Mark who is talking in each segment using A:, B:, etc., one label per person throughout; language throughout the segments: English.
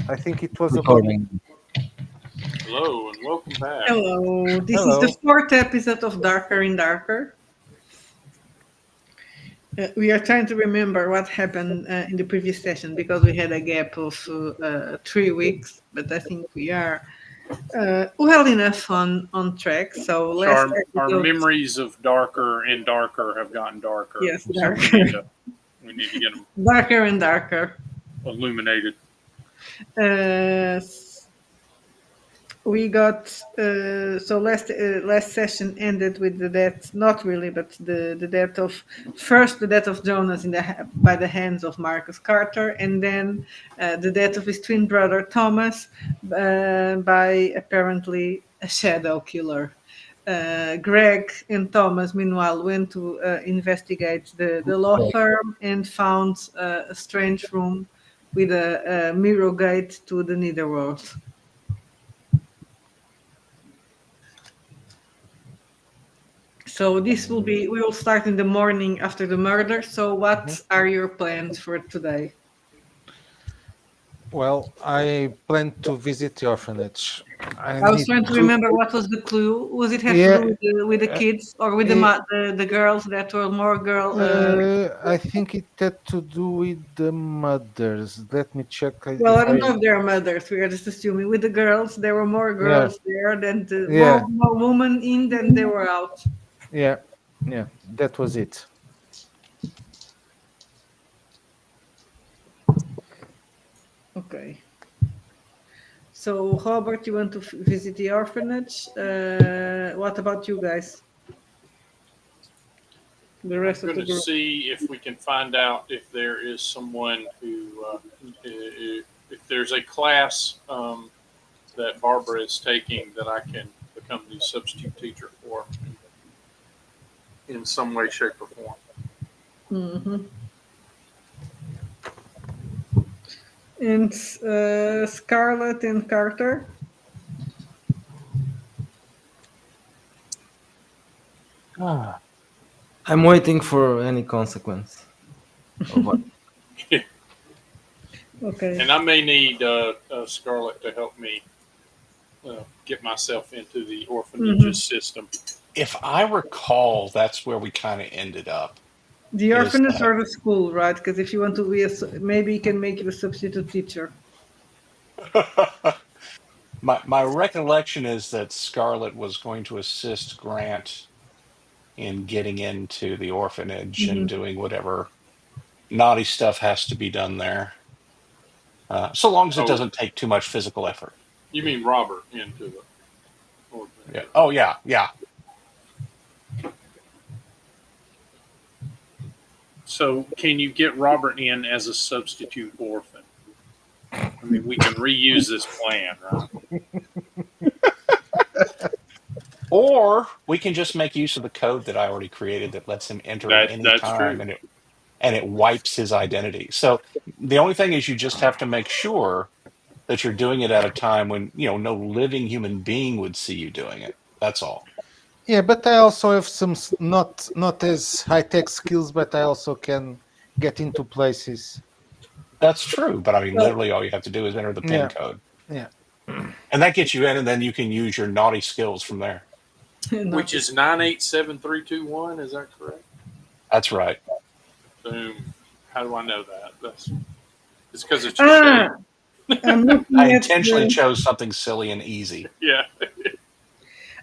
A: I think it was about.
B: Recording.
C: Hello and welcome back.
D: Hello, this is
A: Hello.
D: the fourth episode of Darker and Darker. We are trying to remember what happened in the previous session because we had a gap of 3 weeks, but I think we are well enough on track. So
C: So
D: last
C: our
D: episode,
C: memories of darker and darker have gotten darker.
D: yes,
C: So
D: darker,
C: we need to get them
D: darker and darker.
C: illuminated.
D: Uh, we got so last session ended with the death, not really, but the death of the death of Jonas by the hands of Marcus Carter, and then the death of his twin brother Thomas by apparently a shadow killer. Greg and Thomas, meanwhile, went to investigate the law firm and found a strange room with a mirror gate to the netherworld. So we will start in the morning after the murder. So what are your plans for today?
A: Well, I plan to visit the orphanage. I
D: I was
A: need
D: trying to
A: to.
D: remember what was the clue. Was it have to
A: Yeah.
D: do with the
A: uh,
D: kids or with
A: uh,
D: the girls that were more girl?
A: I think it had to do with the mothers. Let me check
D: Well,
A: if
D: I don't
A: I.
D: know if they are mothers. We are just assuming with the girls, there were more
A: Yeah.
D: girls there than
A: Yeah.
D: more women in than they were out.
A: Yeah. Yeah. That was it.
D: Okay. So, Robert, you want to visit the orphanage? What about you guys? The
C: I'm
D: rest of
C: going
D: the
C: to
D: group.
C: see if we can find out if there is someone who, if there's a class that Barbara is taking that I can become the substitute teacher for in some way, shape, or form.
D: Mm-hmm. And Scarlett and Carter.
B: I'm waiting for any consequence of what.
D: Okay.
C: And I may need Scarlett to help me get myself into the orphanage's system.
E: If I recall, that's where we kind of ended up.
D: The
E: Is
D: orphanage
E: that
D: or the school, right? Because if you want to be maybe you can make you a substitute teacher.
E: my recollection is that Scarlett was going to assist Grant in getting into the orphanage and
D: Mm-hmm.
E: doing whatever naughty stuff has to be done there, so long as it
C: Oh,
E: doesn't take too much physical effort.
C: you mean Robert into the
E: Yeah.
C: orphanage?
E: Oh yeah, yeah.
C: So, can you get Robert in as a substitute orphan? I mean, we can reuse this plan, right?
E: Or we can just make use of the code that I already created that lets him enter at any
C: That's
E: time,
C: true.
E: and it wipes his identity. So the only thing is you just have to make sure that you're doing it at a time when no living human being would see you doing it. That's all.
A: Yeah, but I also have some not as high tech skills, but I also can get into places.
E: That's true, but I mean,
D: Well,
E: literally all you have to do is enter the PIN
A: Yeah.
E: code,
A: Yeah.
E: and that gets you in, and then you can use your naughty skills from there.
C: Which is 987-321. Is that correct?
E: That's right.
C: Boom. How do I know that? It's because it's your show.
D: I'm looking
E: I
D: at
E: intentionally chose something silly and easy.
C: Yeah.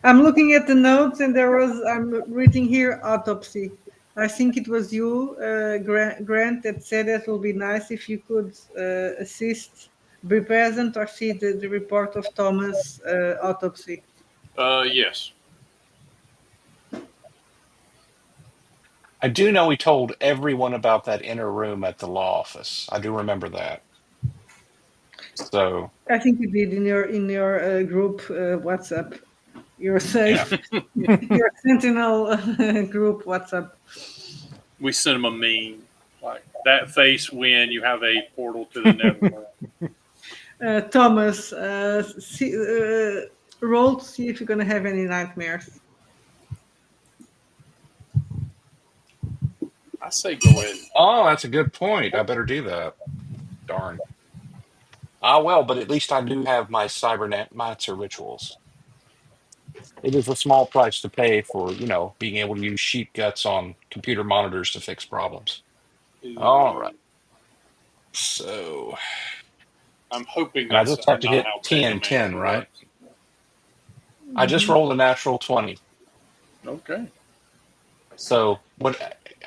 D: I'm looking at the notes, and I'm reading here autopsy. I think it was you, Grant, that said it would be nice if you could assist, be present, or see the report of Thomas' autopsy.
C: Yes.
E: I do know we told everyone about that inner room at the law office. I do remember that. So
D: I think you did in your group WhatsApp. You're
E: yeah,
D: safe. Your Sentinel group WhatsApp.
C: We sent him a meme. Like, that face when you have a portal to the netherworld.
D: Thomas, roll to see if you're going to have any nightmares.
C: I say go ahead.
E: oh, that's a good point. I better do that. Darn. Well, but at least I do have my cybermancer rituals. It is a small price to pay for, being able to use sheep guts on computer monitors to fix problems. All right. So,
C: I'm hoping
E: and I
C: that's
E: just have to
C: not
E: hit
C: how
E: 10 and 10,
C: Technomancer
E: right?
C: works.
E: I just
D: Mhm.
E: rolled a natural 20.
C: Okay.
E: So,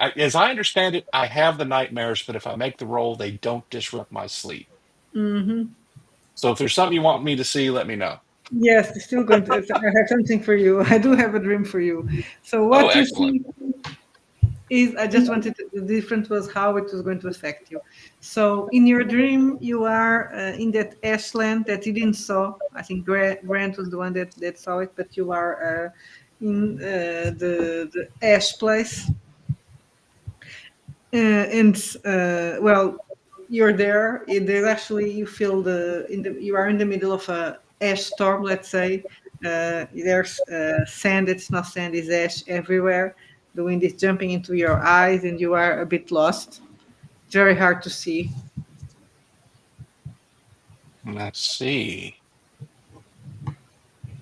E: as I understand it, I have the nightmares, but if I make the roll, they don't disrupt my sleep.
D: Mhm.
E: So, if there's something you want me to see, let me know.
D: Yes, it's still going to. I have something for you. I do have a dream for you. So
E: Oh,
D: what you
E: excellent.
D: see is, I just wanted to, the difference was how it was going to affect you. So in your dream, you are in that ashland that you didn't saw. I think Grant was the one that saw it, but you are in the ash place, and well, you're there. There's actually, you feel you are in the middle of a ash storm. Let's say there's sand. It's not sand. It's ash everywhere. The wind is jumping into your eyes, and you are a bit lost. It's very hard to see.
E: Let's see.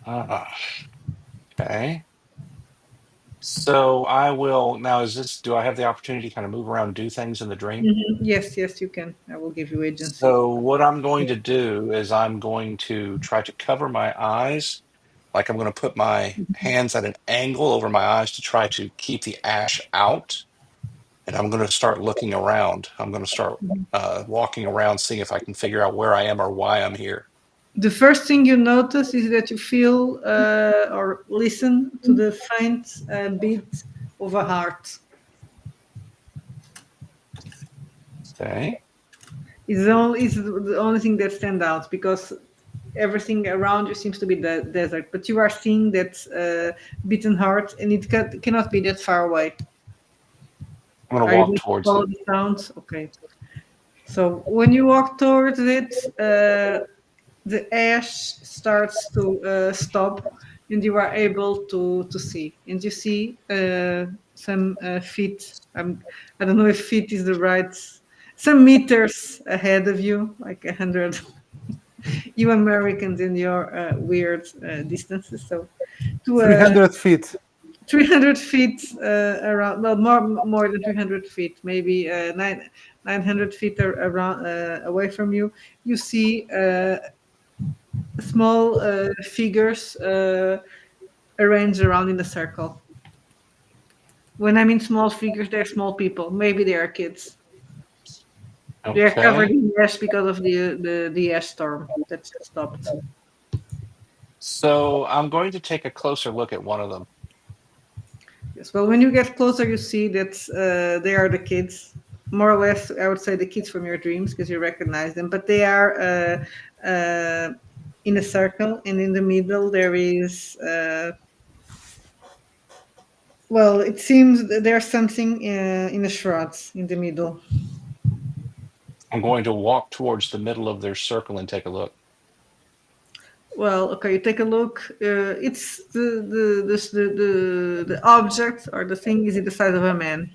E: Ah, okay. So I will now. Do I have the opportunity to kind of move around and do things in the dream?
D: Mhm. Yes, yes, you can. I will give you agency.
E: So what I'm going to do is I'm going to try to cover my eyes. Like I'm going to put my hands at an angle over my eyes to try to keep the ash out. And I'm going to start looking around. I'm going to start walking around, seeing if I can figure out where I am or why I'm here.
D: The first thing you notice is that you feel or listen to the faint beat of a heart.
E: Okay.
D: Is the only thing that stands out, because everything around you seems to be the desert, but you are seeing that beaten heart, and it cannot be that far away.
E: I'm going to
D: Are you
E: walk
D: going to
E: towards
D: follow
E: it.
D: the sounds? Okay. So when you walk towards it, the ash starts to stop, and you are able to see. And you see some feet. I don't know if feet is the right. Some meters ahead of you, like 100. You Americans in your weird distances. So to
A: 300 feet.
D: 300 feet around, well, more than 300 feet, maybe 900 feet around away from you, you see small figures arranged around in a circle. When I mean small figures, they're small people. Maybe they are kids. They are covered
E: Okay.
D: in ash because of the ash storm that stopped.
E: So I'm going to take a closer look at one of them.
D: Yes. Well, when you get closer, you see that they are the kids, more or less. I would say the kids from your dreams, because you recognize them. But they are in a circle, and in the middle there is. Well, it seems that there's something in the shrouds in the middle.
E: I'm going to walk towards the middle of their circle and take a look.
D: Well, okay, you take a look. It's the object or the thing is in the size of a man,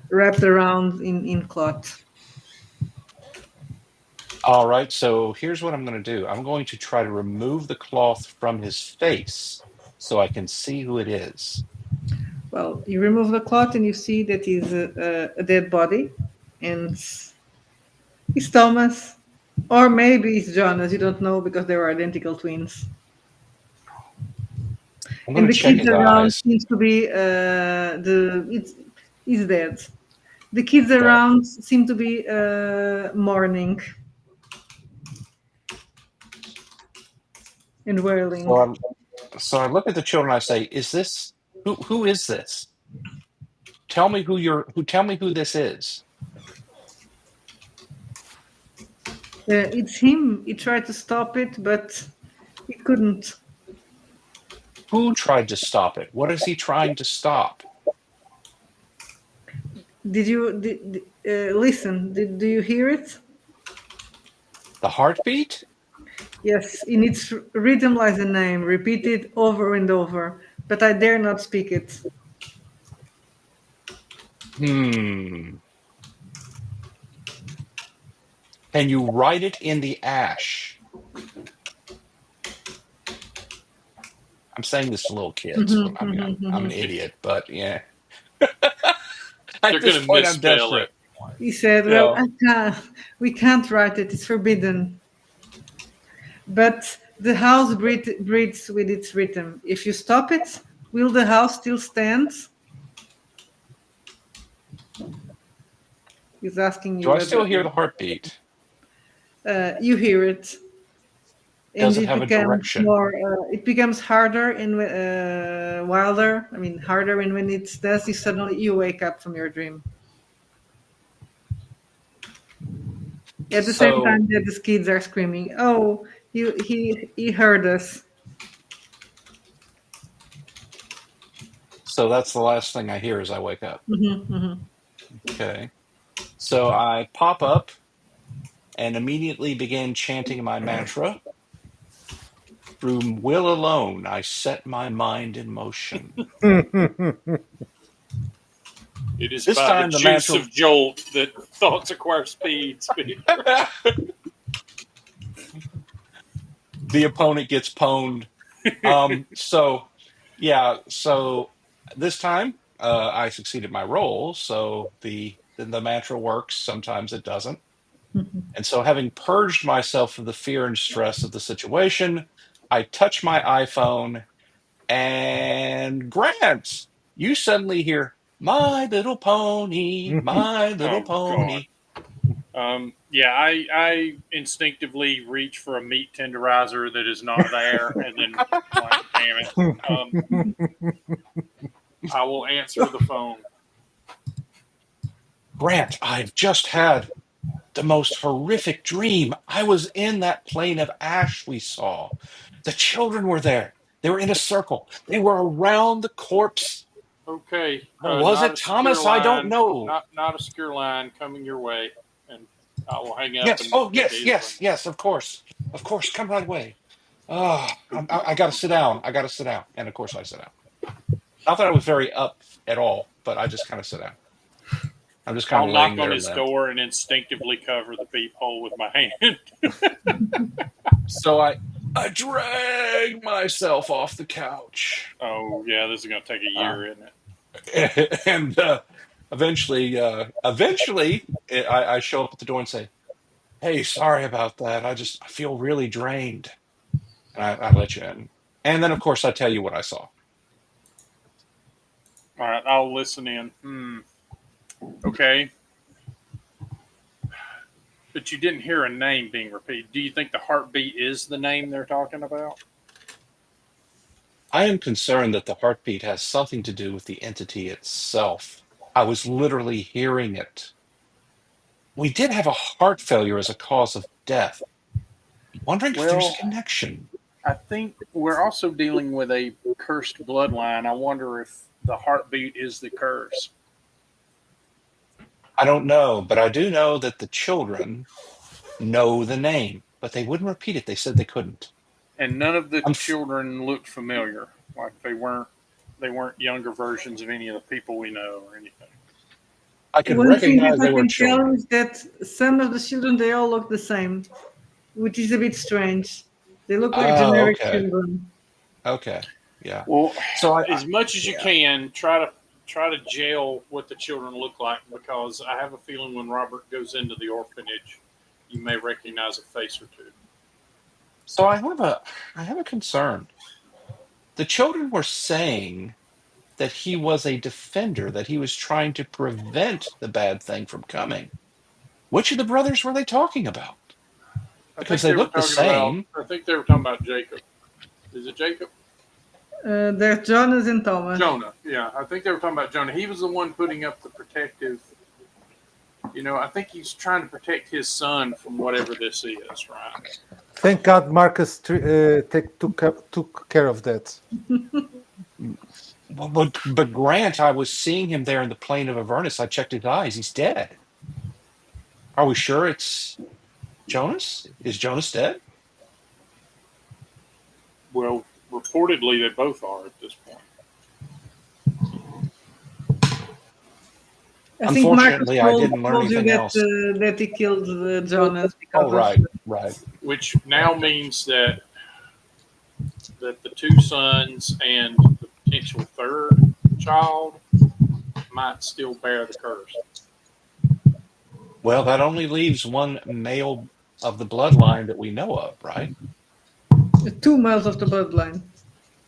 D: wrapped around in cloth.
E: All right, so here's what I'm going to do. I'm going to try to remove the cloth from his face so I can see who it is.
D: Well, you remove the cloth and you see that is a dead body, and it's Thomas, or maybe it's Jonas. You don't know because they were identical twins.
E: I'm going
D: And
E: to
D: the
E: check
D: kids
E: his
D: around
E: eyes.
D: seems to be the it's he's dead. The kids
E: Okay.
D: around seem to be mourning and
E: So
D: wailing.
E: I look at the children. I say, "Is this who is this? Tell me tell me who this is."
D: It's him. He tried to stop it, but he couldn't.
E: Who tried to stop it? What is he trying to stop?
D: Did you listen? Do you hear it?
E: The heartbeat?
D: Yes, in its rhythm lies a name, repeated over and over, but I dare not speak it.
E: Hmm. and you write it in the ash. I'm saying this to little kids.
D: Mhm,
E: I mean,
D: mhm,
E: I'm an
D: mhm.
E: idiot, but yeah.
C: They're
E: At this
C: going to
E: point, I'm
C: misspell
E: desperate.
C: it.
D: He said,
E: You
D: "Well,
E: know.
D: we can't write it. It's forbidden. But the house breathes with its rhythm. If you stop it, will the house still stand?" He's asking
E: Do
D: you
E: I still
D: whether
E: hear the heartbeat?
D: you hear it, and
E: Does it
D: it
E: have a
D: becomes
E: direction?
D: more. It becomes harder and wilder. I mean, harder, and when it does, you wake up from your dream. At the same
E: So,
D: time that the kids are screaming, "Oh, he heard us."
E: so that's the last thing I hear as I wake up.
D: Hmm, hmm.
E: Okay. So I pop up and immediately begin chanting my mantra. Through will alone, I set my mind in motion.
C: It is
E: This
C: by the
E: time, the
C: juice
E: mantra.
C: of jolt that thoughts acquire speed.
E: The opponent gets pwned. So, yeah. So this time, I succeeded my roll. So the mantra works. Sometimes it doesn't. And so, having purged myself of the fear and stress of the situation, I touch my iPhone, and Grant, you suddenly hear "My Little Pony, My Little
C: Oh God.
E: Pony."
C: Yeah, I instinctively reach for a meat tenderizer that is not there, and then like, damn it, um, I will answer the phone.
E: Grant, I've just had the most horrific dream. I was in that plane of ash we saw. The children were there. They were in a circle. They were around the corpse.
C: Okay,
E: Or was
C: not a
E: it
C: secure
E: Thomas? I don't
C: line,
E: know.
C: not a secure line coming your way, and I will hang up
E: Yes.
C: and
E: Oh,
C: look
E: yes,
C: at his ring.
E: yes, yes. Of course, of course. Come right away. I got to sit down. I got to sit down. And of course, I sit down. Not that I was very up at all, but I just kind of sit down. I'm just kind
C: I'll
E: of laying
C: knock on
E: there
C: his
E: limp.
C: door and instinctively cover the peephole with my hand.
E: So I drag myself off the couch.
C: Oh yeah, this is gonna take a
E: Uh,
C: year, isn't it?
E: and eventually, I show up at the door and say, "Hey, sorry about that. I feel really drained," and I let you in. And then, of course, I tell you what I saw.
C: All right, I'll listen in. Okay, but you didn't hear a name being repeated. Do you think the heartbeat is the name they're talking about?
E: I am concerned that the heartbeat has something to do with the entity itself. I was literally hearing it. We did have a heart failure as a cause of death. I'm wondering if there's a
C: Well,
E: connection.
C: I think we're also dealing with a cursed bloodline. I wonder if the heartbeat is the curse.
E: I don't know, but I do know that the children know the name, but they wouldn't repeat it. They said they couldn't.
C: And none of the
E: I'm
C: children looked familiar, like they weren't younger versions of any of the people we know or anything.
E: I could
D: One thing that
E: recognize
D: I
E: they were
D: can tell
E: children.
D: is that some of the children they all look the same, which is a bit strange. They look like
E: Oh,
D: generic
E: okay.
D: children.
E: Okay. Yeah.
C: Well,
E: So
C: as much as you
E: yeah.
C: can, try to jail what the children look like, because I have a feeling when Robert goes into the orphanage, you may recognize a face or two.
E: So I have a concern. The children were saying that he was a defender, that he was trying to prevent the bad thing from coming. Which of the brothers were they talking about?
C: I
E: Because
C: think
E: they
C: they were
E: look the
C: talking about.
E: same.
C: I think they were talking about Jacob. Is it Jacob?
D: They're Jonas and Thomas.
C: Jonah. Yeah, I think they were talking about Jonah. He was the one putting up the protective. I think he's trying to protect his son from whatever this is, right?
A: Thank God Marcus took care of that.
E: But Grant, I was seeing him there in the plain of Avernus. I checked his eyes. He's dead. Are we sure it's Jonas? Is Jonas dead?
C: Well, reportedly they both are at this point.
D: I think Marcus
E: Unfortunately, I didn't learn
D: told you
E: anything else.
D: that he killed Jonas because
E: Oh, right, right.
C: which now means that the two sons and the potential third child might still bear the curse.
E: Well, that only leaves one male of the bloodline that we know of, right?
D: the 2 males of the bloodline,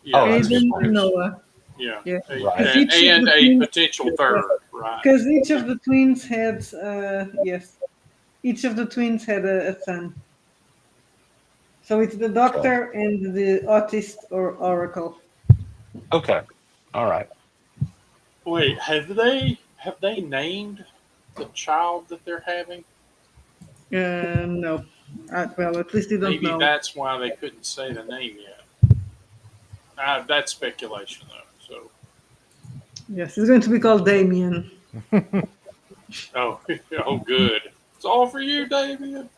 C: Yeah,
E: Oh, that's a good
D: Aiden and
E: point.
D: Noah.
C: yeah,
D: Yeah,
E: Right.
D: because each of
C: and
D: the
C: a
D: twins,
C: potential third, right?
D: because each of the twins had, yes, each of the twins had a son. So it's the
E: Okay.
D: doctor and the autist or oracle.
E: Okay. All right.
C: Wait, have they named the child that they're having?
D: No, well, at least they don't
C: Maybe
D: know.
C: that's why they couldn't say the name yet. That's speculation, though. So,
D: Yes, it's going to be called Damien.
C: oh, oh, good. It's all for you, Damien.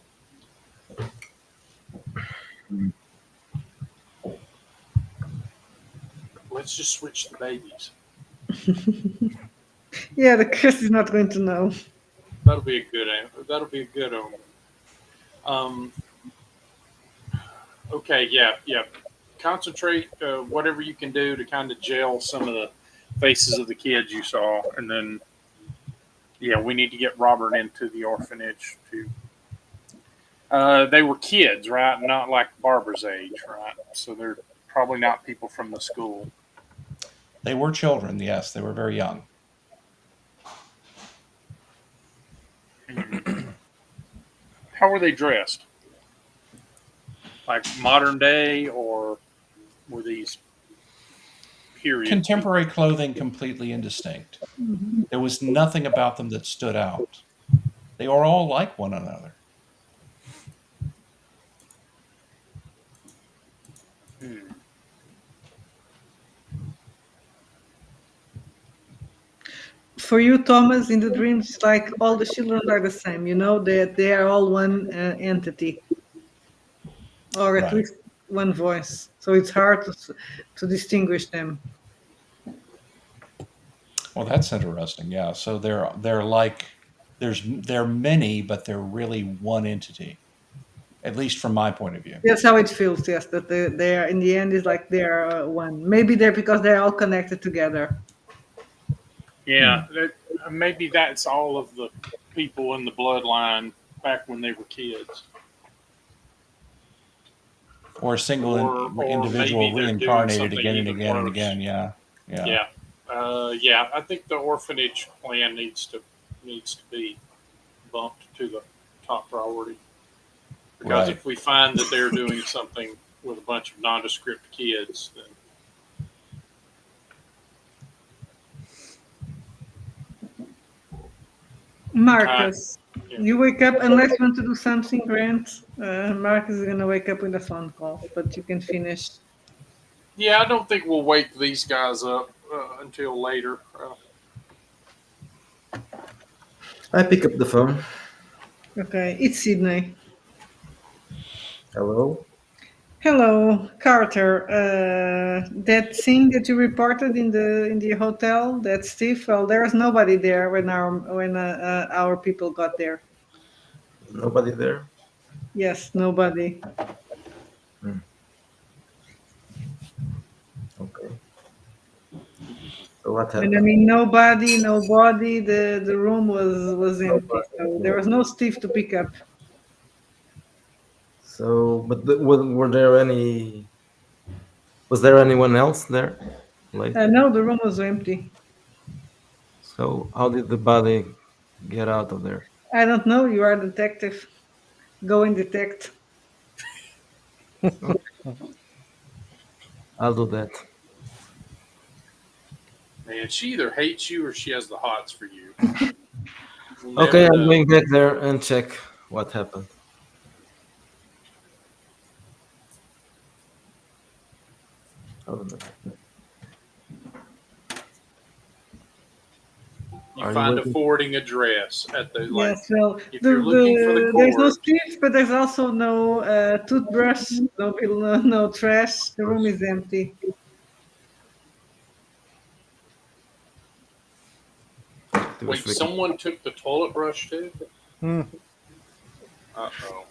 C: Let's just switch the babies.
D: Yeah, the curse is not going to know.
C: That'll be a good. That'll be a good omen. Um. Okay. Yeah. Yeah. Concentrate. Whatever you can do to kind of gel some of the faces of the kids you saw, and then yeah, we need to get Robert into the orphanage too. They were kids, right? Not like Barbara's age, right? So they're probably not people from the school.
E: They were children, yes. They were very young.
C: How were they dressed? Like modern day, or were these period?
E: Contemporary clothing, completely indistinct. There was nothing about them that stood out. They are all like one another.
C: Hmm.
D: For you, Thomas, in the dreams, it's like all the children are the same. You know that they are all one entity, or at
E: Right.
D: least one voice. So it's hard to distinguish them.
E: Well, that's interesting. Yeah. So they're like they're many, but they're really one entity. At least from my point of view.
D: That's how it feels. Yes, that they are in the end is like they're one. Maybe they're because they're all connected together.
C: Yeah, maybe that's all of the people in the bloodline back when they were kids.
E: Or a single
C: Or
E: individual
C: maybe they're doing
E: reincarnated
C: something
E: again and
C: even
E: again and
C: worse.
E: again. Yeah. Yeah.
C: Yeah, yeah. I think the orphanage plan needs to be bumped to the top priority because
E: Right.
C: if we find that they're doing something with a bunch of nondescript kids, then
D: Marcus,
C: yeah.
D: you wake up unless you want to do something, Grant. Marcus is gonna wake up with a phone call, but you can finish.
C: Yeah, I don't think we'll wake these guys up until later.
B: I pick up the phone.
D: Okay, it's Sydney.
B: Hello.
D: Hello, Carter. That thing that you reported in the hotel, that Steve. Well, there was nobody there when our people got there.
B: Nobody there.
D: Yes, nobody.
B: Okay. So what
D: And I
B: happened?
D: mean, nobody. The room was empty, so there was no Steve to pick up.
B: So, but were there any? Was there anyone else there? Like,
D: No, the room was empty.
B: so how did the body get out of there?
D: I don't know. You are a detective. Go and detect.
B: I'll do that.
C: Man, she either hates you or she has the hots for you. We'll
B: Okay,
C: never
B: I'm
C: know.
B: going back there and check what happened. I don't know.
C: You
B: Are you
C: find a
B: waiting?
C: forwarding address at the
D: Yes, well,
C: if you're looking for the
D: there's no
C: corpse.
D: Steve, but there's also no toothbrush, no trash. The room is empty.
B: He was
C: Wait,
B: freaking.
C: someone took the toilet brush too?
A: Hmm.
C: Uh-oh.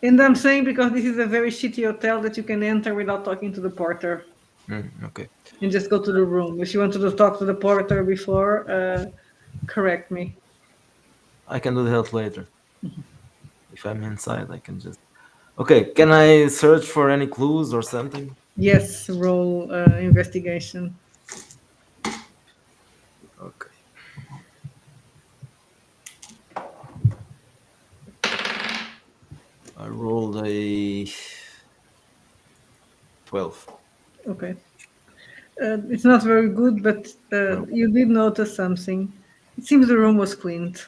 D: And I'm saying because this is a very shitty hotel that you can enter without talking to the porter
B: Okay.
D: and just go to the room. If you wanted to talk to the porter before, correct me.
B: I can do that later. If I'm inside, I can just. Okay, can I search for any clues or something?
D: Yes, roll investigation.
B: Okay. I rolled a 12.
D: Okay. It's not very good, but
B: No.
D: you did notice something. It seems the room was cleaned,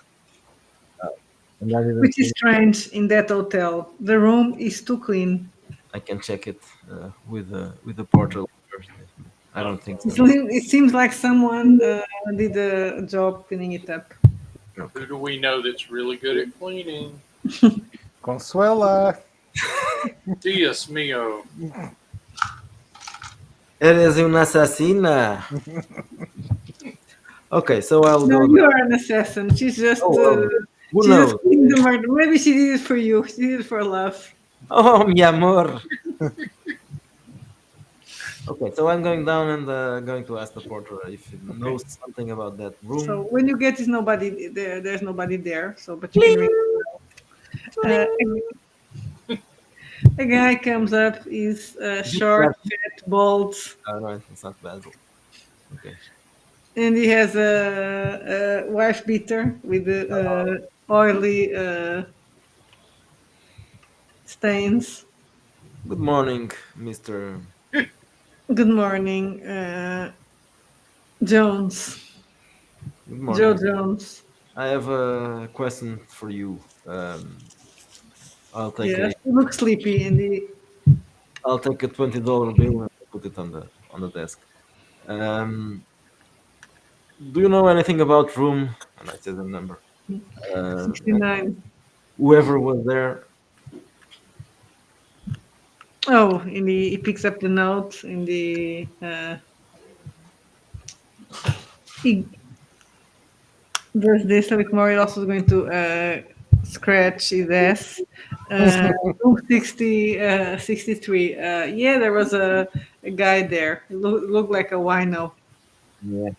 B: And I didn't
D: which is
B: think
D: strange in that hotel. The room is too clean.
B: I can check it with the portal first. I don't think so.
D: It seems like someone did a job cleaning it up.
C: Who do we know that's really good at cleaning?
A: Consuela.
C: Dios mio.
B: Eres una asesina. Okay, so I'll
D: No,
B: go.
D: you are an assassin. She's just
B: Who
D: she
B: knows?
D: just cleaned the murder. Maybe she did it for you. She did it for love.
B: Oh, mi amor. Okay, so I'm going down and going to ask the porter if he knows something about that room.
D: So when you get, is nobody there. There's nobody there. So, but you can ring. Uh, a guy comes up. He's short, fat, bald,
B: Oh, no, it's not Basil. Okay.
D: and he has a wife beater with the oily stains.
B: Good morning, Mr.
D: Good morning, Jones.
B: Good
D: Joe
B: morning.
D: Jones.
B: I have a question for you. I'll take
D: Yes, he looks sleepy, and
B: I'll take a $20 bill and put it on the desk. Do you know anything about room? And I said the number.
D: 69.
B: Whoever was there.
D: Oh, and he picks up the note in the he does this so Mori also is going to scratch his ass. Room 63. Yeah, there was a guy there. It looked like a wino.
B: Yeah.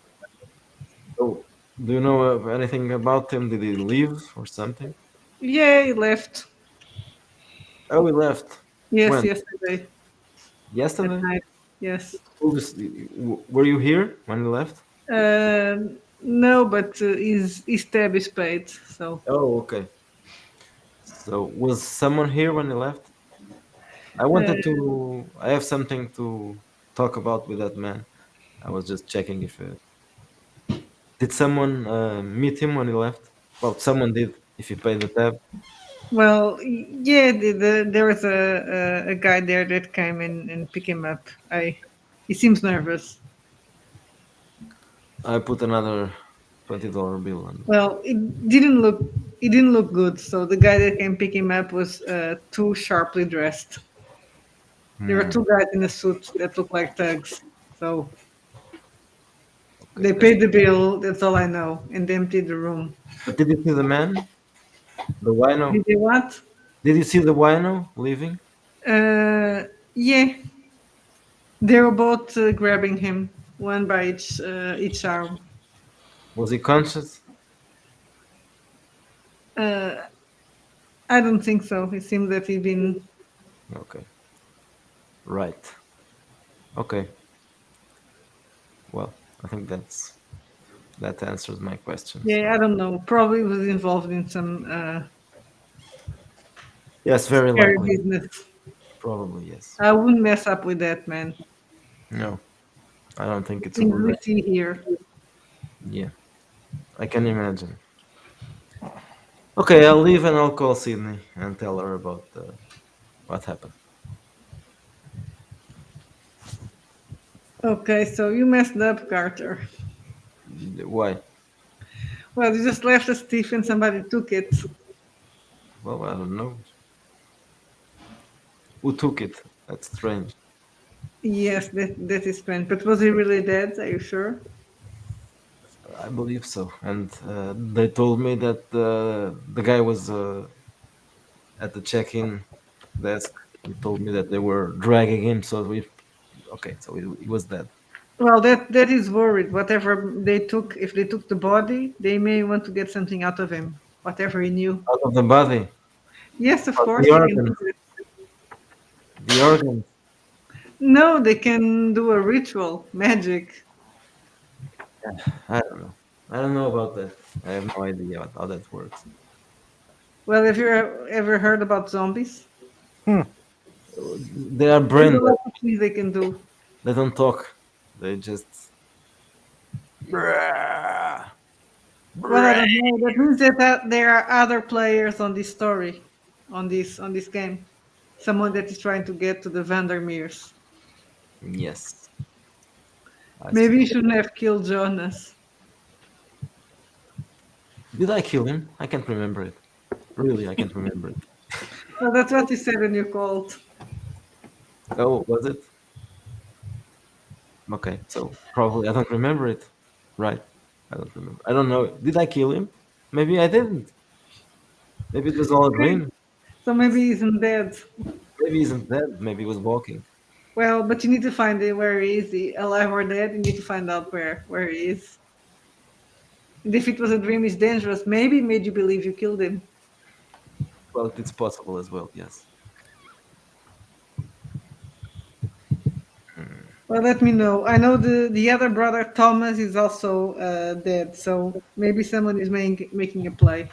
B: So, do you know anything about him? Did he leave or something?
D: Yeah, he left.
B: Oh, he left.
D: Yes,
B: When?
D: yesterday at
B: Yesterday?
D: night. Yes.
B: Were you here when he left?
D: No, but his tab is paid. So
B: Oh, okay. So was someone here when he left?
D: uh,
B: I have something to talk about with that man. I was just checking if did someone meet him when he left? Well, someone did. If he paid the tab.
D: well, yeah, there was a guy there that came in and picked him up. He seems nervous.
B: I put another $20 bill on.
D: Well, it didn't look good. So the guy that came pick him up was too sharply dressed. There were two guys in a suit that looked like thugs. So
B: Okay,
D: they paid the bill. That's all I know, and emptied the room.
B: but did you see the man? The wino?
D: Did they what?
B: Did you see the wino leaving?
D: Yeah, they were both grabbing him, one by each arm.
B: Was he conscious?
D: I don't think so. It seemed that he'd been.
B: Okay. Right. Okay. Well, I think that answers my question.
D: Yeah, I don't know. Probably was involved in some
B: Yes, very
D: scary
B: likely.
D: business.
B: Probably yes.
D: I wouldn't mess up with that man.
B: No, I don't think it's a
D: Things
B: good
D: we
B: idea.
D: see here.
B: Yeah, I can imagine. Okay, I'll leave and I'll call Sydney and tell her about what happened.
D: Okay, so you messed up, Carter.
B: Why?
D: Well, you just left a stiff and somebody took it.
B: Well, I don't know. Who took it? That's strange.
D: Yes, that is strange. But was he really dead? Are you sure?
B: I believe so. And they told me that the guy was at the check-in desk. He told me that they were dragging him. So we, okay, so he was dead.
D: Well, that is worried. Whatever they took, if they took the body, they may want to get something out of him. Whatever he knew.
B: Out of the body,
D: Yes, of
B: but
D: course
B: the
D: they can do
B: organs,
D: it.
B: the organs.
D: No, they can do a ritual, magic.
B: I don't know. I don't know about that. I have no idea how that works.
D: Well, have you ever heard about zombies?
B: They are
D: There's
B: brain
D: a
B: dead.
D: lot of things they can do.
B: They don't talk. They just. Brrrr.
D: Well, I don't know. That means that there are other players on this story, on this game. Someone that is trying to get to the Vandermeers.
B: Yes. I
D: Maybe
B: see.
D: you shouldn't have killed Jonas.
B: Did I kill him? I can't remember it. Really, I can't remember it.
D: Well, that's what you said when you called.
B: Oh, was it? Okay, so probably I don't remember it. Right. I don't remember. I don't know. Did I kill him? Maybe I didn't. Maybe it was all a
D: Okay.
B: dream.
D: So maybe he isn't dead.
B: Maybe he isn't dead. Maybe he was walking.
D: Well, but you need to find it where he is. He alive or dead? You need to find out where he is. And if it was a dream, it's dangerous. Maybe it made you believe you killed him.
B: Well, it's possible as well, yes.
D: Well, let me know. I know the other brother Thomas is also dead, so maybe someone is making a play.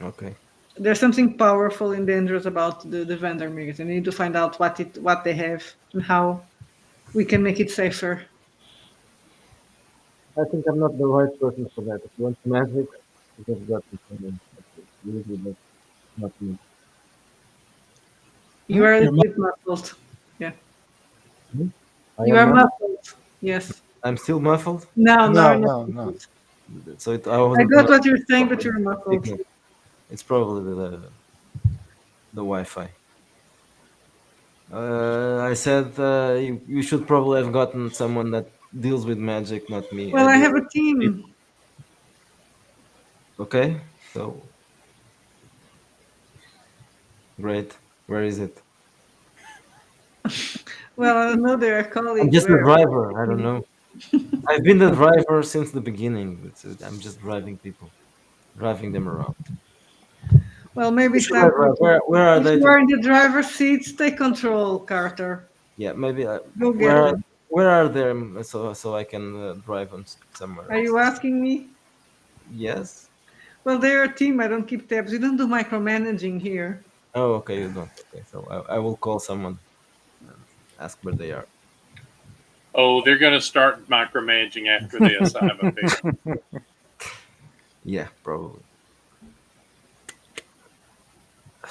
B: Okay.
D: There's something powerful and dangerous about the Vandermeers, and you need to find out what they have and how we can make it safer.
B: I think I'm not the right person for that. If you want magic, you have got to someone. Usually that's not me.
D: You are a
F: Your
D: little bit muffled. Yeah,
B: Hmm? I
D: you
B: am
D: are
B: muffled.
D: muffled. Yes.
B: I'm still muffled.
D: No, no,
A: No,
D: not
A: no, no.
D: muffled.
B: So
D: I
B: wasn't
D: got what
B: muffled.
D: you're saying, but you're muffled.
B: Signal. It's probably the Wi-Fi. I said you should probably have gotten someone that deals with magic, not me.
D: Well,
B: I
D: I
B: deal
D: have a
B: with
D: team.
B: people. Okay, so great. Where is it?
D: Well, I don't know. There are
B: I'm
D: colleagues.
B: just the
D: Where?
B: driver. I don't know. I've been the driver since the beginning. I'm just driving people, driving them around.
D: Well, maybe
B: Who
D: it's
B: should I
D: time for
B: drive? Where are
D: if
B: they
D: you
B: to?
D: are in the driver's seat, take control, Carter.
B: Yeah, maybe.
D: Go get them.
B: Where are they? So I can drive them somewhere
D: Are
B: else.
D: you asking me?
B: Yes.
D: Well, they're a team. I don't keep tabs. We don't do micromanaging here.
B: Oh, okay. You don't. Okay, so I will call someone and ask where they are.
C: Oh, they're going to start micromanaging after this. I have a feeling.
B: Yeah, probably.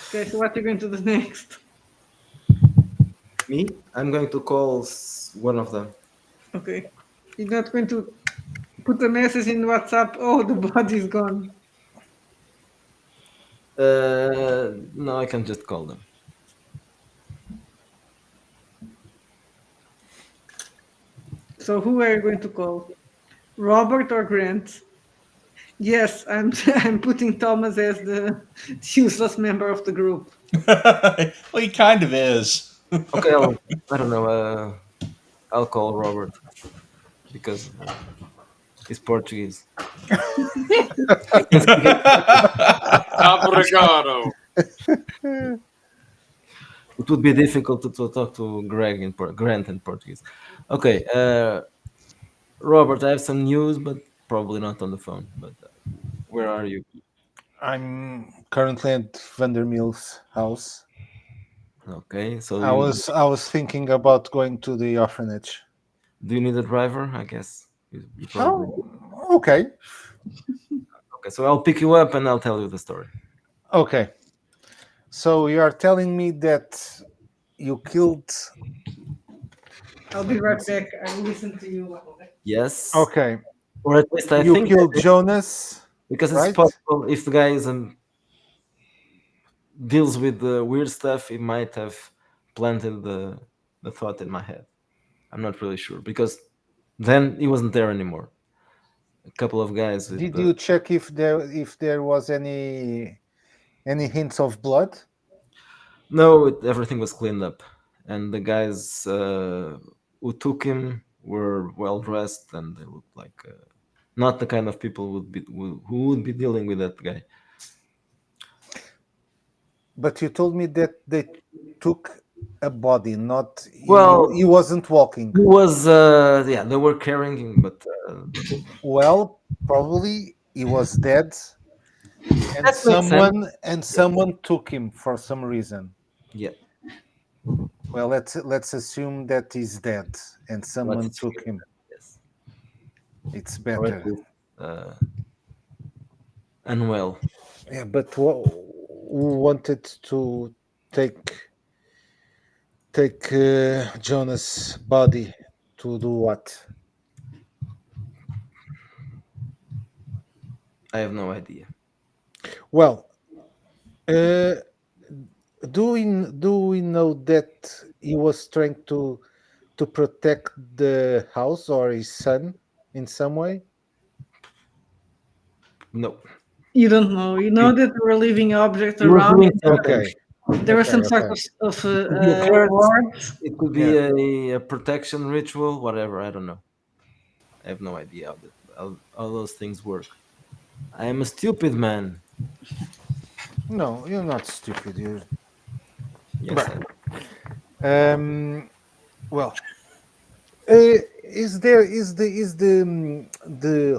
D: Okay, so what are you going to do next?
B: Me? I'm going to call one of them.
D: Okay. You're not going to put a message in WhatsApp. Oh, the body's gone.
B: No, I can just call them.
D: So who are you going to call? Robert or Grant? Yes, I'm. I'm putting Thomas as the useless member of the group.
F: well, he kind of is.
B: Okay, I don't know. I'll call Robert because he's Portuguese.
C: Obrigado.
B: It would be difficult to talk to Grant in Portuguese. Okay, Robert, I have some news, but probably not on the phone. But where are you?
A: I'm currently at Vandermeel's house.
B: Okay, so
A: I was thinking about going to the orphanage.
B: do you need a driver? I guess you probably.
A: Oh, okay.
B: Okay, so I'll pick you up and I'll tell you the story.
A: Okay. So you are telling me that you killed.
D: I'll be right back. I'll listen to you.
B: Yes.
A: Okay.
B: Or at least I
A: You
B: think
A: killed Jonas.
B: because it's
A: right?
B: possible if the guy is deals with the weird stuff, he might have planted the thought in my head. I'm not really sure because Then he wasn't there anymore. A couple of guys with
A: Did you check if there was any hints of blood?
B: no, everything was cleaned up, and the guys who took him were well dressed, and they looked like not the kind of people who would be dealing with that guy.
A: But you told me that they took a body, not
B: Well-
A: he wasn't walking.
B: He was yeah, they were carrying him, but
A: Well, probably he was dead, and
B: That makes sense.
A: someone took him for some reason.
B: yeah,
A: Well, let's assume that he's dead and someone
B: Let's
A: took him.
B: yes,
A: It's
B: or at
A: better.
B: least, unwell.
A: Yeah, but who wanted to take Jonas' body to do what?
B: I have no idea.
A: Well, uh, do we know that he was trying to protect the house or his son in some way?
B: No,
D: You don't know. You know that there were living objects
B: he was
D: around.
B: doing something.
A: Okay.
D: There was some
A: Okay,
D: sort
A: okay.
D: of
B: Could be a curse.
D: wards.
B: It could be a protection ritual, whatever. I don't know. I have no idea how those things work. I am a stupid man.
A: No, you're not stupid. You're
B: Yes,
A: well. Is the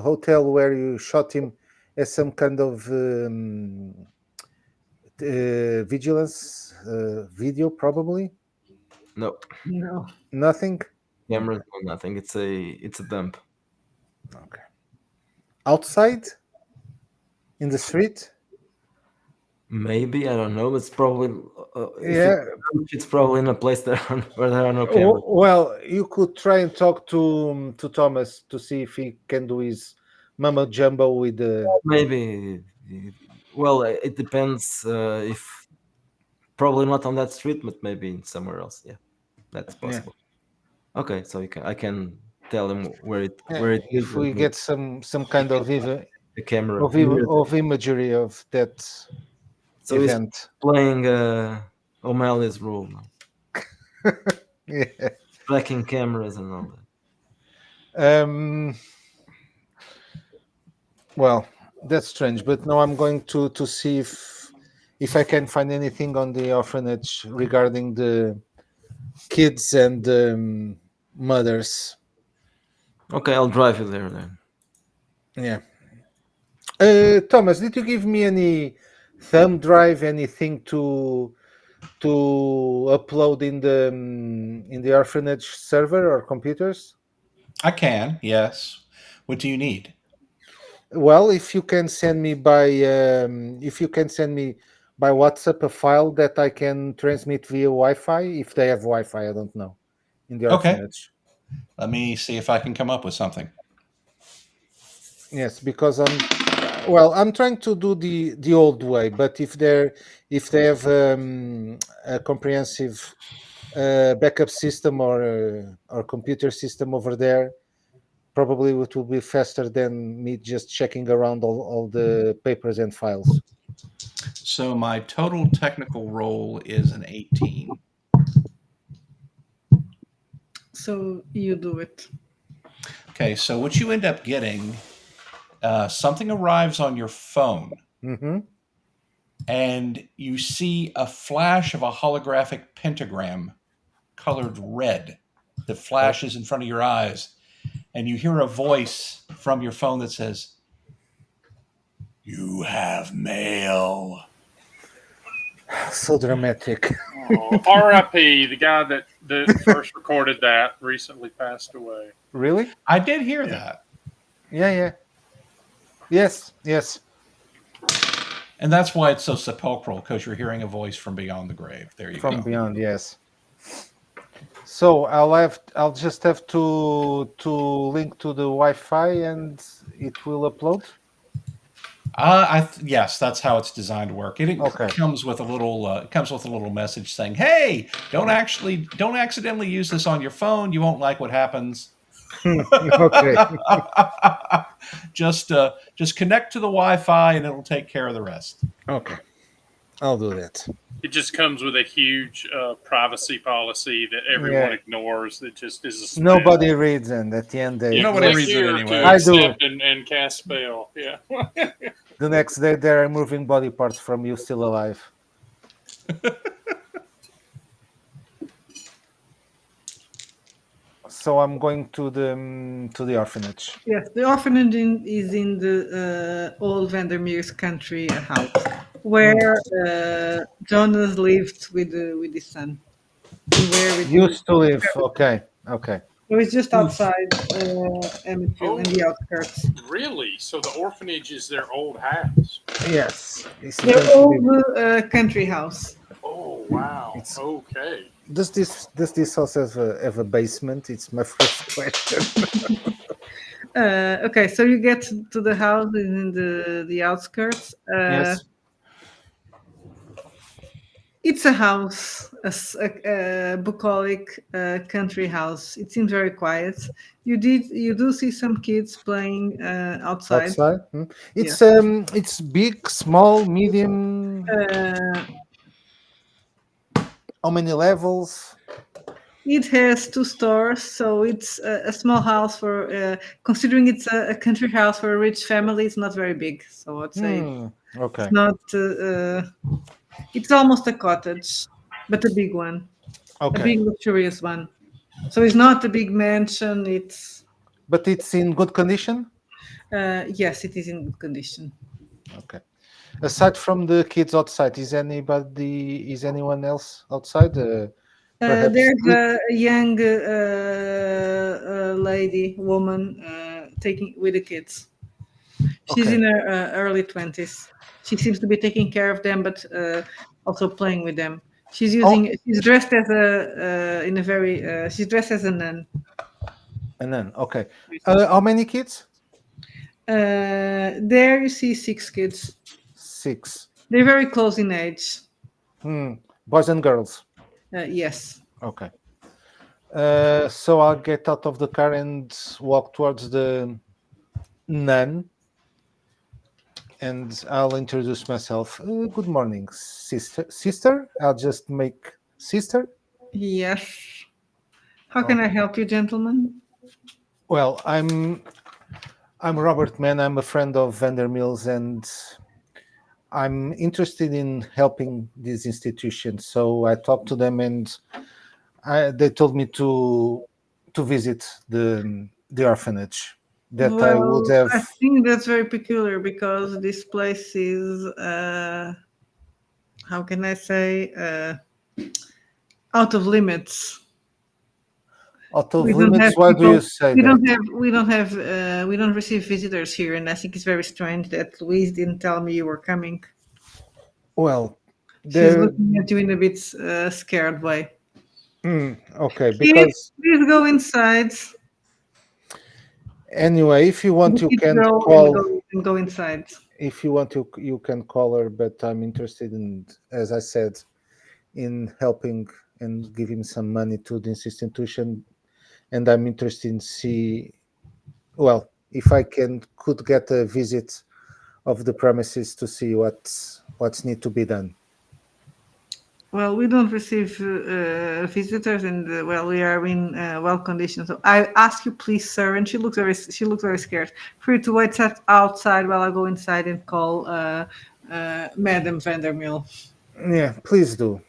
A: hotel where you shot him as some kind of vigilance video? Probably
B: no
D: No.
A: nothing.
B: cameras, no nothing. It's a dump.
A: Okay. Outside in the street.
B: Maybe I don't know. It's probably
A: Yeah.
B: it's probably in a place where there are no cameras.
A: Well, you could try and talk to Thomas to see if he can do his mumbo jumbo with the.
B: Maybe. Well, it depends. If probably not on that street, but maybe somewhere else. Yeah, that's possible. Okay, so I can tell him where it is.
A: If we get some kind of
B: the camera
A: of imagery of that
B: so he's
A: event.
B: playing O'Malley's role now,
A: Yeah.
B: tracking cameras and all that.
A: Well, that's strange, but now I'm going to see if I can find anything on the orphanage regarding the kids and mothers.
B: Okay, I'll drive you there then.
A: Yeah. Thomas, did you give me any thumb drive, anything to upload in the orphanage server or computers?
F: I can, yes. What do you need?
A: Well, if you can send me by WhatsApp a file that I can transmit via Wi-Fi, if they have Wi-Fi, I don't know, in the
F: Okay.
A: orphanage.
F: Let me see if I can come up with something.
A: Yes, because I'm trying to do the old way, but if they have a comprehensive backup system or computer system over there, probably it will be faster than me just checking around all the papers and files.
F: So my total technical roll is an 18.
D: So you do it.
F: Okay, so what you end up getting, something arrives on your phone,
A: Mm-hmm.
F: and you see a flash of a holographic pentagram colored red that flashes in front of your eyes, and you hear a voice from your phone that says, "You have mail."
A: So dramatic.
C: Oh, R.I.P. The guy that first recorded that recently passed away.
A: Really?
F: I did hear that.
A: Yeah. Yes.
F: And that's why it's so sepulchral, because you're hearing a voice from beyond the grave. There you
A: From
F: go.
A: beyond, yes. So I'll just have to link to the Wi-Fi and it will upload.
F: Yes, that's how it's designed to work. It
A: Okay.
F: comes with a little message saying, "Hey, don't accidentally use this on your phone. You won't like what happens."
A: Okay.
F: Just connect to the Wi-Fi and it'll take care of the rest.
A: Okay. I'll do that.
C: It just comes with a huge privacy policy that everyone
A: Yeah.
C: ignores. That just is a spell.
A: Nobody reads, and at the end, they
C: Yeah,
F: Nobody
C: click
F: reads it
C: here
F: anyway.
C: to
A: I do.
C: accept and cast spell. Yeah.
A: the next day they're removing body parts from you still alive. So I'm going to the orphanage.
D: Yes, the orphanage is in the old Vandermeer's country house where Jonas lived with his son. And where it
A: Used to live. Okay. Okay.
D: so it's just outside Emmetsville in the outskirts.
C: Really? So the orphanage is their old house.
A: Yes. This is
D: Their
A: going to
D: old
A: be-
D: country house.
C: Oh wow.
A: It's-
C: Okay.
A: Does this house have a basement? It's my first question.
D: Okay, so you get to the house in the outskirts.
A: Yes.
D: It's a house, a bucolic country house. It seems very quiet. You do see some kids playing outside.
A: Outside. It's big, small, medium.
D: Uh,
A: How many levels?
D: it has 2 stores, so it's a small house for considering it's a country house for a rich family. It's not very big, so I'd say
A: Okay.
D: it's not. It's almost a cottage, but a big one, a
A: Okay.
D: big luxurious one. So it's not a big mansion. It's
A: But it's in good condition?
D: yes, it is in good condition.
A: Okay. Aside from the kids outside, is anyone else outside? Perhaps
D: There's a young woman, taking with the kids. She's
A: Okay.
D: in her early 20s. She seems to be taking care of them, but also playing with them. She's dressed as she's dressed as a nun.
A: And then okay. How many kids?
D: There you see 6 kids.
A: 6.
D: They're very close in age.
A: Boys and girls.
D: Yes.
A: Okay. So I'll get out of the car and walk towards the nun, and I'll introduce myself. Good morning, sister. Sister, I'll just make sister.
D: Yes. How can I help you, gentlemen?
A: Well, I'm Robert Mann. I'm a friend of Vandermeer's, and I'm interested in helping these institutions. So I talked to them, and they told me to visit the orphanage. That I would have.
D: I think that's very peculiar because this place is, how can I say, out of limits.
A: Out of
D: We don't
A: limits.
D: have
A: Why do you say
D: we
A: that?
D: we don't receive visitors here, and I think it's very strange that Louise didn't tell me you were coming.
A: Well,
D: She's looking at you in a bit scared way.
A: okay, because
D: Please go inside.
A: anyway, if you want, you
D: Please
A: can
D: go
A: call.
D: and go inside.
A: If you want, you can call her. But I'm interested in, as I said, in helping and giving some money to this institution, and I'm interested in see. Well, if I could get a visit of the premises to see what's need to be done.
D: Well, we don't receive visitors, and well, we are in well conditions. So I ask you, please, sir. And she looks very scared. For you to wait outside while I go inside and call Madame Vandermeer.
A: Yeah, please do.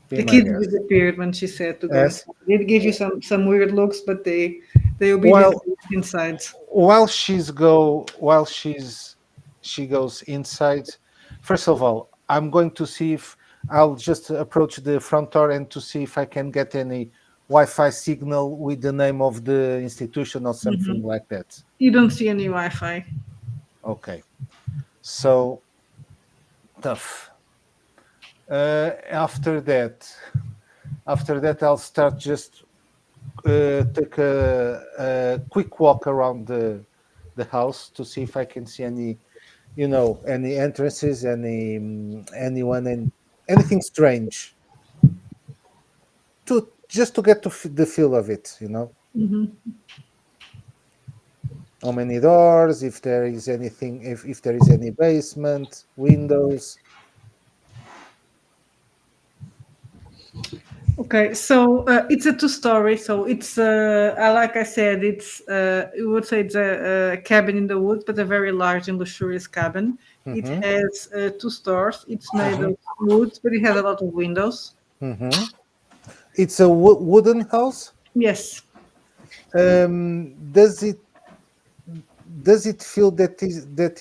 A: Be
D: The
A: my
D: kids
A: guest.
D: disappeared when she said to go.
A: Yes.
D: Inside. They give you some weird looks, but they obediently
A: Well-
D: inside.
A: While she goes inside, first of all, I'm going to see if I'll just approach the front door and to see if I can get any Wi-Fi signal with the name of the institution or something like that.
D: You don't see any Wi-Fi.
A: Okay, so tough. After that, I'll start just take a quick walk around the house to see if I can see any entrances, anyone, and anything strange. To get the feel of it.
D: Mhm.
A: How many doors? If there is anything, if there is any basement, windows.
D: Okay, so it's a two-story. So it's like I said, it's you would say it's a cabin in the woods, but a very large and luxurious cabin. It
A: Mm-hmm.
D: has two stores. It's made of wood, but it has a lot of windows.
A: Mm-hmm. It's a wooden house.
D: Yes,
A: Does it feel that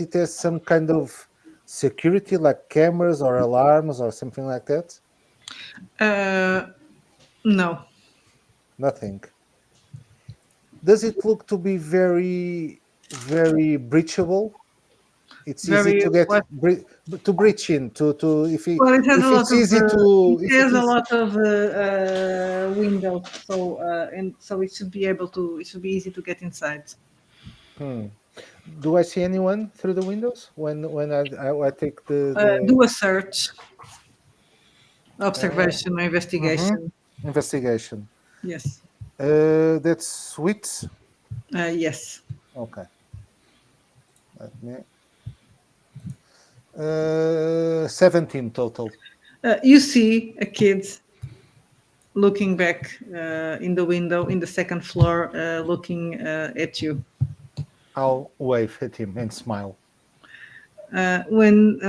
A: it has some kind of security, like cameras or alarms or something like that?
D: no,
A: Nothing. Does it look to be very, very breachable? It's easy
D: very
A: to get
D: what?
A: to breach in to
D: Well, it has a
A: if
D: lot
A: it's
D: of
A: easy to
D: it
A: if it
D: has a
A: is.
D: lot of windows. So and so it should be able to. It should be easy to get inside.
A: Hmm. Do I see anyone through the windows when I take
D: Do a search,
A: uh,
D: observation, or
A: mhm,
D: investigation.
A: investigation?
D: Yes.
A: That's sweet.
D: Yes.
A: Okay. Let me. 17 total.
D: You see a kid looking back in the window in the second floor, looking at you.
A: I'll wave at him and smile.
D: When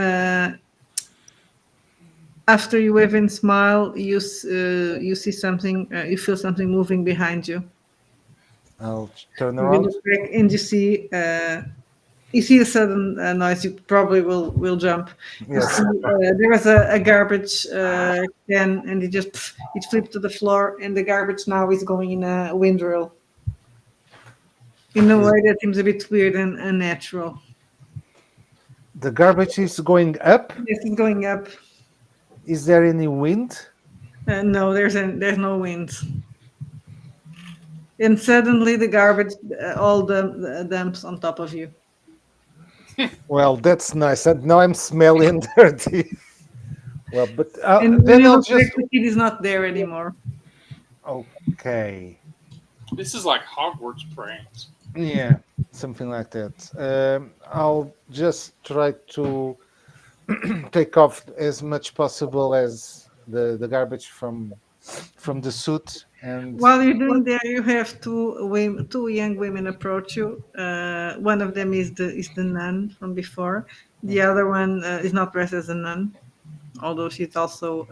D: after you wave and smile, you see something. You feel something moving behind you.
A: I'll turn
D: You
A: around.
D: look back and you see a sudden noise. You probably will jump. You
A: Yes.
D: see there was a garbage can, and it flipped to the floor, and the garbage now is going in a windrow in a
A: Is
D: way that seems a bit weird and unnatural.
A: the garbage is going up?
D: Yes, it's going up.
A: Is there any wind?
D: No, there's no wind, and suddenly the garbage all the dumps on top of you.
A: Well, that's nice. And now I'm smelling dirty. Well, but
D: And when
A: then
D: you
A: I'll
D: look back,
A: just.
D: the kid is not there anymore.
A: Okay.
C: This is like Hogwarts pranks.
A: Yeah, something like that. I'll just try to take off as much possible as the garbage from the suit and.
D: While you're doing that, you have two young women approach you. One of them is the nun from before. The other one is not dressed as a nun, although she's also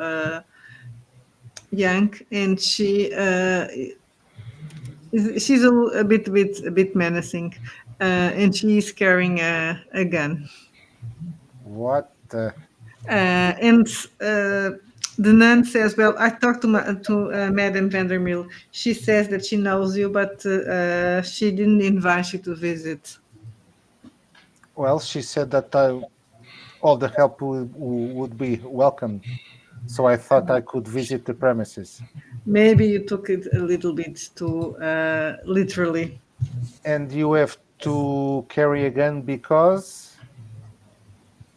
D: young, and she's a bit menacing, and she's carrying a gun.
A: What the.
D: And the nun says, "Well, I talked to Madame Vandermeer. She says that she knows you, but she didn't invite you to visit.
A: Well, she said that all the help would be welcome. So I thought I could visit the premises.
D: Maybe you took it a little bit too literally.
A: And you have to carry a gun because.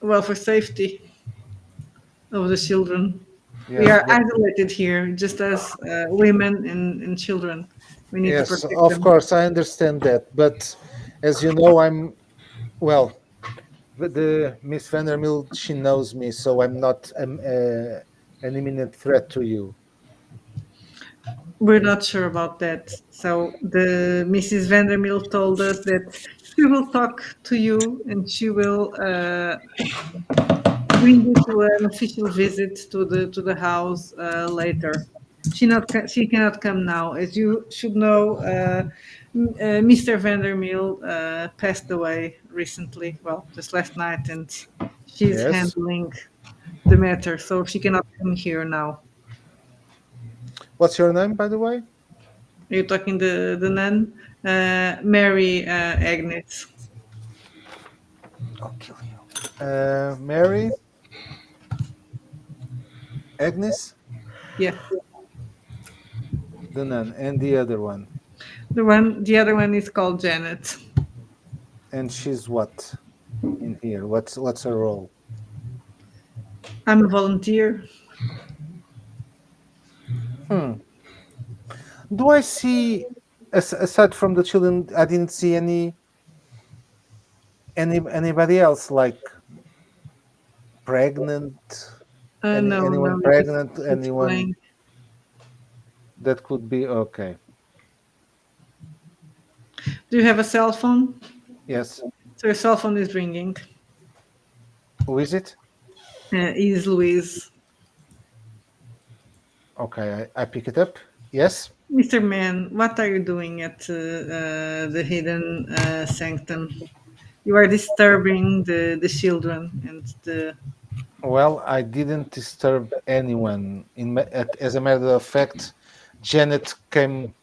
D: Well, for safety of the children, we
A: Yes,
D: are
A: but
D: isolated here, just as women and children. We need to
A: yes,
D: protect
A: of
D: them."
A: course I understand that. But as you know, I'm well. The Miss Vandermill, she knows me, so I'm not an imminent threat to you.
D: We're not sure about that. So the Mrs. Vandermeer told us that she will talk to you and she will bring you to an official visit to the house later. She cannot come now, as you should know. Mr. Vandermeer passed away recently. Well, just last night, and she's
A: Yes.
D: handling the matter, so she cannot come here now.
A: What's your name, by the way?
D: You're talking the nun, Mary Agnes.
A: I'll kill you. Mary, Agnes,
D: Yeah,
A: the nun, and the other one.
D: the other one is called Janet.
A: And she's what in here? What's her role?
D: I'm a volunteer.
A: Hmm. Do I see, aside from the children, I didn't see any anybody else like pregnant?
D: No,
A: Anyone
D: no,
A: pregnant?
D: it's
A: Anyone
D: blank.
A: that could be okay?
D: Do you have a cell phone?
A: Yes.
D: So your cell phone is ringing.
A: Who is it?
D: Is Louise.
A: Okay, I pick it up. Yes.
D: Mr. Mann, what are you doing at the hidden sanctum? You are disturbing the children and the.
A: Well, I didn't disturb anyone. As a matter of fact, Janet came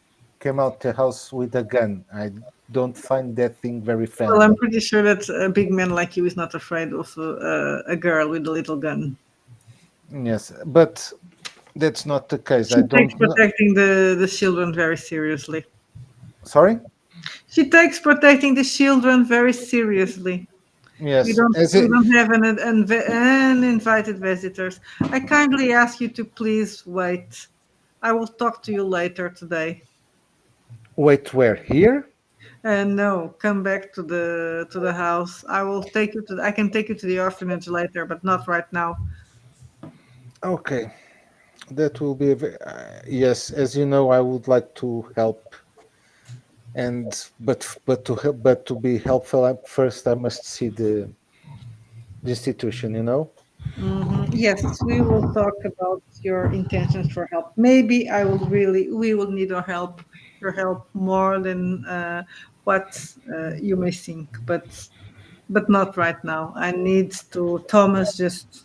A: out the house with a gun. I don't find that thing very
D: Well, I'm
A: friendly.
D: pretty sure that a big man like you is not afraid of a girl with a little gun.
A: Yes, but that's not the case.
D: She
A: I
D: takes
A: don't know.
D: protecting the children very seriously.
A: Sorry.
D: She takes protecting the children very seriously. We
A: Yes,
D: don't
A: as
D: we
A: it.
D: don't have uninvited visitors. I kindly ask you to please wait. I will talk to you later today.
A: Wait, where? Here?
D: And no, come back to the house. I will take you to. I can take you to the orphanage later, but not right now.
A: Okay, that will be. Yes, as you know, I would like to help, and but to help, but to be helpful, first I must see the institution. You know.
D: Yes, we will talk about your intentions for help. Maybe we will need your help more than what you may think, but not right now. I need to, Thomas, just,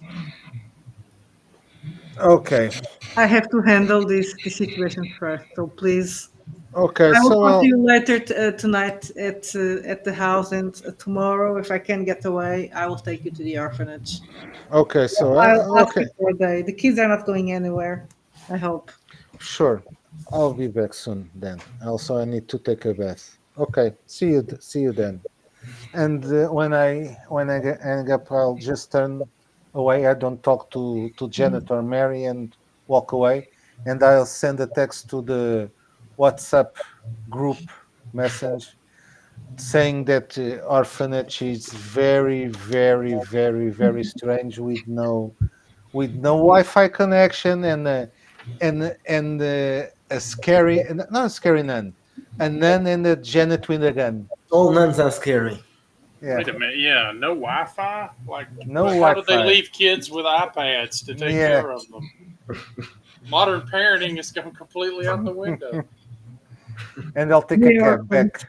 A: Okay.
D: I have to handle this situation first. So please,
A: Okay.
D: I will
A: So
D: talk to
A: I'll.
D: you later tonight at the house, and tomorrow, if I can get away, I will take you to the orphanage.
A: Okay. So
D: I'll ask
A: okay.
D: you for a day. The kids are not going anywhere, I hope.
A: Sure. I'll be back soon. Then. Also, I need to take a bath. Okay. See you then. And when I hang up, I'll just turn away. I don't talk to Janet or Mary and walk away. And I'll send a text to the WhatsApp group message saying that orphanage is very, very, very, very strange with no Wi-Fi connection and a scary, not a scary nun, a nun and a Janet with a gun.
B: All nuns are scary.
A: Yeah,
C: Wait a minute. Yeah, no Wi-Fi. Like,
A: no
C: how do they
A: Wi-Fi.
C: leave kids with iPads to take
A: Yeah.
C: care of them? Modern parenting is going completely out the window.
A: And I'll take a cab back.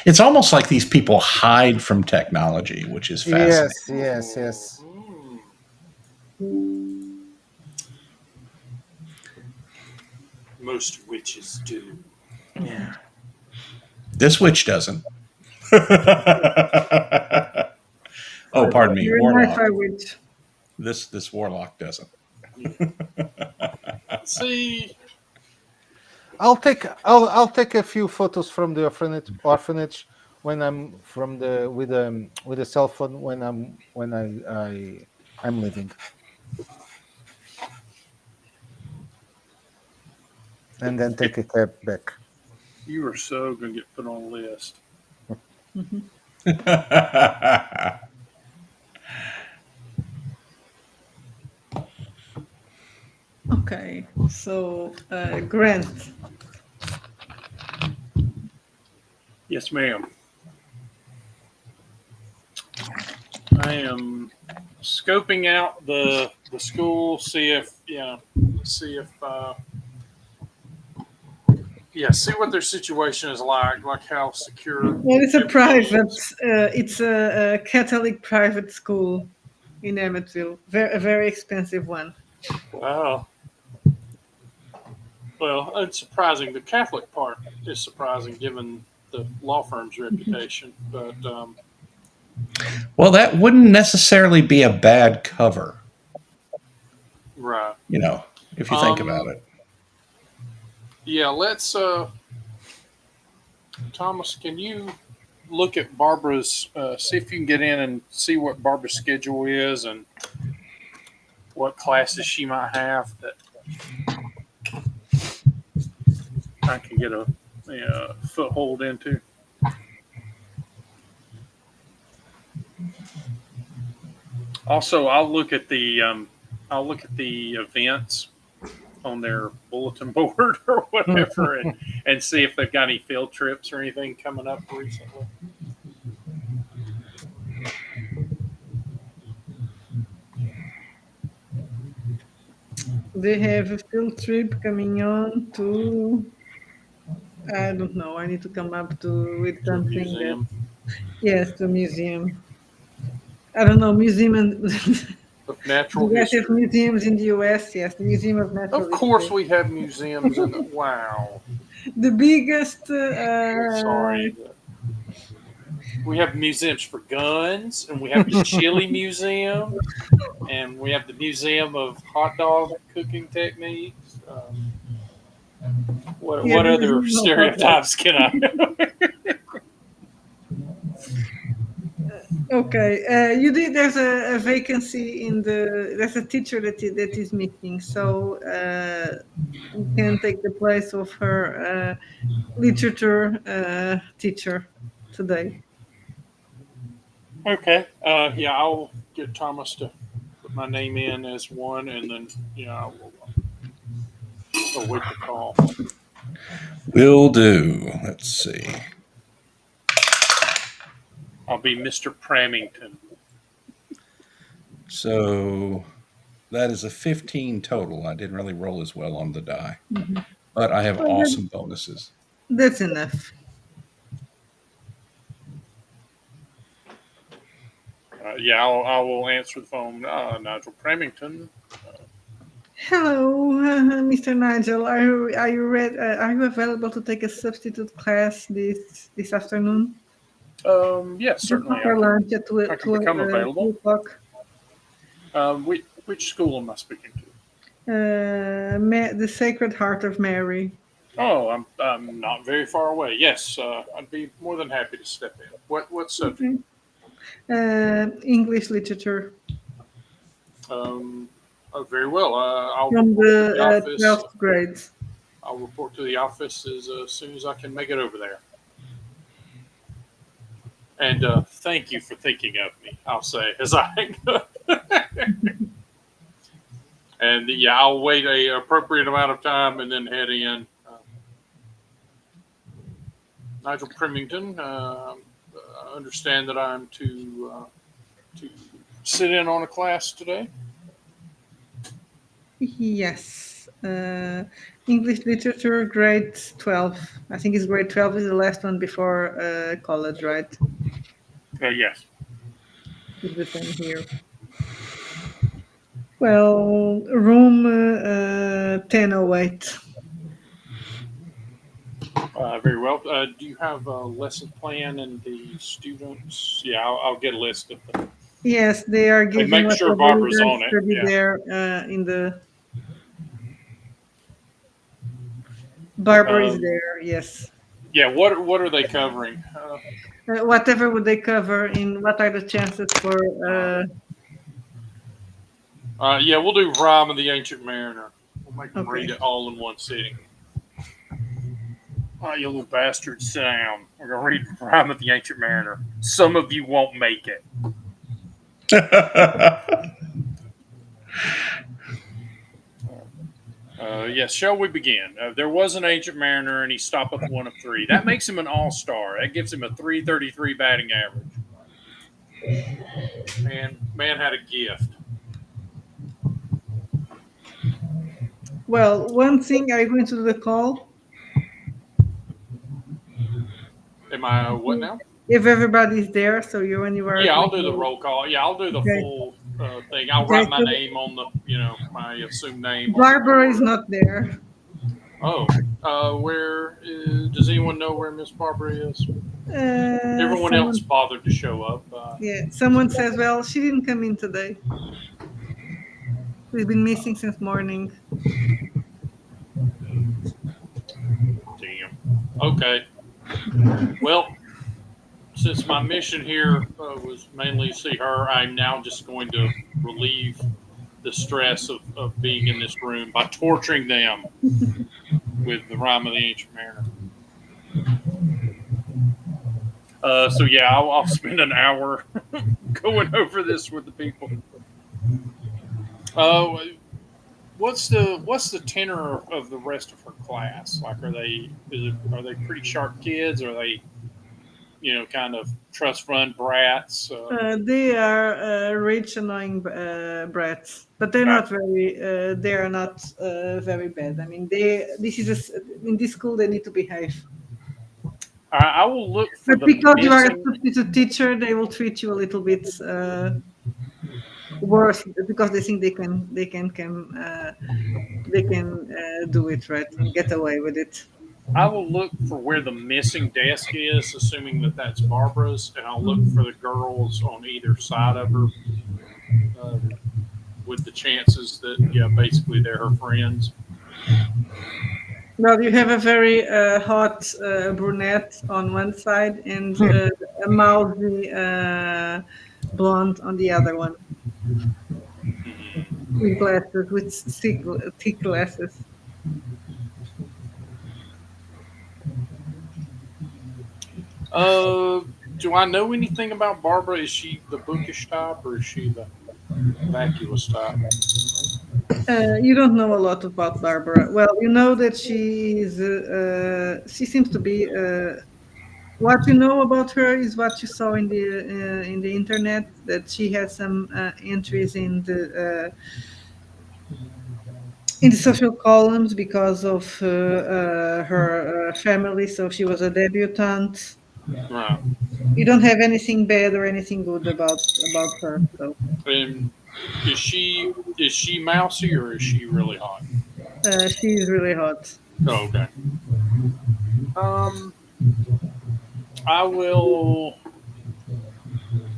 F: It's almost like these people hide from technology, which is fascinating.
A: Yes.
C: Most witches do.
B: Yeah.
F: This witch doesn't. Oh, pardon me,
D: You're a
F: warlock.
D: Wi-Fi witch.
F: This warlock doesn't.
C: See,
A: I'll take a few photos from the orphanage when I'm from the with a cell phone when I'm leaving. And then take a cab back.
C: you are so going to get put on a list.
D: Okay, so Grant,
C: Yes, ma'am. I am scoping out the school, see if see what their situation is like how secure.
D: well, it's a
C: everything
D: private,
C: is.
D: it's a Catholic private school in Emmetsville, a very expensive one.
C: Wow. Well, it's surprising. The Catholic part is surprising given the law firm's reputation, but
F: Well, that wouldn't necessarily be a bad cover,
C: right.
F: if you think about it.
C: Yeah, let's Thomas, can you look at Barbara's see if you can get in and see what Barbara's schedule is and what classes she might have that I can get a foothold into. Also, I'll look at the events on their bulletin board or whatever, and see if they've got any field trips or anything coming up recently.
D: They have a field trip coming on to. I don't know. I need to come up with
C: To a
D: something.
C: museum.
D: Yes, to a museum. I don't know, museum and
C: Of natural
D: do you guys have
C: history.
D: museums in the US? Yes, the Museum of Natural
C: Of course,
D: History.
C: we have museums in the wow.
D: The biggest.
C: Sorry. We have museums for guns, and we have the Chili Museum, and we have the Museum of Hot Dog Cooking Techniques. What
D: Yeah, the
C: other
D: Museum of Hot
C: stereotypes can I?
D: Okay, you did. There's a vacancy in the. There's a teacher that is missing, so you can take the place of her literature teacher today.
C: Okay. Yeah, I'll get Thomas to put my name in as one, and then I will await the call.
F: Will do. Let's see.
C: I'll be Mr. Pramington.
F: So that is a 15 total. I didn't really roll as well on the die, but I have
D: Well,
F: awesome bonuses.
D: That's enough.
C: Yeah, I will answer the phone. Nigel Pramington.
D: Hello, Mr. Nigel. Are you ready? Are you available to take a substitute class this afternoon?
C: Yes, certainly.
D: For lunch at
C: I can become available.
D: 2 o'clock.
C: Which school am I speaking to?
D: The Sacred Heart of Mary.
C: Oh, I'm not very far away. Yes, I'd be more than happy to step in. What subject?
D: English literature
C: Oh, very well. I'll
D: from
C: report to
D: the
C: the office.
D: 12th grades.
C: I'll report to the office as soon as I can make it over there. And thank you for thinking of me, I'll say, as I hang up. And yeah, I'll wait a appropriate amount of time and then head in. Nigel Pramington, I understand that I'm to sit in on a class today.
D: Yes. English literature, grade 12. I think it's grade 12 is the last one before college, right?
C: Yes.
D: It's the same here. Well, room 1008.
C: Very well. Do you have a lesson plan and the students? Yeah, I'll get a list of them.
D: Yes, they are giving
C: make sure
D: whatever you
C: Barbara's
D: guys
C: on it,
D: study
C: yeah.
D: there in the. Barbara is there. Yes.
C: Yeah. What are they covering?
D: Whatever would they cover? In what are the chances for?
C: Yeah, we'll do Rhyme of the Ancient Mariner. We'll make them
D: Okay.
C: read it all in one sitting. Oh, you little bastards, sit down. We're going to read Rhyme of the Ancient Mariner. Some of you won't make it. Yes, shall we begin? There was an ancient mariner, and he stoppeth one of three. That makes him an all-star. That gives him a 333 batting average. Man had a gift.
D: Well, one thing, are you going to do the call?
C: Am I what now?
D: If everybody's there, so when you are.
C: Yeah, I'll do the roll call. Yeah, I'll do the
D: Okay.
C: full thing. I'll write my name on the, my assumed name.
D: Barbara is not there.
C: Oh, where is? Does anyone know where Miss Barbara is? Everyone else bothered to show up.
D: Yeah, someone says, well, she didn't come in today. We've been missing since morning.
C: Damn. Okay. Well, since my mission here was mainly to see her, I'm now just going to relieve the stress of being in this room by torturing them with the Rhyme of the Ancient Mariner. So yeah, I'll spend an hour going over this with the people. Uh, what's the tenor of the rest of her class? Like, are they pretty sharp kids? Are they kind of trust fund brats?
D: They are rich, annoying brats, but they're not very. They are not very bad. I mean, in this school they need to behave.
C: I will look for
D: But
C: the
D: because you are a
C: missing.
D: substitute teacher, they will treat you a little bit worse because they think they can do it right and get away with it.
C: I will look for where the missing desk is, assuming that that's Barbara's, and I'll look for the girls on either side of her, uh, with the chances that basically they're her friends.
D: Well, you have a very hot brunette on one side and a mousy blonde on the other one, with glasses, with thick glasses.
C: Do I know anything about Barbara? Is she the bookish type or is she the vacuous type?
D: You don't know a lot about Barbara. Well, you know that she seems to be. What you know about her is what you saw in the internet. That she has some entries in the social columns because of her family. So she was a debutante.
C: Right.
D: You don't have anything bad or anything good about her. So
C: And is she mousy or is she really hot?
D: she's really hot.
C: Oh, okay. Um, I will.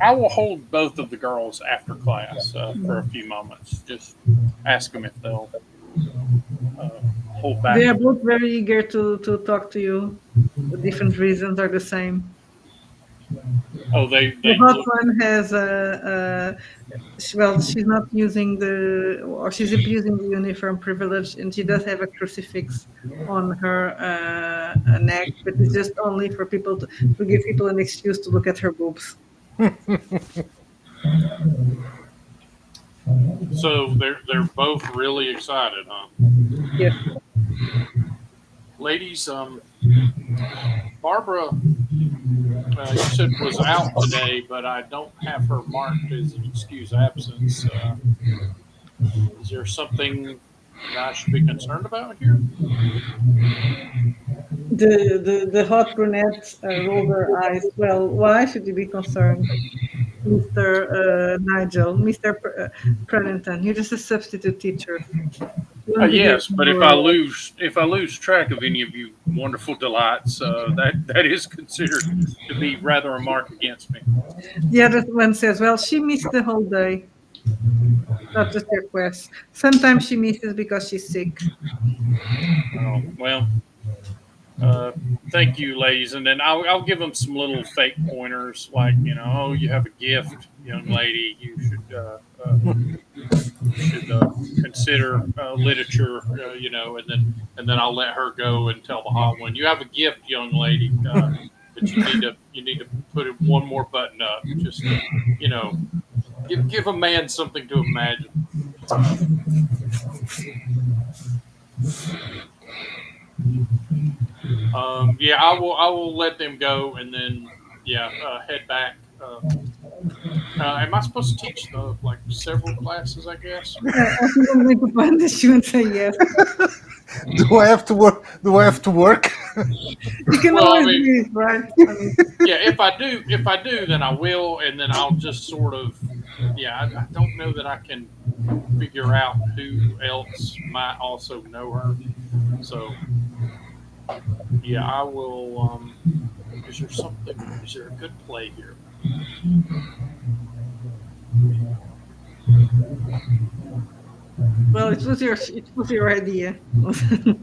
C: I will hold both of the girls after class for a few moments. Just ask them if they'll uh, hold back.
D: They are both very eager to talk to you. The different reasons are the same.
C: Oh, they
D: The hot
C: look.
D: one has well, she's not using or she's abusing the uniform privilege, and she does have a crucifix on her neck, but it's just only for people to give people an excuse to look at her boobs.
C: So they're both really excited, huh?
D: Yes.
C: Ladies, Barbara, you said was out today, but I don't have her marked as an excuse absence. Is there something that I should be concerned about here?
D: The hot brunette rolled her eyes. Well, why should you be concerned, Mr. Nigel, Mr. Prenington? You're just a substitute teacher. You won't be here
C: Yes, but
D: tomorrow.
C: if I lose track of any of you wonderful delights, that is considered to be rather a mark against me.
D: The other one says, well, she missed the whole day, not just her quest. Sometimes she misses because she's sick.
C: Oh, well, thank you, ladies, and then I'll give them some little fake pointers, like oh, you have a gift, young lady. You should consider literature, and then I'll let her go and tell the hot one, you have a gift, young lady, but you need to put it one more button up, just to, give a man something to imagine. Yeah, I will let them go, and then head back. Am I supposed to teach like several classes? I guess.
D: I think I'm going to punish you and say yes.
A: Do I have to work? Do I have to work?
D: You can
C: Well, I
D: always
C: mean-
D: do it, right? I mean,
C: Yeah, if I do, then I will, and then I'll just sort of. Yeah, I don't know that I can figure out who else might also know her. So, yeah, I will. Is there something? Is there a good play here?
D: well, it was your idea.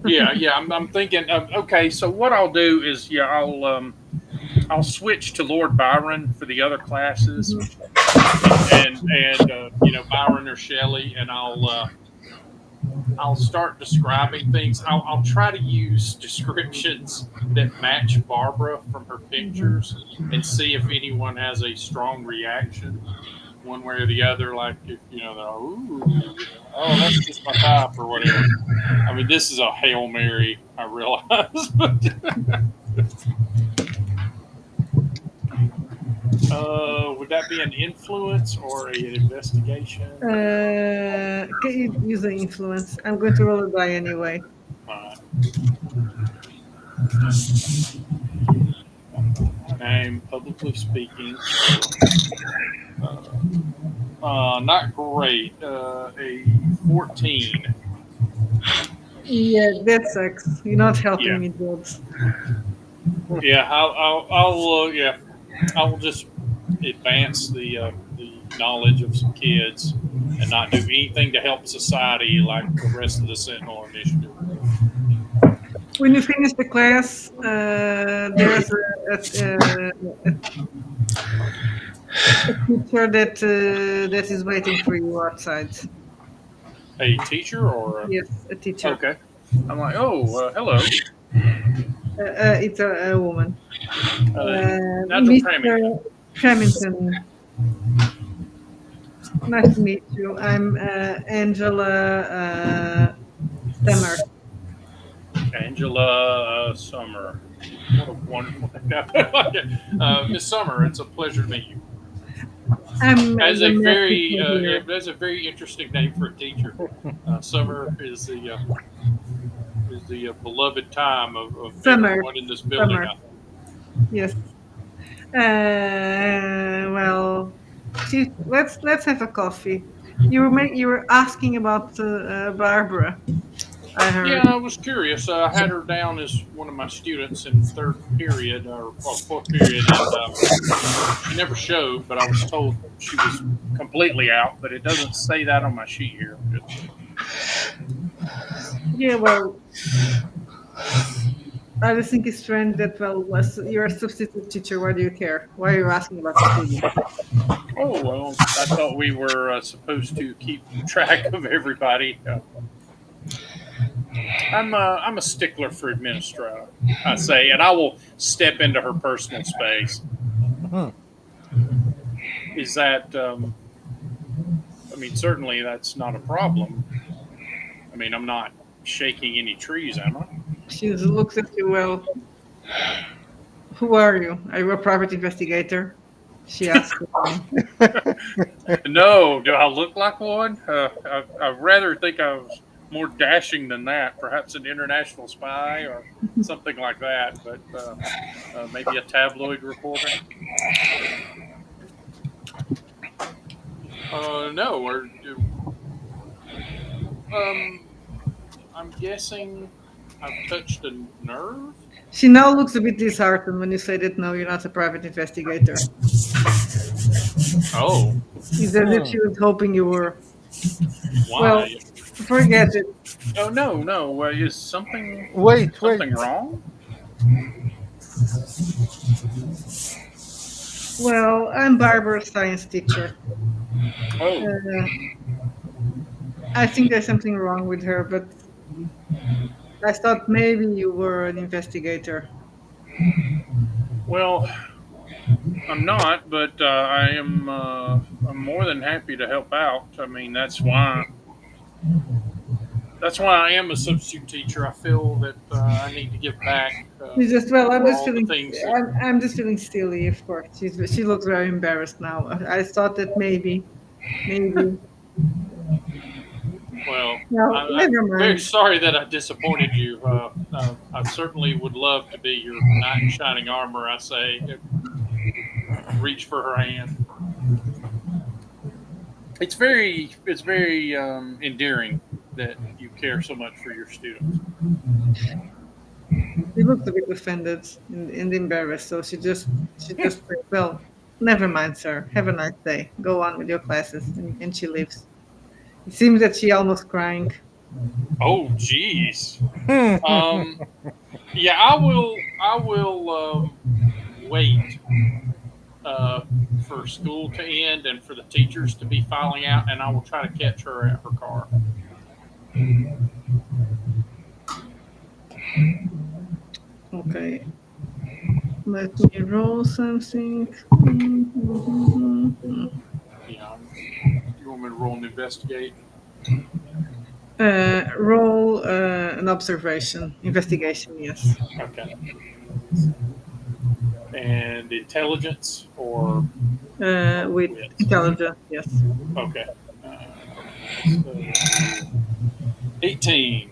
C: Yeah. I'm thinking. Okay, so what I'll do is, I'll switch to Lord Byron for the other classes, and Byron or Shelley, and I'll start describing things. I'll try to use descriptions that match Barbara from her pictures and see if anyone has a strong reaction, one way or the other. Like if they're, ooh, oh, that's just my type or whatever. I mean, this is a Hail Mary, I realize, but would that be an influence or an investigation?
D: Can you use the influence? I'm going to roll a die anyway.
C: I'm publicly speaking. Not great. A 14.
D: Yeah, that sucks. You're not helping
C: Yeah.
D: me, Jobs.
C: Yeah, I will just advance the knowledge of some kids and not do anything to help society like the rest of the Sentinel Initiative.
D: When you finish the class, there's a teacher that is waiting for you outside.
C: A teacher or
D: Yes, a teacher.
C: okay. I'm like, oh, hello.
D: It's a woman.
C: That's
D: Mr. Remington. Nice to meet you. I'm Angela Summer.
C: Angela Summer. What a wonderful name. Miss Summer, it's a pleasure to meet you. That's a very interesting name for a teacher. Summer is the beloved time of
D: Summer.
C: everyone in this building.
D: Summer. Yes. Well, let's have a coffee. You were asking about Barbara. I heard.
C: Yeah, I was curious. I had her down as one of my students in third period or fourth period, and she never showed. But I was told she was completely out. But it doesn't say that on my sheet here.
D: Yeah, well, I just think it's strange that you're a substitute teacher. Why do you care? Why are you asking about the students?
C: Oh well, I thought we were supposed to keep track of everybody. I'm a stickler for administrator, I say, and I will step into her personal space. Is that? I mean, certainly that's not a problem. I mean, I'm not shaking any trees, am I?
D: She looks at you. Well, who are you? Are you a private investigator? She asked.
C: No, do I look like one? I'd rather think I was more dashing than that. Perhaps an international spy or something like that, but maybe a tabloid reporter. No, or I'm guessing I've touched a nerve.
D: She now looks a bit disheartened when you say that. No, you're not a private investigator.
C: Oh,
D: It's as if she was hoping you were.
C: why?
D: Well, forget it.
C: Oh no. Is something
A: Wait.
C: wrong?
D: Well, I'm Barbara's science teacher.
C: Oh,
D: I think there's something wrong with her, but I thought maybe you were an investigator.
C: well, I'm not, but I am. I'm more than happy to help out. I mean, that's why I am a substitute teacher. I feel that I need to give back.
D: She's just I'm
C: all
D: just
C: the
D: feeling.
C: things that-
D: I'm just feeling silly. Of course, she looks very embarrassed now. I thought that maybe.
C: Well,
D: No,
C: I'm
D: never
C: very
D: mind.
C: sorry that I disappointed you. I certainly would love to be your knight in shining armor. I say, reach for her hand. It's very endearing that you care so much for your students.
D: She looked a bit offended and embarrassed, so she just said, well, never mind, sir. Have a nice day. Go on with your classes, and she leaves. It seems that she almost crying.
C: Oh, jeez. Yeah, I will wait for school to end and for the teachers to be filing out, and I will try to catch her at her car.
D: Okay. Let me roll something.
C: Yeah. You want me to roll and investigate?
D: Roll an observation, investigation. Yes.
C: Okay. And intelligence or
D: With
C: wits?
D: intelligence. Yes.
C: Okay. So 18.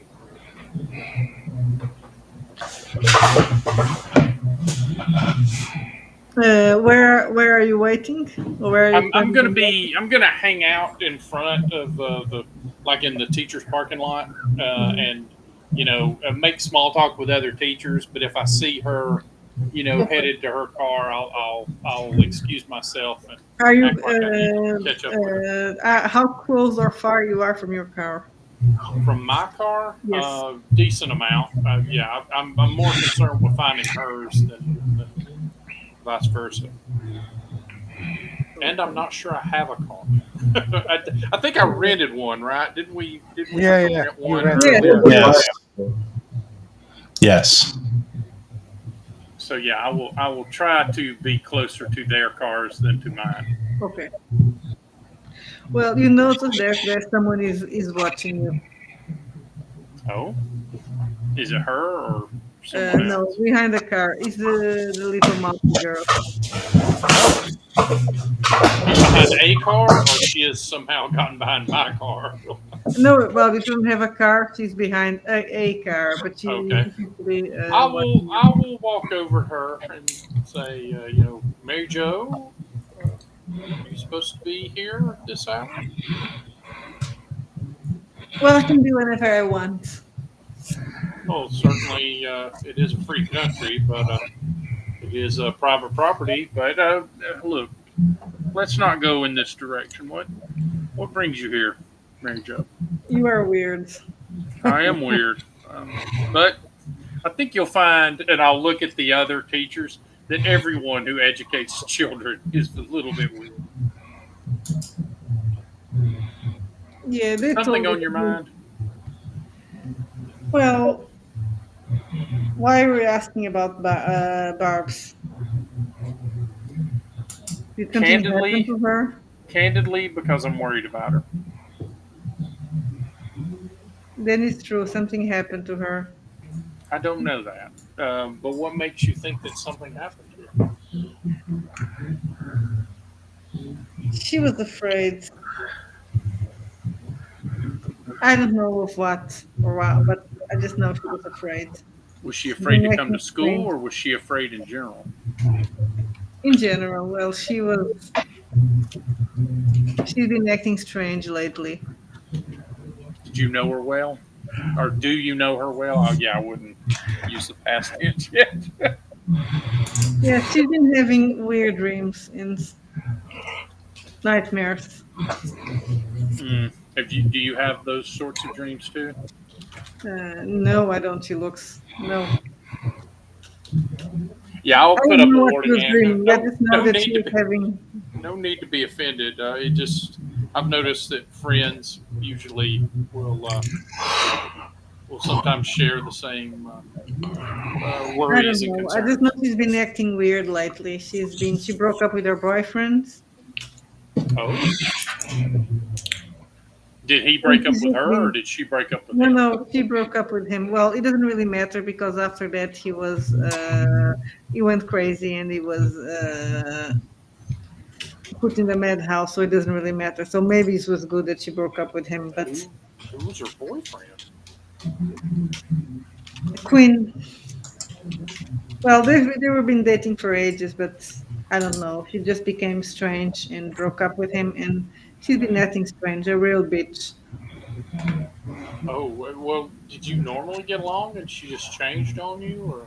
D: Where are you waiting? Or where are you
C: I'm
D: planning
C: gonna
D: on waiting?
C: be I'm gonna hang out in front of the like in the teachers parking lot and make small talk with other teachers. But if I see her,
D: Okay.
C: headed to her car, I'll excuse myself and
D: Are you
C: act like I need to catch up with her.
D: how close or far you are from your car?
C: From my car,
D: Yes.
C: decent amount. Yeah, I'm more concerned with finding hers than vice versa. And I'm not sure I have a car. I think I rented one, right? Didn't we have
A: Yeah,
C: to
A: yeah.
C: rent
A: You
C: one
A: rented
C: earlier?
A: one.
F: Yes. Yes.
C: So yeah, I will try to be closer to their cars than to mine.
D: Okay. Well, you notice that someone is watching you.
C: Oh, is it her or someone
D: No,
C: else?
D: behind the car is the little mousy girl.
C: Oh, she's behind a car, or she has somehow gotten behind my car.
D: No, well, we don't have a car. She's behind a car, but she
C: Okay.
D: is usually
C: I will
D: watching you.
C: I will walk over to her and say, Mary Jo, are you supposed to be here at this hour?
D: Well, I can do whenever I want.
C: Well, certainly it is a free country, but it is private property. But look, let's not go in this direction. What brings you here, Mary Jo?
D: You are weird.
C: I am weird, but I think you'll find, and I'll look at the other teachers, that everyone who educates children is a little bit weird.
D: Yeah, they
C: Something
D: told
C: on your
D: me.
C: mind?
D: Well, why were you asking about Barb's? Did something happen
C: Candidly,
D: to her?
C: candidly, because I'm worried about her.
D: Then it's true. Something happened to her.
C: I don't know that. But what makes you think that something happened to her?
D: She was afraid. I don't know of what or what, but I just know she was afraid.
C: Was she
D: She's
C: afraid
D: been
C: to come to
D: acting
C: school,
D: strange
C: or was she afraid in general?
D: in general. Well, she's been acting strange lately.
C: Did you know her well? Or do you know her well? Oh, yeah, I wouldn't use the past tense yet.
D: Yeah, she's been having weird dreams and nightmares.
C: Do you have those sorts of dreams too?
D: No, I don't. She looks no.
C: Yeah, I'll
D: I
C: put
D: don't
C: up a
D: know what she
C: warning
D: was
C: hand.
D: dreaming. I just know
C: No
D: that
C: need
D: she
C: to
D: was
C: be
D: having.
C: no need to be offended. I've noticed that friends usually will sometimes share the same
D: I don't
C: worries and
D: know. I just know
C: concerns.
D: she's been acting weird lately. She broke up with her boyfriend.
C: Oh, did he
D: And
C: break up
D: she's
C: with
D: just
C: her, or
D: been
C: did she break up with
D: no,
C: him?
D: no. She broke up with him. Well, it doesn't really matter because after that he went crazy and he was put in the madhouse. So it doesn't really matter. So maybe it was good that she broke up with him. But
C: Who was her boyfriend?
D: Quinn, well, they were been dating for ages, but I don't know. She just became strange and broke up with him, and she's been acting strange, a real bitch.
C: Oh, well, did you normally get along and she just changed on you, or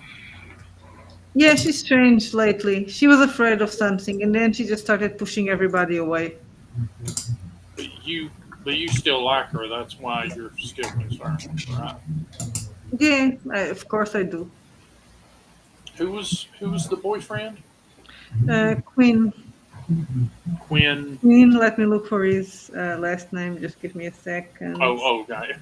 D: Yeah, she's strange lately. She was afraid of something, and then she just started pushing everybody away.
C: but you but you still like her? That's why you're still concerned, right?
D: Yeah, of course I do.
C: Who was the boyfriend?
D: Quinn.
C: Quinn.
D: Quinn, let me look for his last name. Just give me a second.
C: Oh, got it.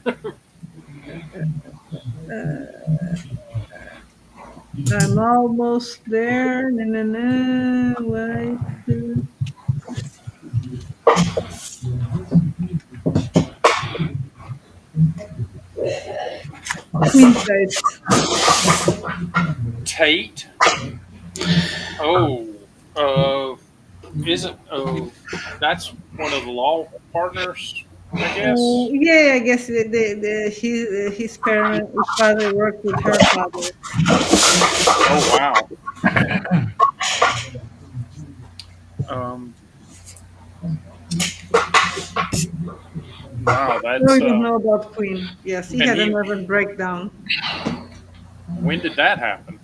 D: I'm almost there. Na, na, na. Wait. Queen State.
C: Tate. Oh, uh, isn't oh, that's one of the law partners, I guess.
D: Yeah, I guess his parent, his father worked with her father.
C: Oh wow. Um, wow,
D: No,
C: that's
D: you don't know about Queen. Yes, he
C: and
D: had a
C: he.
D: nervous breakdown
C: When did that happen?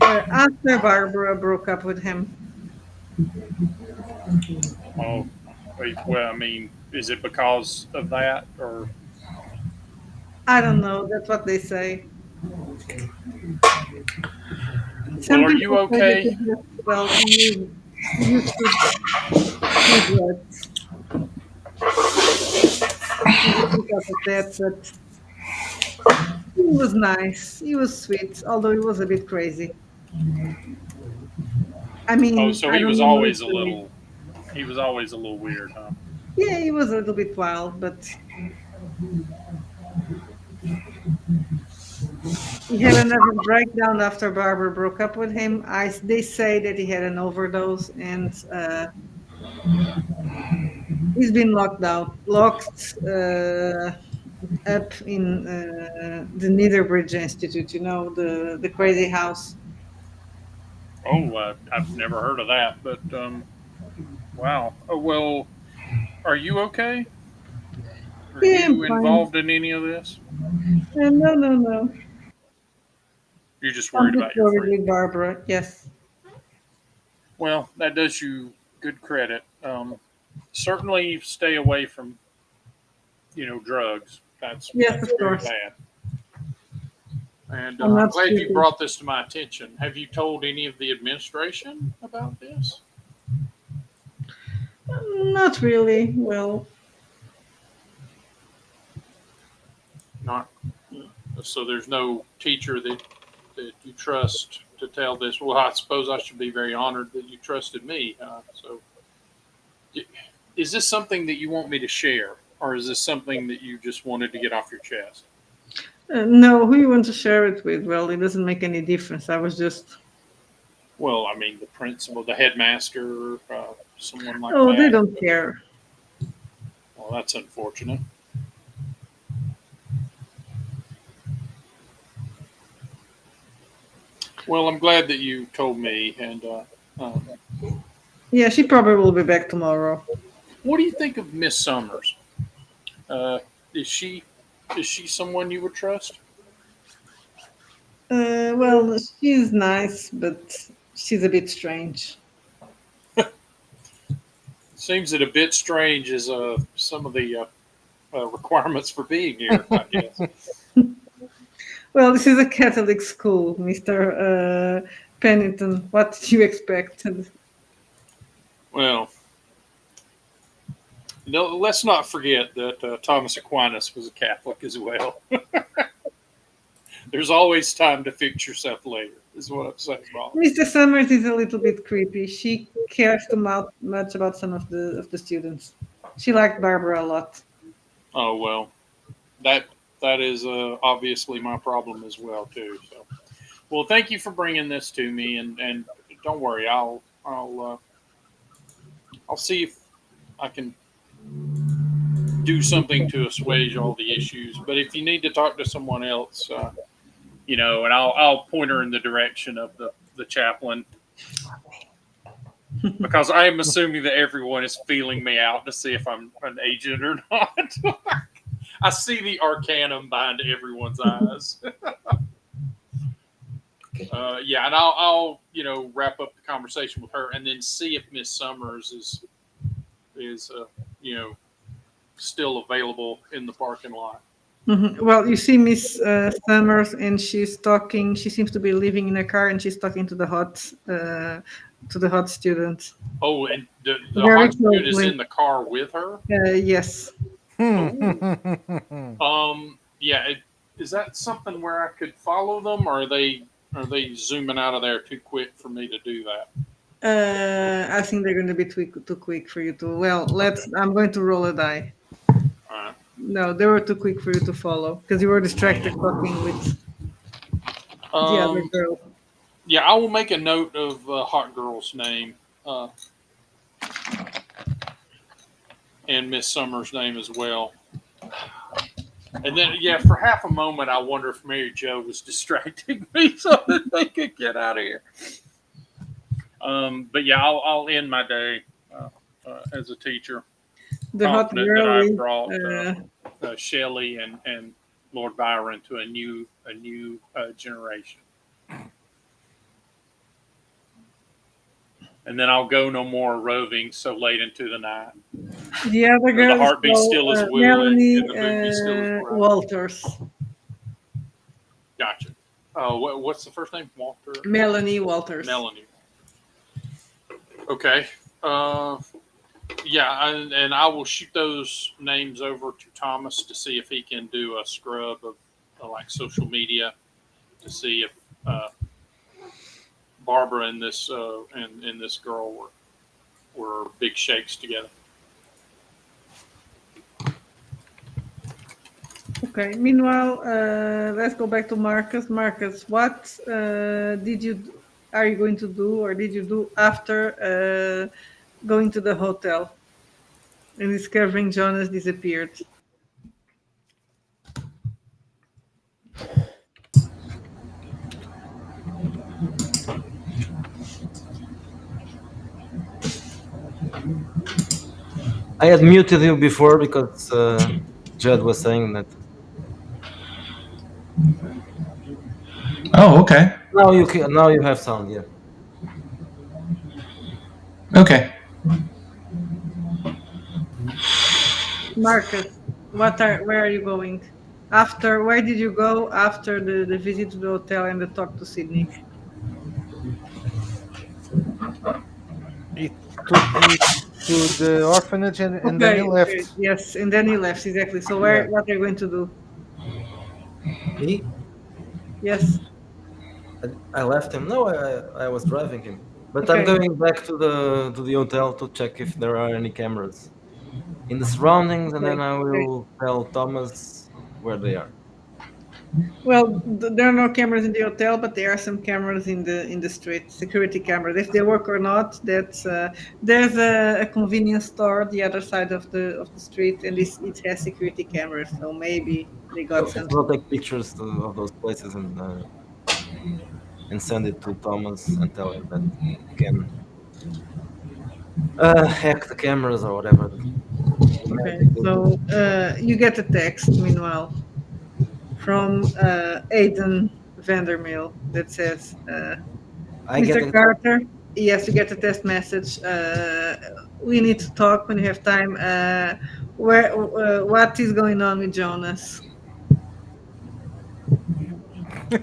D: after Barbara broke up with him.
C: Oh, well, I mean, is it because of that or?
D: I don't know. That's what they say.
C: Well,
D: Some
C: are you
D: people say that
C: okay?
D: he just, well, he used to do drugs because of that, but he was nice. He was sweet, although he was a bit crazy. I
C: Oh,
D: mean,
C: so
D: I
C: he
D: don't
C: was
D: know
C: always a
D: mentally.
C: little. He was always a little weird, huh?
D: Yeah, he was a little bit wild, but he had a nervous breakdown after Barbara broke up with him. They say that he had an overdose, and he's been locked up in the Netherbridge Institute. You know, the crazy house.
C: Oh, I've never heard of that, but wow. Oh, well, are you okay? Are
D: Yeah, I'm
C: you
D: fine.
C: involved in any of this?
D: No, no, no.
C: You're just
D: I'm
C: worried
D: just
C: about your
D: worried
C: friend.
D: with Barbara. Yes.
C: Well, that does you good credit. Certainly, stay away from drugs.
D: Yes,
C: That's
D: of
C: very
D: course.
C: bad. And
D: I'm
C: I'm
D: not
C: glad you
D: stupid.
C: brought this to my attention. Have you told any of the administration about this?
D: Not really. Well,
C: Not. So there's no teacher that you trust to tell this. Well, I suppose I should be very honored that you trusted me. So, is this something that you want me to share, or is this something that you just wanted to get off your chest?
D: no. Who you want to share it with? Well, it doesn't make any difference. I was just.
C: Well, I mean, the principal, the headmaster, someone like
D: Oh, they
C: that.
D: don't care.
C: Well, that's unfortunate. Well, I'm glad that you told me. And um,
D: Yeah, she probably will be back tomorrow.
C: what do you think of Miss Summers? Uh, is she someone you would trust?
D: Well, she's nice, but she's a bit strange.
C: Seems it a bit strange as some of the requirements for being here, I guess.
D: Well, this is a Catholic school, Mister Pennington. What did you expect?
C: Well, no, let's not forget that Thomas Aquinas was a Catholic as well. There's always time to fix yourself later, is what I'm saying, Bob.
D: Mr. Summers is a little bit creepy. She cares too much about some of the students. She liked Barbara a lot.
C: Oh well, that that is obviously my problem as well too. So, well, thank you for bringing this to me, and don't worry, I'll see if I can do something to assuage all the issues. But if you need to talk to someone else, and I'll point her in the direction of the chaplain because I am assuming that everyone is feeling me out to see if I'm an agent or not. I see the arcanum behind everyone's eyes. Yeah, and I'll wrap up the conversation with her and then see if Miss Summers is still available in the parking lot.
D: Well, you see Miss Summers, and she's talking. She seems to be living in a car, and she's talking to the hot student.
C: Oh, and the
D: Very
C: hot student is
D: closely.
C: in the car with her.
D: Yes.
C: Oh, yeah. is that something where I could follow them, or are they zooming out of there too quick for me to do that?
D: I think they're going to be too quick for you to. Well, I'm going to roll a die.
C: All right.
D: No, they were too quick for you to follow because you were distracted talking with the other girl.
C: Yeah, I will make a note of Hot Girl's name and Miss Summers' name as well. And then, yeah, for half a moment, I wonder if Mary Jo was distracting me so that they could get out of here. But yeah, I'll end my day as a teacher.
D: The hot
C: Confident
D: girl
C: that I
D: is,
C: brought Shelley and Lord Byron to a new generation. And then I'll go no more roving so late into the night.
D: the other girl.
C: The heart be
D: is
C: still as
D: called,
C: woo
D: Melanie
C: and the moon be still as bright.
D: Walters.
C: Gotcha. What's the first name? Walter?
D: Melanie Walters.
C: Melanie. Okay. Yeah, and I will shoot those names over to Thomas to see if he can do a scrub of like social media to see if Barbara and this and this girl were big shakes together.
D: Okay. Meanwhile, let's go back to Marcus. Marcus, what are you going to do, or did you do after going to the hotel and discovering Jonas disappeared?
B: I had muted you before because Judd was saying that.
F: Oh, okay.
B: Now you have sound, yeah.
F: Okay.
D: Marcus, where are you going? Where did you go after the visit to the hotel and the talk to Sydney?
A: He took me to the orphanage and then he left.
D: Okay. Yes, and then he left, exactly. So what are you going to do?
B: Me?
D: Yes.
B: I left him. No, I was driving him. But
D: Okay.
B: I'm going back to the hotel to check if there are any cameras in the surroundings, and then I will tell Thomas where they are.
D: Well, there are no cameras in the hotel, but there are some cameras in the street, security cameras. If they work or not, there's a convenience store the other side of the street, and it has security cameras. So maybe they got
B: Okay,
D: something.
B: I'll take pictures of those places and send it to Thomas and tell him that he can hack the cameras or whatever.
D: Okay, so you get a text meanwhile from Aiden Vandermeer that says,
B: I get
D: Mr.
B: it.
D: Carter, yes, you get a text message. We need to talk when you have time. What is going on with Jonas? He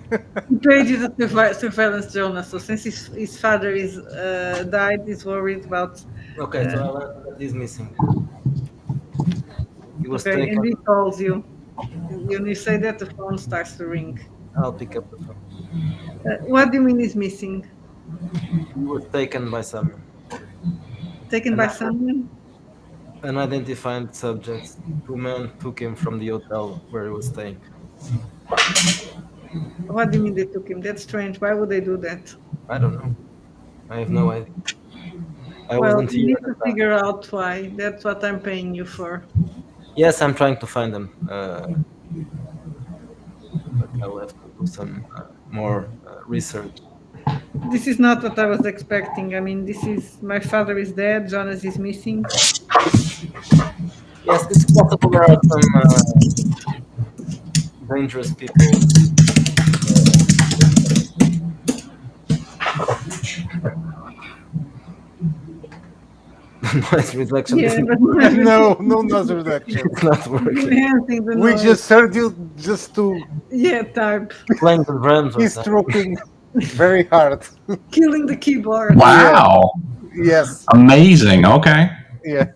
D: paid you the surveillance Jonas. So since his father is died, he's worried about.
B: Okay, so I learned that he's missing. He was
D: Okay,
B: taken.
D: and he calls you. When you say that, the phone starts to ring.
B: I'll pick up the phone.
D: What do you mean he's missing?
B: He was taken by someone.
D: Taken by someone?
B: Unidentified subjects. 2 men took him from the hotel where he was staying.
D: What do you mean they took him? That's strange. Why would they do that?
B: I don't know. I have no idea. I
D: Well,
B: wasn't
D: you
B: here.
D: need to figure out why. That's what I'm paying you for.
B: Yes, I'm trying to find them. But I'll have to do some more research.
D: This is not what I was expecting. I mean, my father is dead, Jonas is missing.
B: Yes, it's possible there are some dangerous people. Noise reduction.
D: Yeah, but
A: No noise reduction.
B: It's not working.
D: enhancing the
A: We
D: noise.
A: just heard you just to
D: Type.
B: Playing the drums or
A: he's
B: something.
A: stroking very hard.
D: Killing the keyboard.
F: Wow.
A: Yes.
F: Amazing. Okay.
A: Yeah.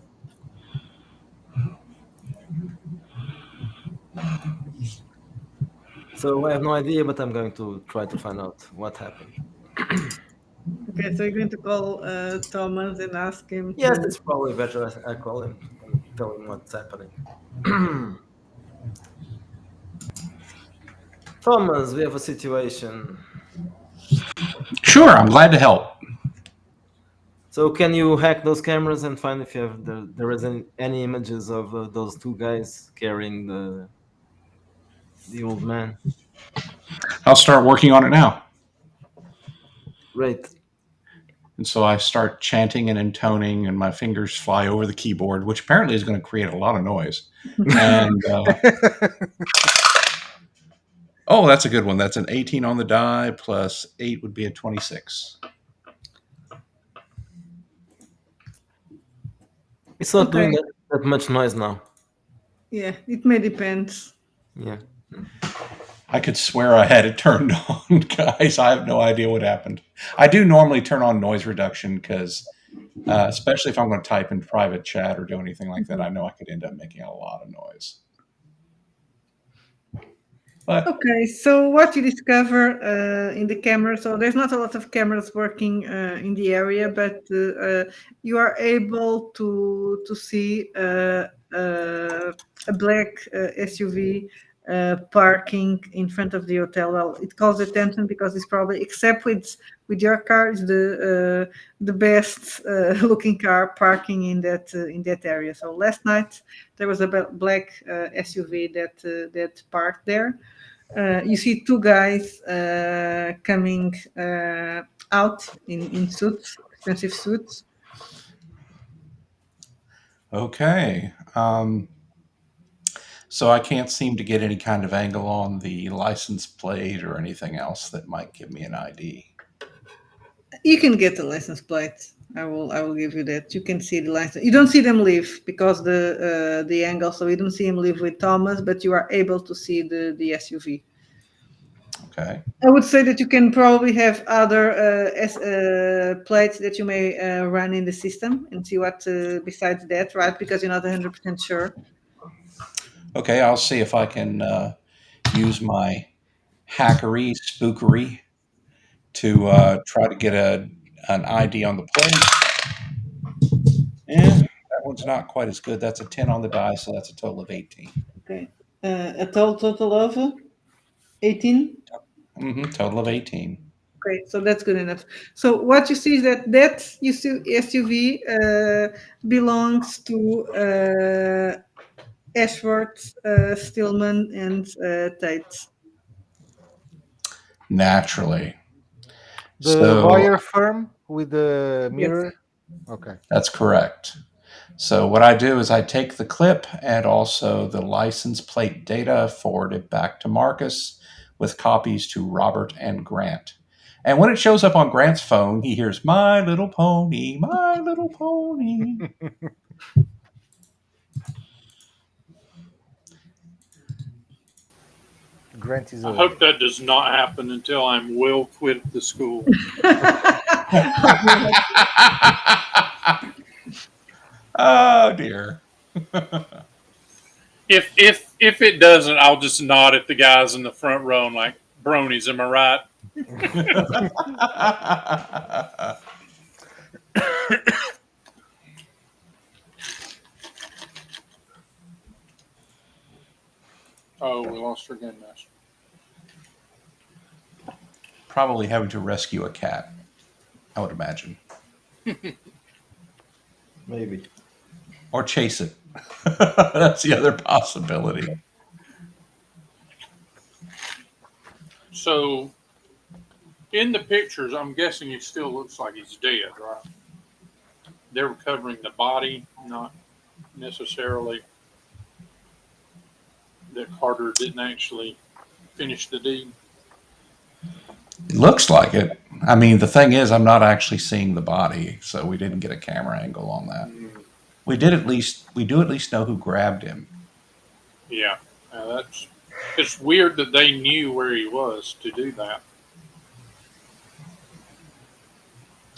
B: So I have no idea, but I'm going to try to find out what happened.
D: Okay, so you're going to call Thomas and ask him
B: Yes,
D: to.
B: it's probably better I call him and tell him what's happening. Thomas, we have a situation.
F: Sure, I'm glad to help.
B: So can you hack those cameras and find if you have there is any images of those two guys carrying the old man?
F: I'll start working on it now.
B: Great.
F: And so I start chanting and intoning, and my fingers fly over the keyboard, which apparently is going to create a lot of noise. And oh, that's a good one. That's an 18 on the die, plus 8 would be a 26.
B: It's not doing
D: Okay.
B: that much noise now.
D: Yeah, it may depend.
B: Yeah.
F: I could swear I had it turned on, guys. I have no idea what happened. I do normally turn on noise reduction because, especially if I'm going to type in private chat or do anything like that, I know I could end up making a lot of noise. But
D: Okay, so what you discover in the camera, so there's not a lot of cameras working in the area, but you are able to see a black SUV parking in front of the hotel. Well, it calls attention because it's probably, except with your car, is the best looking car parking in that area. So last night there was a black SUV that parked there. You see two guys coming out in suits, expensive suits.
F: okay. So I can't seem to get any kind of angle on the license plate or anything else that might give me an ID.
D: You can get the license plate. I will give you that. You can see the license. You don't see them leave because the angle, so you don't see him leave with Thomas, but you are able to see the SUV.
F: Okay.
D: I would say that you can probably have other plates that you may run in the system and see what besides that, right? Because you're not 100% sure.
F: Okay, I'll see if I can use my hackery, spookery to try to get an ID on the plate. That one's not quite as good. That's a 10 on the die, so that's a total of 18.
D: Okay. A total of 18.
F: Total of 18.
D: Okay, so that's good enough. So what you see is that SUV belongs to Ashworth, Stillman, and Tate.
F: Naturally.
A: The
F: So
A: lawyer firm with the mirror. Okay.
F: that's correct. So what I do is I take the clip and also the license plate data, forward it back to Marcus with copies to Robert and Grant. And when it shows up on Grant's phone, he hears My Little Pony, My Little Pony.
A: Grant is
C: I
A: a
C: hope that does not happen until I'm well quit the school.
F: Oh dear.
C: If it doesn't, I'll just nod at the guys in the front row and like, bronies, am I right? Oh, we lost our gun master.
F: Probably having to rescue a cat, I would imagine.
B: Maybe.
F: Or chase it. That's the other possibility.
C: So, in the pictures, I'm guessing he still looks like he's dead, right? They're covering the body, not necessarily that Carter didn't actually finish the deed.
F: It looks like it. I mean, the thing is, I'm not actually seeing the body, so we didn't get a camera angle on that. We do at least know who grabbed him.
C: Yeah, it's weird that they knew where he was to do that.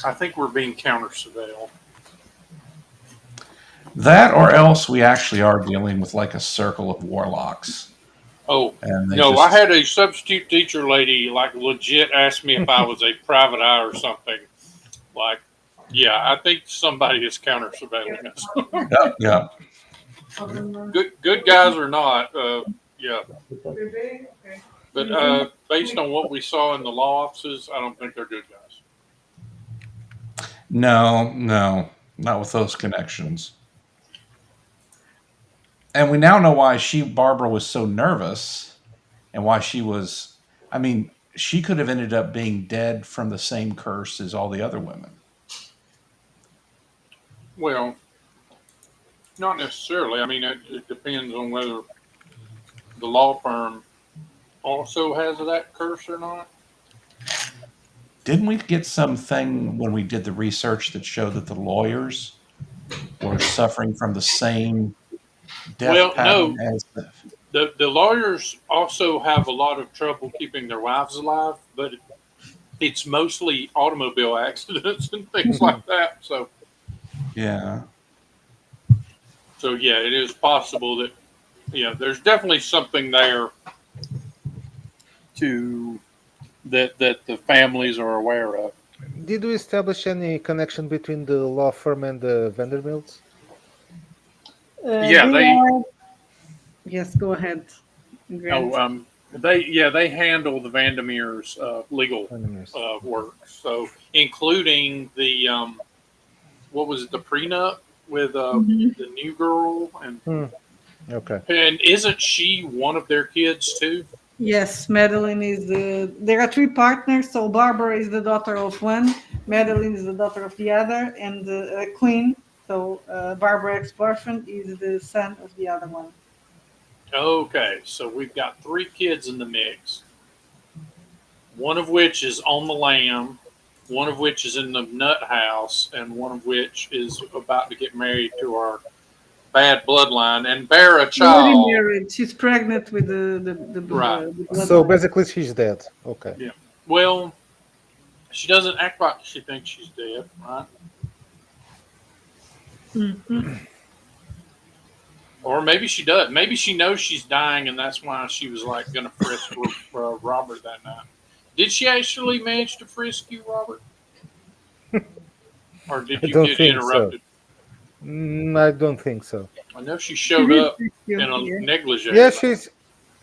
C: I think we're being counter surveilled.
F: That or else we actually are dealing with like a circle of warlocks.
C: Oh,
F: And they
C: no,
F: just,
C: I had a substitute teacher lady, like, legit ask me if I was a private eye or something. Like, yeah, I think somebody is counter surveilling us.
F: yeah.
C: Good guys or not, yeah. But based on what we saw in the law offices, I don't think they're good guys.
F: No, not with those connections. And we now know why Barbara was so nervous and why she was, I mean, she could have ended up being dead from the same curse as all the other women.
C: Well, not necessarily. I mean, it depends on whether the law firm also has that curse or not.
F: Didn't we get something when we did the research that showed that the lawyers were suffering from the same death
C: Well,
F: pattern
C: no,
F: as
C: the lawyers also have a lot of trouble keeping their wives alive, but it's mostly automobile accidents and things like that. So
F: yeah.
C: yeah, it is possible that there's definitely something there to that the families are aware of.
A: Did we establish any connection between the law firm and the Vanderbilts?
C: Yeah, they
D: Yes, go ahead. Grant.
C: they handle the Vandermeer's legal
A: Vandermeers.
C: work. So including the what was it, the prenup with the new girl
A: Okay.
C: and isn't she one of their kids too?
D: Yes, Madeline is there are three partners. So Barbara is the daughter of one, Madeline is the daughter of the other, and Queen, so Barbara's ex-boyfriend, is the son of the other one.
C: Okay, so we've got three kids in the mix. One of which is on the lam, one of which is in the nut house, and one of which is about to get married to our bad bloodline and bear a
D: She's already
C: child.
D: married. She's pregnant with the
C: Right.
D: the
A: So
D: bloodline.
A: basically, she's dead. Okay.
C: Yeah. Well, she doesn't act like she thinks she's dead, right? Or maybe she does. Maybe she knows she's dying, and that's why she was like going to frisk Robert that night. Did she actually manage to frisk you, Robert? Or did
A: I
C: you
A: don't
C: get
A: think so.
C: interrupted?
A: I don't think so.
C: I know she showed up in
D: Yeah.
C: a negligee.
A: Yeah, she's.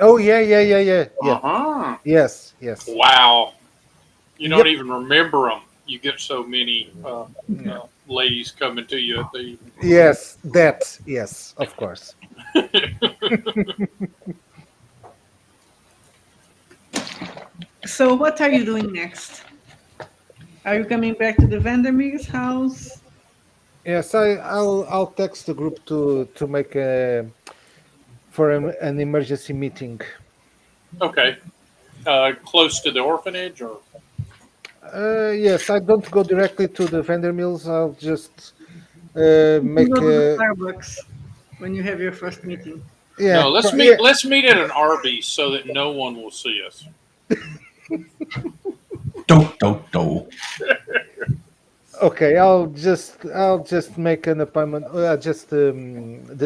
A: Oh yeah. Yeah.
C: Uh-huh.
A: Yes.
C: Wow. You don't
A: Yep.
C: even remember them. You get so many ladies coming to you at the.
A: Yes. That. Yes. Of course.
D: So what are you doing next? Are you coming back to the Vandermeer's house?
A: Yes. I'll text the group to make an emergency meeting.
C: Okay. Close to the orphanage, or
A: Yes. I don't go directly to the Vandermills. I'll just
D: You
A: make.
D: go to the Starbucks when you have your first meeting.
A: Yeah.
C: no? Let's meet.
A: Yeah.
C: Let's meet at an Arby's so that no one will see us.
F: Do.
A: Okay, I'll just make an appointment. Just the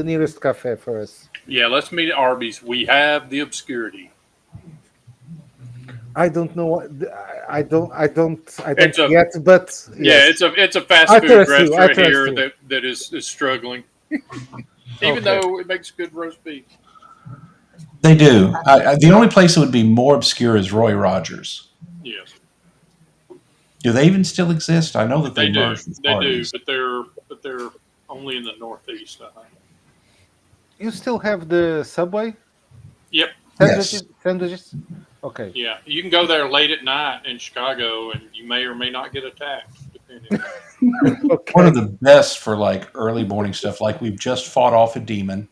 A: nearest cafe for us.
C: Yeah, let's meet at Arby's. We have the obscurity.
A: I don't know what I don't
C: It's a-
A: yet, but
C: Yeah,
A: yes.
C: it's a fast
A: I
C: food
A: trust you, I
C: restaurant
A: trust
C: here
A: you.
C: that is struggling. Even
A: Okay.
C: though it makes good roast beef.
F: They do. The only place that would be more obscure is Roy Rogers.
C: Yes,
F: Do they even still exist? I know that
C: they
F: they
C: do.
F: merged with
C: They do,
F: Hardee's.
C: but they're only in the Northeast, I think.
A: You still have the Subway
C: Yep.
F: Yes.
A: sandwiches? Okay.
C: Yeah, you can go there late at night in Chicago, and you may or may not get attacked, depending.
A: Okay.
F: One of the best for like early morning stuff. Like we've just fought off a demon,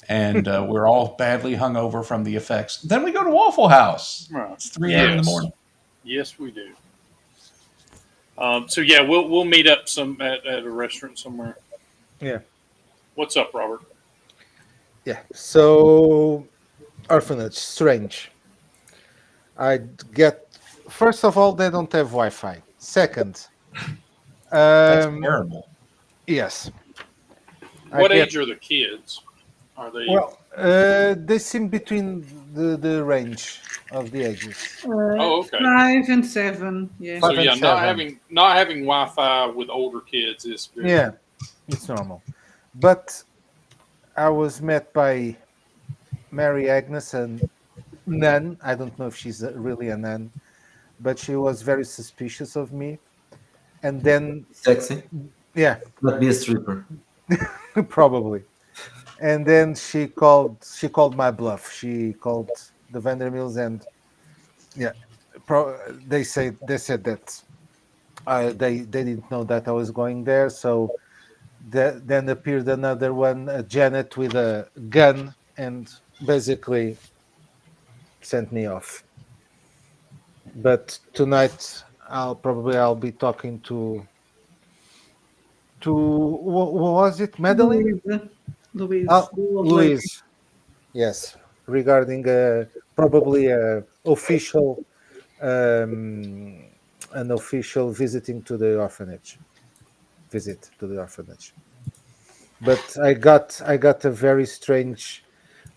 F: and we're all badly hungover from the effects. Then we go to Waffle House.
C: Right.
F: It's 3 a.m. in the
C: Yes.
F: morning.
C: Yes, we do. So yeah, we'll meet up at a restaurant somewhere.
A: Yeah.
C: What's up, Robert?
A: Yeah. So orphanage, strange. I get. First of all, they don't have Wi-Fi. Second,
F: That's terrible.
A: yes.
C: What age are the kids? Are they?
A: Well, they seem between the range of the ages.
C: Oh, okay.
D: 5 and 7. Yeah.
C: So
A: 5 and
C: yeah,
A: 7.
C: not having Wi-Fi with older kids is very.
A: Yeah, it's normal. But I was met by Mary Agnes, a nun. I don't know if she's really a nun, but she was very suspicious of me. And then,
B: Sexy.
A: yeah,
B: Not be a stripper.
A: probably. And then she called my bluff. She called the Vandermills, and yeah, they said that they didn't know that I was going there. So then appeared another one, Janet, with a gun, and basically sent me off. But tonight I'll be talking to what was it, Madeline?
D: Louise. Louise.
A: Oh,
D: The old lady.
A: Louise. Yes, regarding probably um, an official visit to the orphanage. But I got a very strange.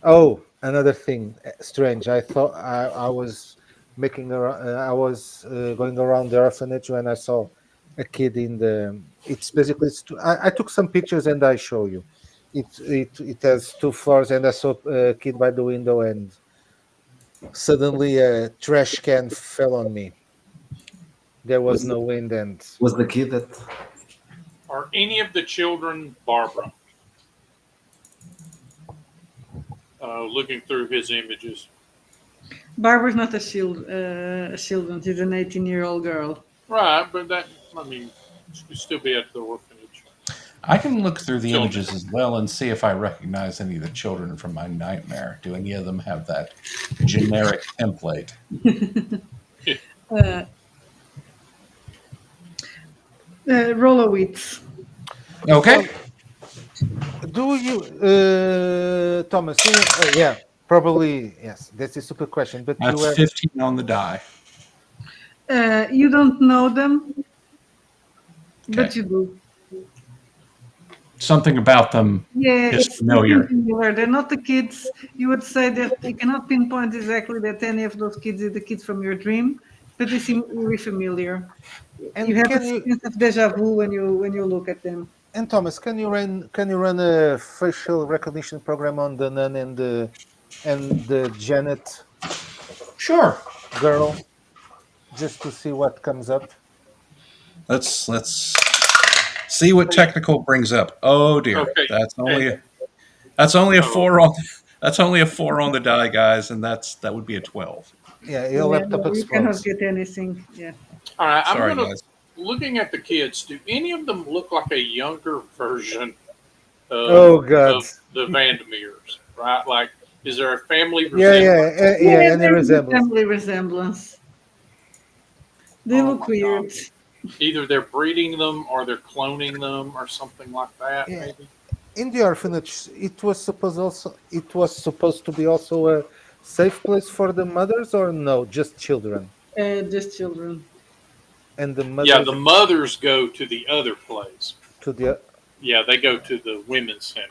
A: Oh, another thing strange. I thought I was I was going around the orphanage when I saw a kid in the. It's basically. I took some pictures and I show you. It has 2 floors, and I saw a kid by the window, and suddenly a trash can fell on me. There was
B: Was
A: no wind, and
B: was the kid that
C: Are any of the children Barbara? Looking through his images.
D: Barbara's not a children. She's an 18-year-old girl.
C: Right, but she could still be at the orphanage.
F: I can look through the
C: Children.
F: images as well and see if I recognize any of the children from my nightmare. Do any of them have that generic template?
D: Uh, Rolowitz.
F: Okay.
A: do you, Thomas? Yeah, probably yes. That's a super question, but you
F: That's
A: have
F: 15 on the die.
D: You don't know them, but
F: Okay.
D: you do.
F: Something about them
D: Yeah,
F: is
D: it's
F: familiar.
D: similar. They're not the kids. You would say that you cannot pinpoint exactly that any of those kids is the kids from your dream, but they seem really familiar.
A: and
D: You have a
A: can you
D: sense of deja vu when you look at them.
A: and Thomas, can you run a facial recognition program on the nun and the Janet
F: Sure.
A: girl, just to see what comes up?
F: Let's see what technical brings up. Oh dear.
C: Okay.
F: That's only
C: And,
F: that's only a
C: oh,
F: 4 on that's only a 4 on the die, guys, and that would be a 12.
A: Yeah, your
D: Yeah,
A: laptop
D: no, you cannot
A: explodes.
D: get anything. Yeah.
C: all right. I'm
F: Sorry,
C: gonna
F: guys.
C: looking at the kids. Do any of them look like a younger version
A: Oh God.
C: of the Vandermeers? Right? Like, is there a family
A: Yeah,
C: resemblance?
A: any
D: there's a
A: resemblance.
D: family resemblance. They
C: Oh
D: look
C: my
D: weird.
C: God. Either they're breeding them or they're cloning them or something like that.
A: Yeah.
C: Maybe.
A: In the orphanage, it was supposed to be also a safe place for the mothers, or no, just children,
D: Just children.
A: and the
C: Yeah,
A: mothers
C: the mothers go to the other place.
A: to the.
C: Yeah, they go to the women's center.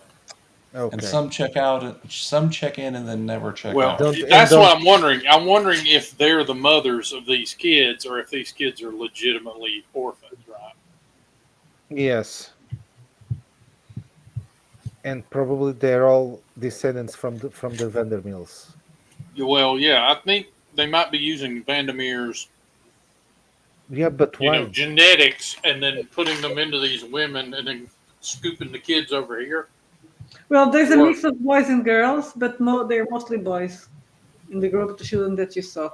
A: Okay.
F: And some check out, some check in, and then never check
C: Well,
F: out.
C: that's what I'm wondering. I'm wondering if they're the mothers of these kids or if these kids are legitimately orphans, right?
A: Yes, and probably they're all descendants from the Vandermills.
C: Well, yeah, I think they might be using Vandermeer's,
A: Yeah, but why?
C: genetics and then putting them into these women and then scooping the kids over here.
D: Well, there's a
C: Or-
D: mix of boys and girls, but they're mostly boys in the group of children that you saw.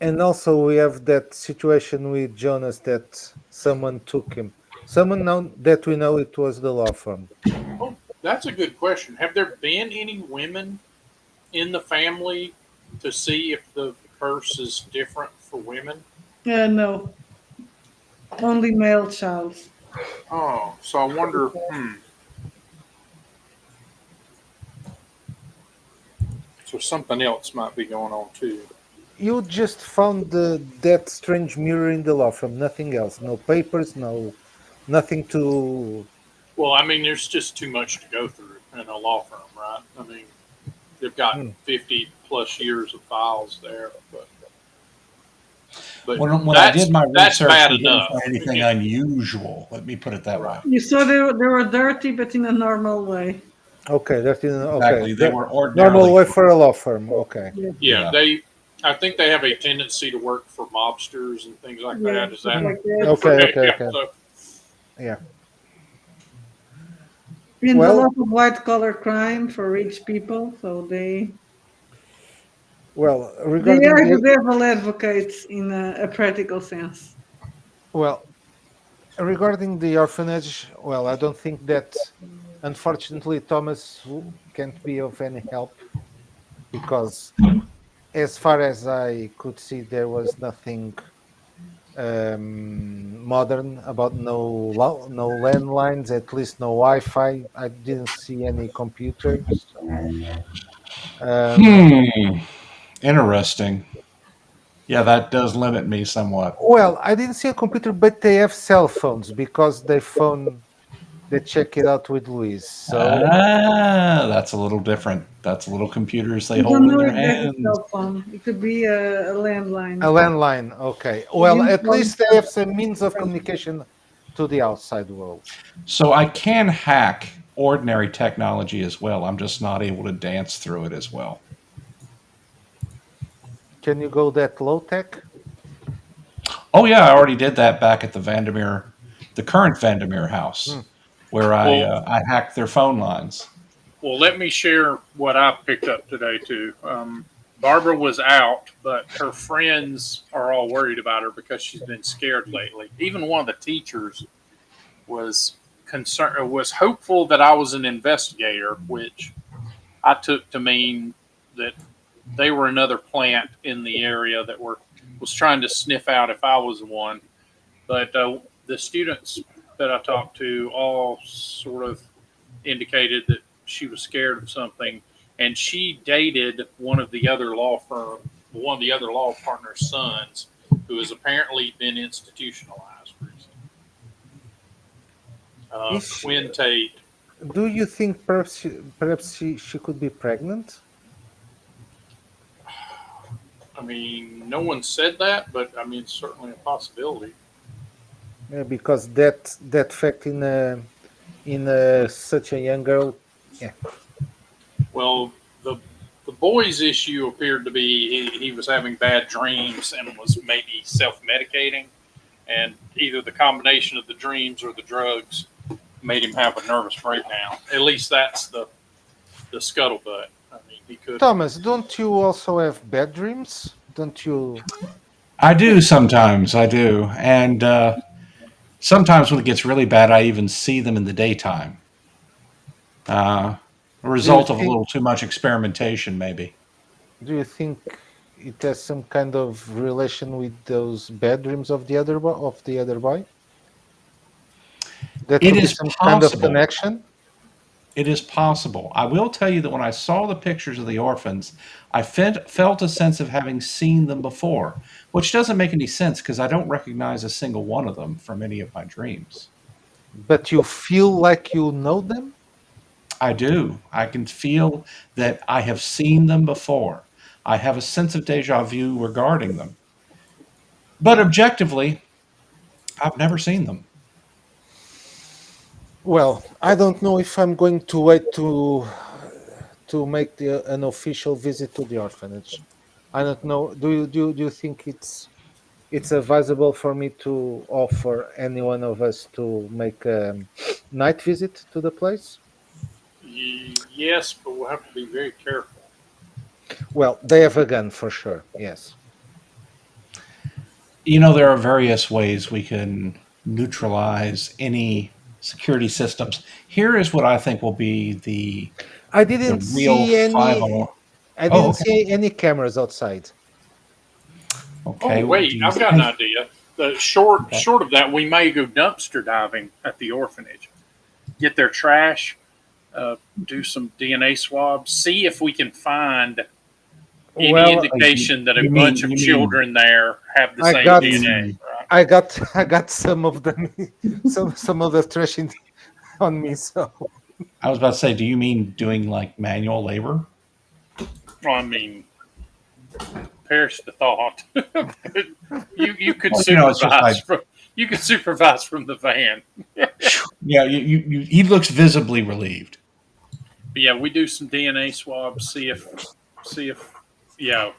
A: And also we have that situation with Jonas that someone took him. Someone that we know it was the law firm.
C: Oh, that's a good question. Have there been any women in the family to see if the curse is different for women?
D: No, only male child.
C: Oh, so I wonder. So something else might be going on too.
A: You just found that strange mirror in the law firm. Nothing else. No papers. Nothing to
C: Well, I mean, there's just too much to go through in a law firm, right? I mean, they've got
A: Hmm.
C: 50 plus years of files there, but
F: When I did my
C: that's
F: research,
C: bad
F: we didn't
C: enough.
F: find anything unusual. Let me put it that way.
C: Right.
D: You saw they were dirty, but in a normal way.
A: Okay, that is okay.
F: Exactly. They were
A: Normal
F: ordinarily
A: way for a law firm. Okay.
C: Yeah,
F: Yeah.
C: I think they have a tendency to work for mobsters and things like
D: Yeah,
C: that. Is that
D: like that.
A: Okay,
C: yeah,
A: okay.
C: so-
A: Yeah.
D: And
A: Well-
D: a lot of white collar crime for rich people, so they
A: Well,
D: are
A: regarding
D: the
A: the,
D: devil advocates in a practical sense.
A: well, regarding the orphanage, well, I don't think that, unfortunately, Thomas can't be of any help because, as far as I could see, there was nothing modern about no landlines, at least no Wi-Fi. I didn't see any computers.
F: Interesting. Yeah, that does limit me somewhat.
A: Well, I didn't see a computer, but they have cell phones because they check it out with Luis. So
F: That's a little different. That's little computers they
D: I
F: hold
D: don't
F: in
D: know
F: their
D: if that's a
F: hands.
D: cell phone. It could be a landline.
A: a landline, okay. Well,
D: You
A: at
D: don't-
A: least they have some means of communication to the outside world.
F: So I can hack ordinary technology as well. I'm just not able to dance through it as well.
A: Can you go that low tech?
F: Oh yeah, I already did that back at the current Vandermeer house, where I hacked their phone lines.
C: Well, let me share what I picked up today too. Barbara was out, but her friends are all worried about her because she's been scared lately. Even one of the teachers was concerned, was hopeful that I was an investigator, which I took to mean that they were another plant in the area that was trying to sniff out if I was one. But the students that I talked to all sort of indicated that she was scared of something, and she dated one of the other law partners' sons, who has apparently been institutionalized recently. Quinn Tate.
A: Do you think perhaps she could be pregnant?
C: I mean, no one said that, but I mean, it's certainly a possibility.
A: Yeah, because that fact in such a young girl. Yeah.
C: Well, the boy's issue appeared to be he was having bad dreams and was maybe self-medicating, and either the combination of the dreams or the drugs made him have a nervous breakdown. At least that's the scuttlebutt. I mean, he could.
A: Thomas, don't you also have bad dreams? Don't you?
F: I do sometimes. I do, and sometimes when it gets really bad, I even see them in the daytime. A result of a
A: think-
F: little too much experimentation, maybe.
A: Do you think it has some kind of relation with those bad dreams of the other boy? That
F: It
A: could be
F: is
A: some kind of
F: possible.
A: connection.
F: It is possible. I will tell you that when I saw the pictures of the orphans, I felt a sense of having seen them before, which doesn't make any sense because I don't recognize a single one of them from any of my dreams.
A: But you feel like you know them?
F: I do. I can feel that I have seen them before. I have a sense of deja vu regarding them. But objectively, I've never seen them.
A: Well, I don't know if I'm going to wait to make an official visit to the orphanage. I don't know. Do you think it's advisable for me to offer any one of us to make a night visit to the place?
C: Yes, but we'll have to be very careful.
A: Well, they have a gun for sure. Yes.
F: You know, there are various ways we can neutralize any security systems. Here is what I think will be the
A: I didn't
F: real
A: see any.
F: final.
A: I
F: Oh,
A: didn't
F: okay.
A: see any cameras outside.
F: Okay.
C: Oh, wait,
F: do you
C: I've got an
F: think-
C: idea. The short
F: Okay.
C: short of that, we may go dumpster diving at the orphanage, get their trash, do some DNA swabs, see if we can find any
A: Well,
C: indication that a
F: you
C: bunch
F: mean-
C: of
F: you mean-
C: children there have the
A: I
C: same
A: got-
C: DNA. Right?
A: I got some of them, some of the trash on me. So
F: I was about to say, do you mean doing like manual labor?
C: Well, I mean, perish the thought. But you could
F: Well, it's just like,
C: supervise from the van.
F: yeah, he looks visibly relieved.
C: But yeah, we do some DNA swabs, see if yeah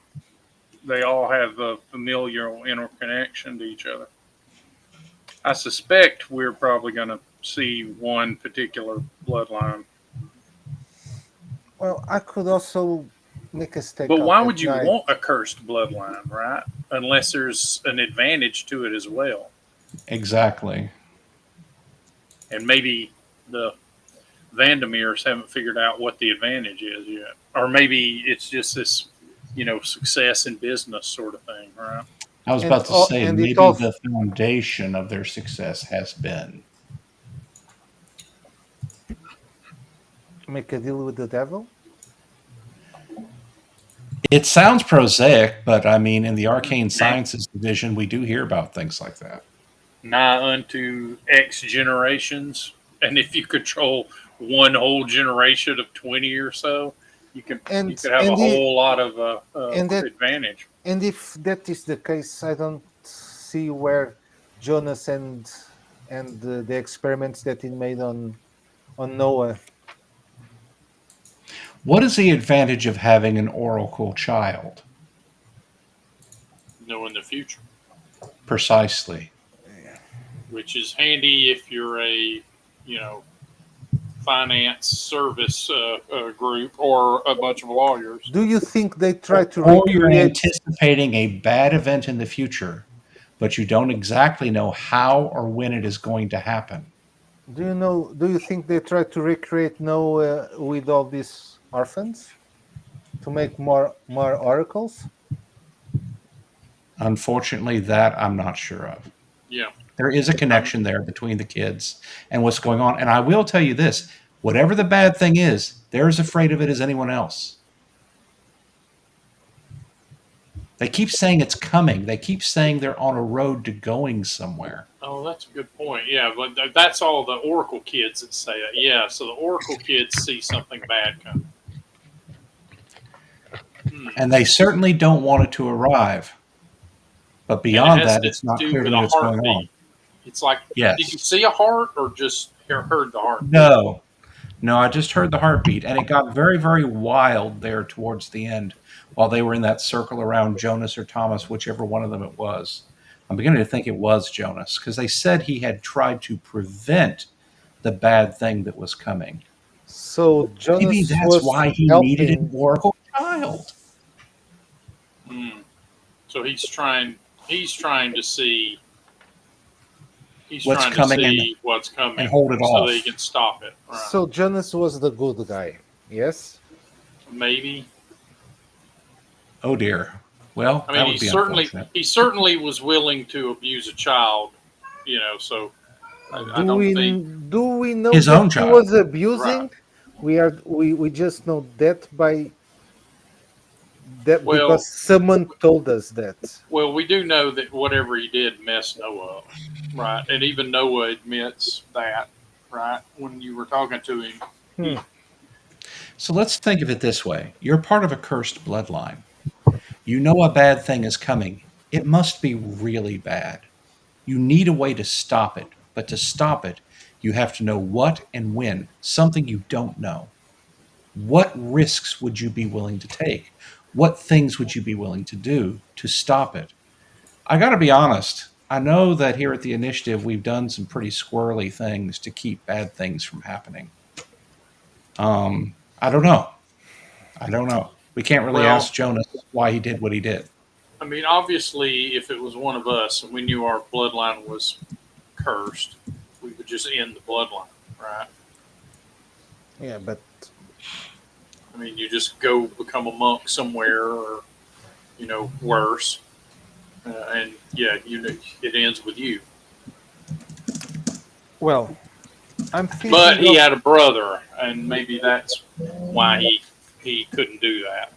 C: they all have a familial interconnection to each other. I suspect we're probably going to see one particular bloodline.
A: well, I could also make a
C: But
A: stakeout
C: why
A: at
C: would you
A: night.
C: want a cursed bloodline, right? Unless there's an advantage to it as well.
F: Exactly.
C: And maybe the Vandermeers haven't figured out what the advantage is yet. Or maybe it's just this, success in business sort of thing, right?
F: I was
A: And
F: about to say
A: and it
F: maybe
A: also
F: the foundation of their success has been.
A: make a deal with the devil.
F: It sounds prosaic, but I mean, in the arcane sciences division, we do hear about things like that.
C: Nigh unto X generations. And if you control one whole generation of 20 or so, you could have a whole lot of
A: and that
C: advantage.
A: and if that is the case, I don't see where Jonas and the experiments that he made on Noah.
F: What is the advantage of having an oracle child?
C: Know in the future,
F: Precisely.
C: which is handy if you're a, finance service group or a bunch of lawyers.
A: Do you think they try to
F: Or you're
A: recreate?
F: anticipating a bad event in the future, but you don't exactly know how or when it is going to happen.
A: Do you think they try to recreate Noah with all these orphans to make more oracles?
F: Unfortunately, that I'm not sure of.
C: Yeah.
F: There is a connection there between the kids and what's going on. And I will tell you this, whatever the bad thing is, they're as afraid of it as anyone else. They keep saying it's coming. They keep saying they're on a road to going somewhere.
C: Oh, that's a good point. Yeah, but that's all the Oracle kids that say that. Yeah, so the Oracle kids see something bad coming.
F: And they certainly don't want it to arrive. But beyond that, it's not clear to me what's going on.
C: It's like,
F: Yes.
C: Did you see a heart or just heard the heart?
F: No, I just heard the heartbeat, and it got very, very wild there towards the end while they were in that circle around Jonas or Thomas, whichever one of them it was. I'm beginning to think it was Jonas because they said he had tried to prevent the bad thing that was coming.
A: So Jonas
F: Maybe that's
A: was
F: why he
A: helping.
F: needed an oracle child.
C: So he's trying to see. He's
F: What's
C: trying to
F: coming
C: see what's coming
F: and hold it
C: so
F: off.
C: that he can stop it. Right.
A: So Jonas was the good guy. Yes.
C: Maybe.
F: Oh dear. Well,
C: I
F: that
C: mean,
F: would be unfortunate.
C: he certainly was willing to abuse a child. So I don't think
A: Do we know
F: His
A: that
F: own
A: he
F: child.
A: was abusing?
C: Right.
A: We just know that
C: Well-
A: because someone told us that.
C: Well, we do know that whatever he did messed Noah up, right? And even Noah admits that, right? When you were talking to him.
F: So let's think of it this way. You're part of a cursed bloodline. You know a bad thing is coming. It must be really bad. You need a way to stop it. But to stop it, you have to know what and when, something you don't know. What risks would you be willing to take? What things would you be willing to do to stop it? I got to be honest. I know that here at the Initiative, we've done some pretty squirrely things to keep bad things from happening. I don't know. We can't really
C: Well-
F: ask Jonas why he did what he did.
C: I mean, obviously, if it was one of us and we knew our bloodline was cursed, we would just end the bloodline, right?
A: Yeah, but
C: I mean, you just go become a monk somewhere, or worse, and yeah, it ends with you.
A: well, I'm thinking.
C: But he had a brother, and maybe that's why he couldn't do that.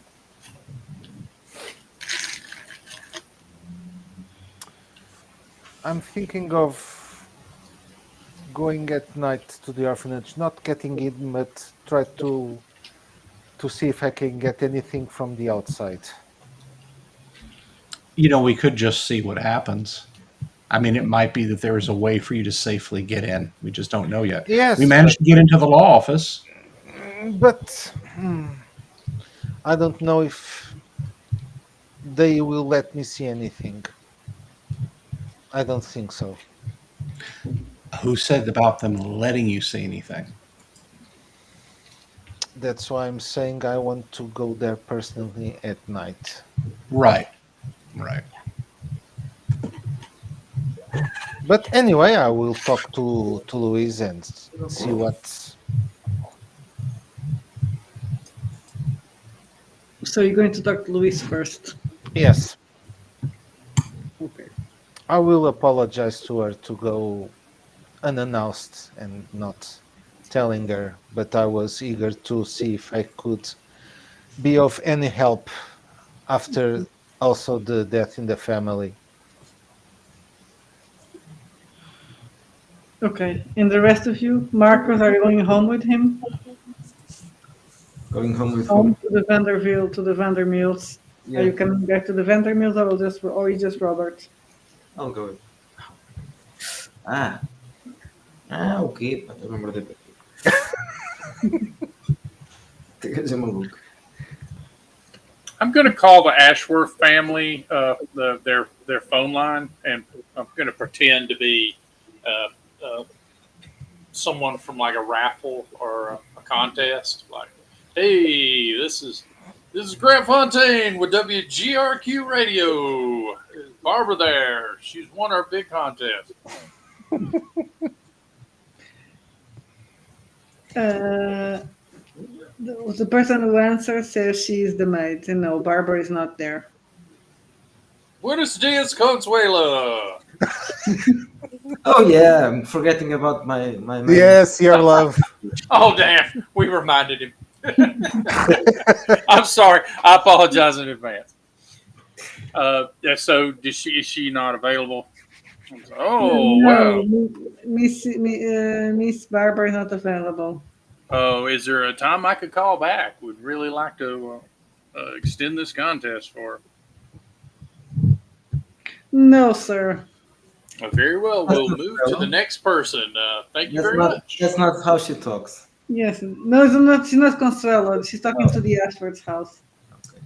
A: I'm thinking of going at night to the orphanage, not getting in, but try to see if I can get anything from the outside.
F: We could just see what happens. I mean, it might be that there is a way for you to safely get in. We just don't know yet. We
A: Yes,
F: managed to get into the law office.
A: but I don't know if they will let me see anything. I don't think so.
F: Who said about them letting you see anything?
A: That's why I'm saying I want to go there personally at night.
F: Right. Right.
A: But anyway, I will talk to Louise and see what.
D: So you're going to talk to Luis first.
A: Yes,
D: Okay.
A: I will apologize to her to go unannounced and not telling her, but I was eager to see if I could be of any help after also the death in the family.
D: Okay. And the rest of you, Marcus, are you going home with him?
B: Going home with
D: Home
B: whom?
D: to the Vanderbilt, to the Vandermills. Are you
B: Yeah,
D: coming back to the Vandermills, or you just Robert?
B: I'll go. Ah, ok. Pá, pelo amor de Deus. Quer dizer, maluco.
C: I'm going to call the Ashworth family, their phone line, and I'm going to pretend to be uh, uh, someone from like a raffle or a contest. Like, hey, this is Grant Fontaine with WGRQ Radio. Is Barbara there? She's won our big contest.
D: The person who answers says she is the maid, and no, Barbara is not there.
C: Buenos dias, Consuela.
B: Oh yeah, I'm forgetting about my main.
A: Yes, your love.
C: Oh, damn. We reminded him. I'm sorry. I apologize in advance. So is she not available? Oh,
D: No,
C: wow.
D: Miss Barbara is not available.
C: Oh, is there a time I could call back? Would really like to extend this contest for her.
D: No, sir.
C: Very well. We'll move to the next person. Thank you
B: That's
C: very
B: not
C: much.
B: that's not how she talks.
D: Yes, no, it's not. She's not Consuelo. She's talking to the Ashford's house.
B: Okay.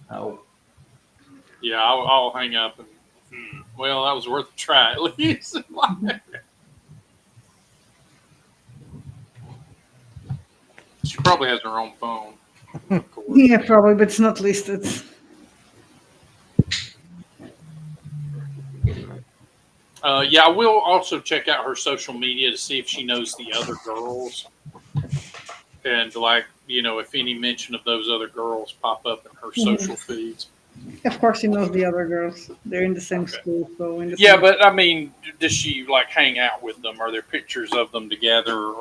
B: How?
C: Yeah, I'll hang up. And, well, that was worth a try at least. She probably has her own phone. Of course.
D: Yeah, probably, but it's not listed.
C: Yeah, I will also check out her social media to see if she knows the other girls. And, like, if any mention of those other girls pop up in her social feeds.
D: Of course, she knows the other girls. They're in the same
C: Okay.
D: school, so in the
C: Yeah,
D: same...
C: but, I mean, does she, like, hang out with them? Are there pictures of them together?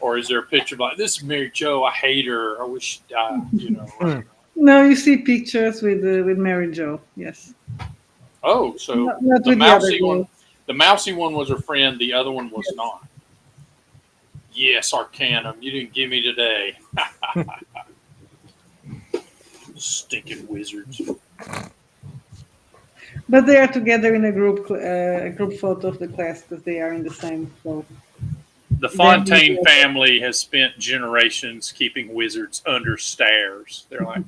C: Or is there a picture of, like, this is Mary Jo, I hate her, I wish she died,
D: No, you see pictures with Mary Jo. Yes.
C: Oh, so
D: Not
C: the
D: with the other
C: mousy one,
D: girls.
C: the mousy one was her friend. The other one was not. Yes, Arcanum, you didn't give me today. Stinking wizards.
D: But they are together in a group photo of the class because they are in the same. So
C: The Fontaine family has spent generations keeping wizards under stairs. They're like,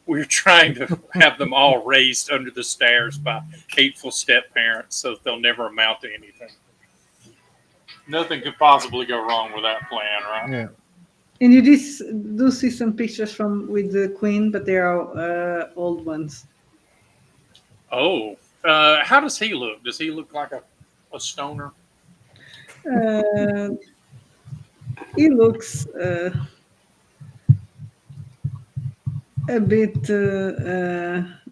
C: we're trying to have them all raised under the stairs by hateful step parents so that they'll never amount to anything. Nothing could possibly go wrong with that plan, right?
A: Yeah.
D: and you do see some pictures with the Queen, but they are old ones.
C: Oh, how does he look? Does he look like a stoner?
D: He looks a bit.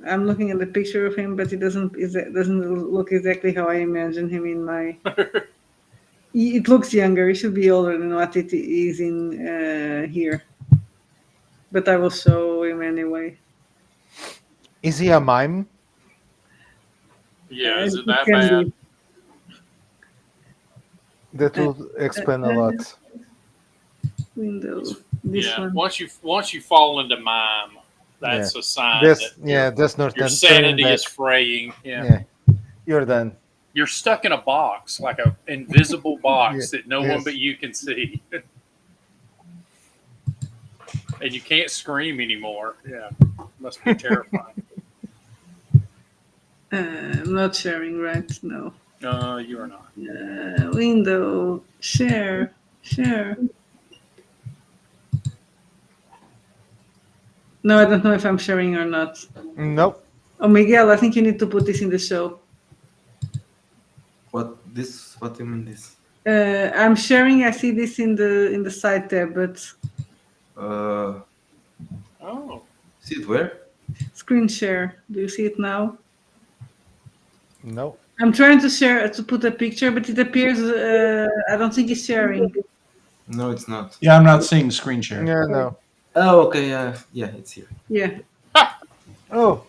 D: I'm looking at the picture of him, but he doesn't look exactly how I imagine him in my. It looks younger. He should be older than what it is in here. But I will show him anyway.
A: Is he a mime?
C: Yeah, is it
D: He
C: that
D: can
C: bad?
D: be.
A: That would explain a lot.
D: Window. This
C: Yeah.
D: one.
C: Once you fall into mime, that's a sign
A: That's not
C: your
A: turning
C: sanity
A: back.
C: is fraying. Yeah.
A: Yeah, you're done.
C: You're stuck in a box, like an invisible box
A: Yeah,
C: that no one
A: yes.
C: but you can see. And you can't scream anymore. Yeah. Must be terrifying.
D: I'm not sharing, right? No.
C: You are not.
D: Window. Share. No, I don't know if I'm sharing or not.
A: Nope.
D: Oh, Miguel, I think you need to put this in the show.
B: What this? What do you mean this?
D: I'm sharing. I see this in the side tab, but
C: Oh.
B: See it where?
D: screen share. Do you see it now?
A: No.
D: I'm trying to share to put a picture, but it appears. I don't think it's sharing.
B: No, it's not.
F: Yeah, I'm not seeing screen share.
A: Yeah, no.
B: Oh, okay. Yeah, it's here.
D: Yeah.
A: Oh,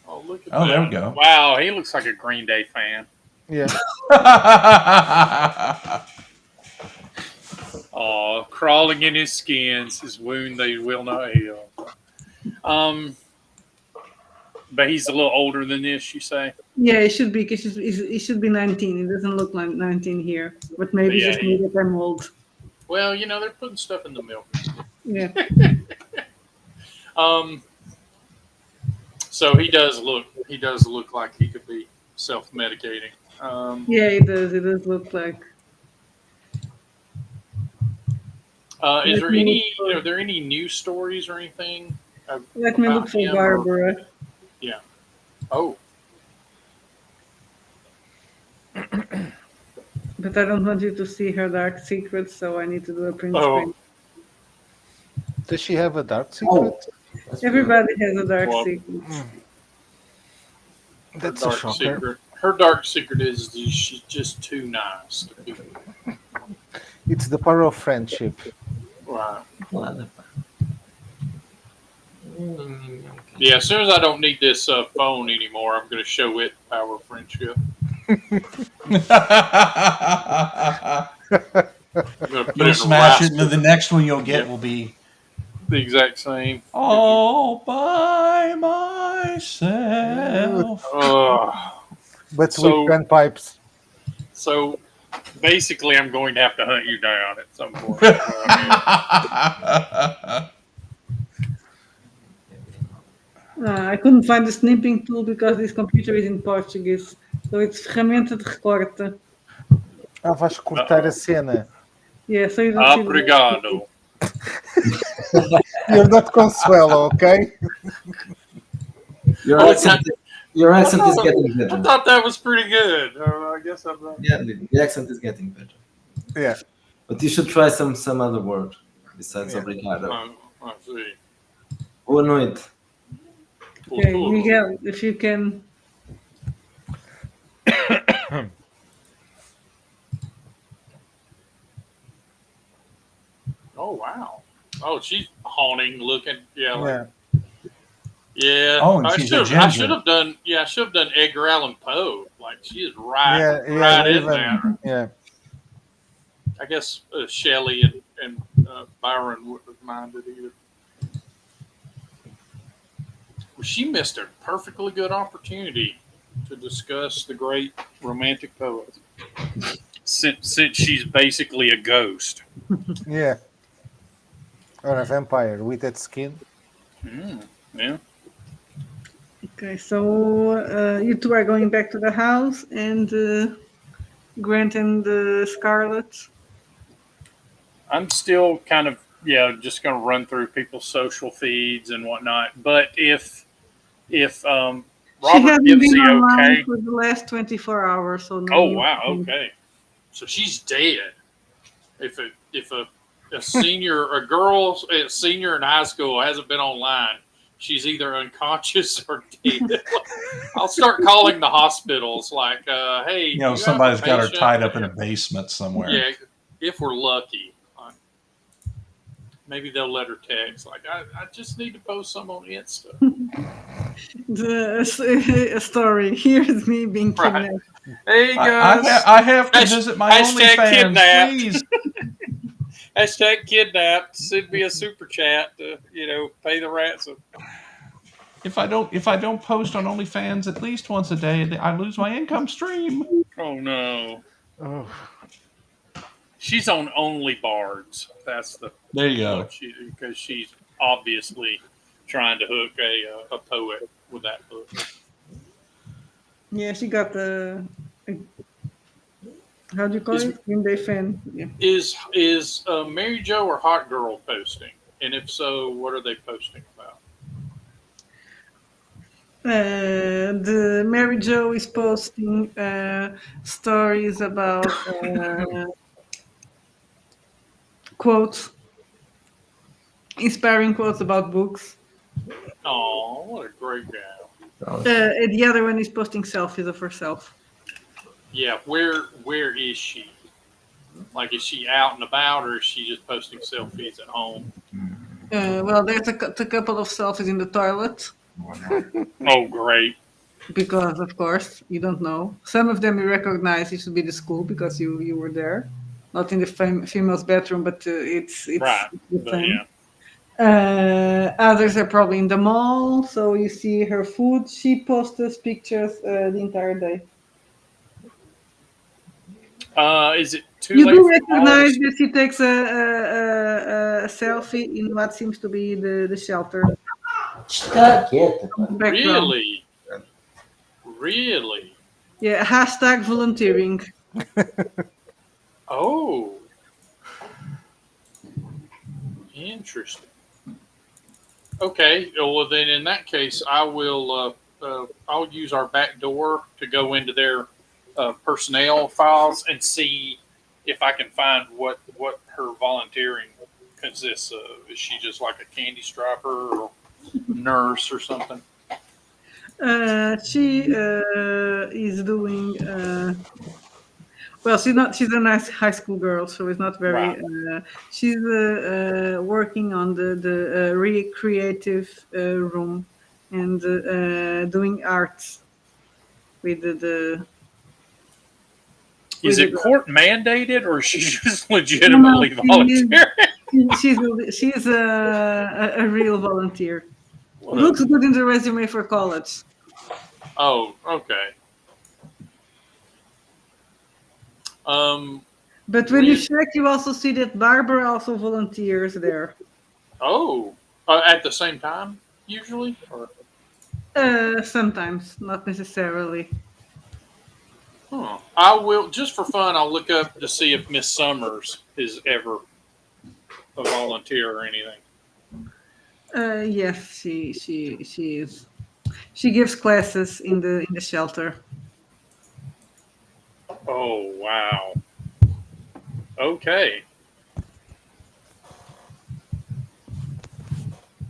C: Oh, look at
F: Oh,
C: that.
F: there we go.
C: Wow, he looks like a Green Day fan.
A: yeah.
C: Oh, crawling in his skins, his wound they will not heal. But he's a little older than this, you say?
D: Yeah, it should be. It should be 19. It doesn't look like 19 here, but maybe
C: Yeah,
D: just me that I'm old.
C: Well, they're putting stuff in the milk.
D: Yeah.
C: So he does look like he could be self-medicating.
D: Yeah, it does. It does look like.
C: Are there any news stories or anything?
D: Let me look for
C: him or-
D: Barbara.
C: Yeah. Oh,
D: But I don't want you to see her dark secrets, so I need to do a print
C: Oh.
D: screen.
A: Does she have a dark secret?
D: Everybody has a dark
C: Well,
D: secret.
A: That's
C: her
A: a
C: dark
A: shocker.
C: secret. Her dark secret is she's just too nice to people.
A: It's the power of friendship.
C: Right.
B: Okay.
C: Yeah. As soon as I don't need this phone anymore, I'm going to show it power of friendship. I'm going to put
F: You'll
C: it in
F: smash it,
C: raster.
F: and then the next one you'll get
C: Yeah.
F: will be
C: The exact same.
F: all by myself.
A: But
C: So-
A: with panpipes.
C: So basically, I'm going to have to hunt you down at some point.
D: I couldn't find the snipping tool because this computer is in Portuguese. So it's ferramenta de recorte.
A: Ah, vais cortar a cena.
D: Yeah, so you don't see the-
C: Obrigado.
A: You're not Consuelo, okay?
B: Your
C: Oh,
B: accent is getting
C: I
B: better.
C: thought that was pretty good. I guess I'm not.
B: Yeah, the accent is getting better.
A: Yeah.
B: But you should try some other word besides
A: Yeah.
B: obrigado.
C: I see.
B: Boa noite.
D: Okay, Miguel, if you can.
C: Oh wow. Oh, she's haunting looking. Yeah.
A: Yeah.
C: Yeah.
F: Oh, and
C: I
F: she's a
C: should. I
F: ginger.
C: should have done. Yeah, I should have done Edgar Allan Poe. Like she is right,
A: Yeah,
C: right in
A: even-
C: there.
A: Yeah.
C: I guess Shelley and Byron wouldn't have minded either. Well, she missed a perfectly good opportunity to discuss the great romantic poet. Since she's basically a ghost.
A: Yeah. Or a vampire with that skin.
C: Yeah.
D: Okay, so you two are going back to the house, and Grant and Scarlett.
C: I'm still kind of just going to run through people's social feeds and whatnot. But if
D: She
C: Robert
D: hasn't
C: gives
D: been
C: the
D: online
C: okay,
D: for the last 24 hours, so no.
C: oh
D: news.
C: wow, okay, so she's dead. If a senior, a senior in high school hasn't been online, she's either unconscious or dead. I'll start calling the hospitals, like, hey,
F: You know,
C: you
F: somebody's
C: have a
F: got her
C: patient?
F: tied up in a basement somewhere.
C: Yeah, if we're lucky. Maybe they'll let her text. Like, I just need to post some on Insta.
D: A story. Here's me being
C: Right.
D: kidnapped.
C: Hey guys.
F: I have to
C: Hash-
F: visit my
C: hashtag
F: OnlyFans,
C: kidnapped.
F: please.
C: Hashtag kidnapped. Send me a super chat to, pay the ransom.
F: If I don't post on OnlyFans at least once a day, I lose my income stream.
C: Oh no.
A: Oh,
C: She's on Only Bards. That's the
F: There you go.
C: look. Because she's obviously trying to hook a poet with that book.
D: Yeah, she got the how do you call
C: Is-
D: it? Green Day fan. Yeah.
C: Is Mary Jo or Hot Girl posting? And if so, what are they posting about?
D: The Mary Jo is posting stories about quotes, inspiring quotes about books.
C: Oh, what a great gal!
D: And the other one is posting selfies of herself.
C: Yeah, where is she? Like, is she out and about, or is she just posting selfies at home?
D: Well, there's a couple of selfies in the toilet
C: Oh, great!
D: because, of course, you don't know. Some of them you recognize it should be the school because you were there, not in the female's bathroom, but it's
C: Right,
D: the
C: but
D: same.
C: yeah.
D: Others are probably in the mall, so you see her food. She posts pictures the entire day.
C: Is it too
D: You
C: late
D: do
C: for
D: recognize
C: Mars?
D: that she takes a selfie in what seems to be the shelter
B: Está quieta, pá.
D: background.
C: Really?
D: Yeah, hashtag volunteering.
C: Oh, interesting. Okay, well then in that case, I'll use our back door to go into their personnel files and see if I can find what her volunteering consists of. Is she just like a candy striper or nurse or something?
D: She is doing. Well, she's not. She's a nice high school girl, so it's not very.
C: Right.
D: She's working on the recreative room and doing arts with the.
C: Is
D: with
C: it
D: the-
C: court mandated, or is she just legitimately
D: No,
C: volunteering?
D: she's a real volunteer.
C: What a-
D: Looks good in the resume for college.
C: Oh, okay.
D: But when you
C: Really?
D: check, you also see that Barbara also volunteers there.
C: Oh, at the same time, usually? Or,
D: Sometimes, not necessarily.
C: huh. I will, just for fun, I'll look up to see if Miss Summers is ever a volunteer or anything.
D: Yes, she is. She gives classes in the shelter.
C: Oh, wow. Okay.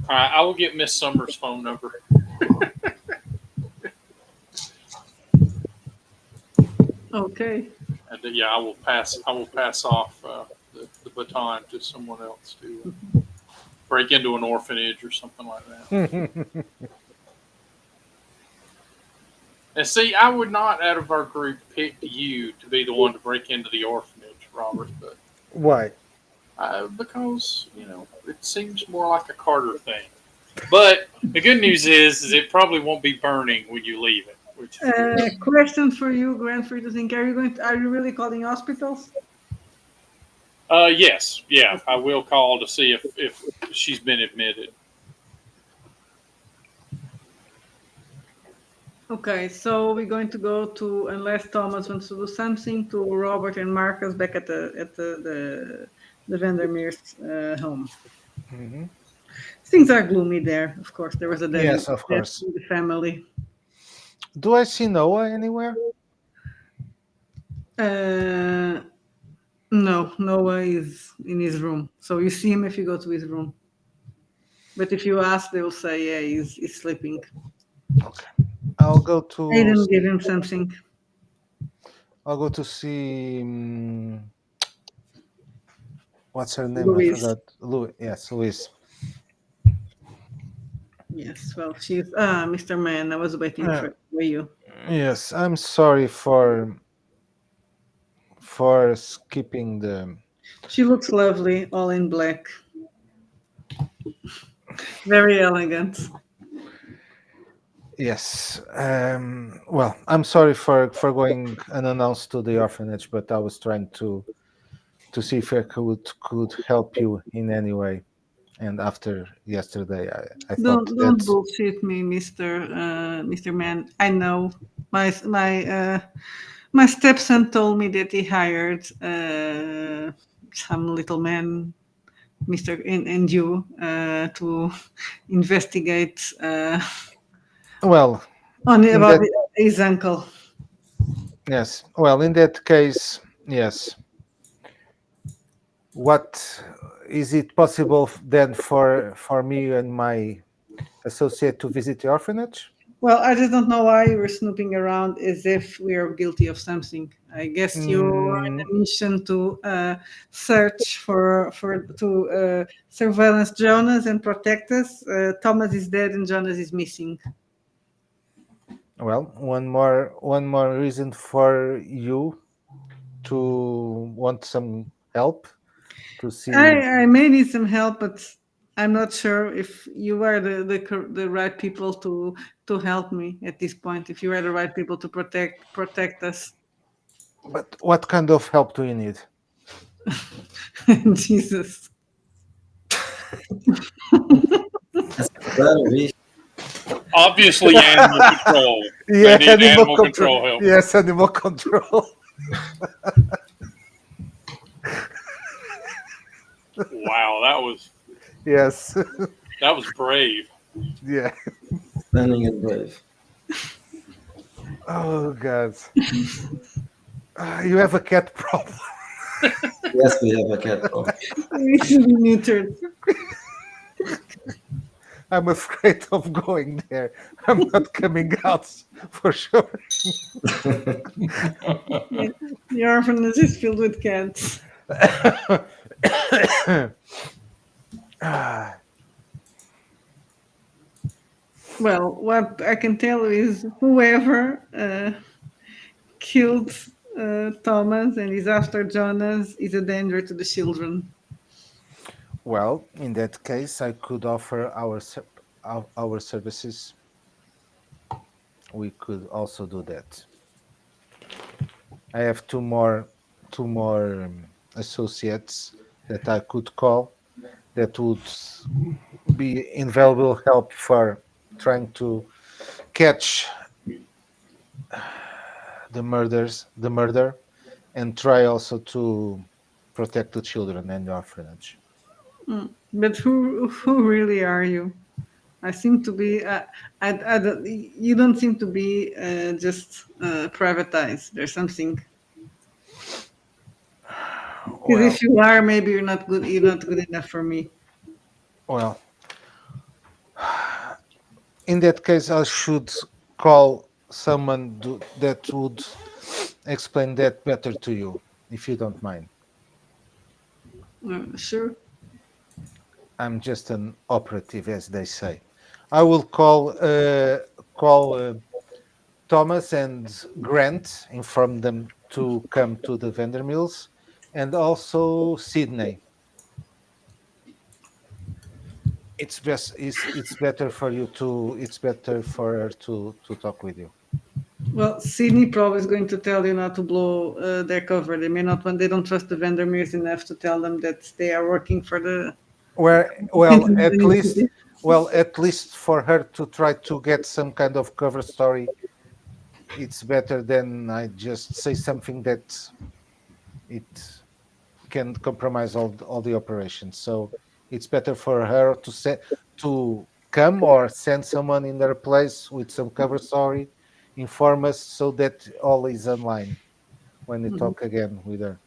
C: All right, I will get Miss Summers' phone number.
D: Okay.
C: And yeah, I will pass off the baton to someone else to break into an orphanage or something like that. And see, I would not, out of our group, pick you to be the one to break into the orphanage, Robert, but
A: why?
C: because it seems more like a Carter thing. But the good news is it probably won't be burning when you leave it. Which is
D: Question for you, Grant, for you to think: Are you really calling hospitals?
C: yes, yeah, I will call to see if she's been admitted.
D: Okay, so we're going to go to, unless Thomas wants to do something, to Robert and Marcus back at the Vandermeer's home.
A: Mhm.
D: Things are gloomy there. Of course, there was a death
A: Yes, of
D: death
A: course.
D: in the family.
A: Do I see Noah anywhere?
D: No, Noah is in his room. So you see him if you go to his room. But if you ask, they will say, yeah, he's sleeping.
A: Okay. I'll go to.
D: Aiden give him something.
A: I'll go to see. What's her name?
D: Louise.
A: I forgot. Louis. Yes, Louise.
D: Yes, well, she's Mr. Man. I was waiting for you.
A: Yes, I'm sorry for skipping the.
D: She looks lovely, all in black. Very elegant.
A: Yes. Well, I'm sorry for going unannounced to the orphanage, but I was trying to see if I could help you in any way. And after yesterday, I thought
D: Don't
A: that.
D: bullshit me, Mr. Man. I know my my stepson told me that he hired some little man, Mr. and you, to investigate
A: Well,
D: on
A: in
D: about
A: that
D: his uncle.
A: yes. Well, in that case, yes. What is it possible then for me and my associate to visit the orphanage?
D: Well, I just don't know why you were snooping around as if we are guilty of something. I guess you're on
A: Mm,
D: a mission to search for to surveillance Jonas and protect us. Thomas is dead and Jonas is missing.
A: well, one more reason for you to want some help to see.
D: I may need some help, but I'm not sure if you are the right people to help me at this point. If you are the right people to protect us,
A: But what kind of help do you need?
D: Jesus.
B: That's very rich.
C: Obviously, animal control. They
A: Yeah,
C: need
A: animal
C: animal
A: control.
C: control help.
A: Yes, animal control.
C: Wow,
A: Yes.
C: that was brave.
A: Yeah.
B: Stunning and brave.
A: Oh God. You have a cat problem.
B: Yes, we have a cat problem.
D: We should be neutered.
A: I'm afraid of going there. I'm not coming out for sure.
D: Yeah, the orphanage is filled with cats.
A: Ah,
D: Well, what I can tell you is whoever killed Thomas and is after Jonas is a danger to the children.
A: well, in that case, I could offer our services. We could also do that. I have two more associates that I could call that would be invaluable help for trying to catch the murder, and try also to protect the children and the orphanage.
D: But who really are you? I seem to be. You don't seem to be just privatized. There's something. Because
A: Well,
D: if you are, maybe you're not good. You're not good enough for me.
A: well, in that case, I should call someone that would explain that better to you, if you don't mind.
D: Sure.
A: I'm just an operative, as they say. I will call Thomas and Grant, inform them to come to the vendor mills, and also Sydney. It's better for you to it's better for her to talk with you.
D: Well, Sydney probably is going to tell you not to blow their cover. They may not when they don't trust the vendor mirrors enough to tell them that they are working for the.
A: Where well at least well at least for her to try to get some kind of cover story, it's better than I just say something that it can compromise all the operations. So it's better for her to come or send someone in their place with some cover story, inform us so that all is online when we
D: Mhm.
A: talk again with her.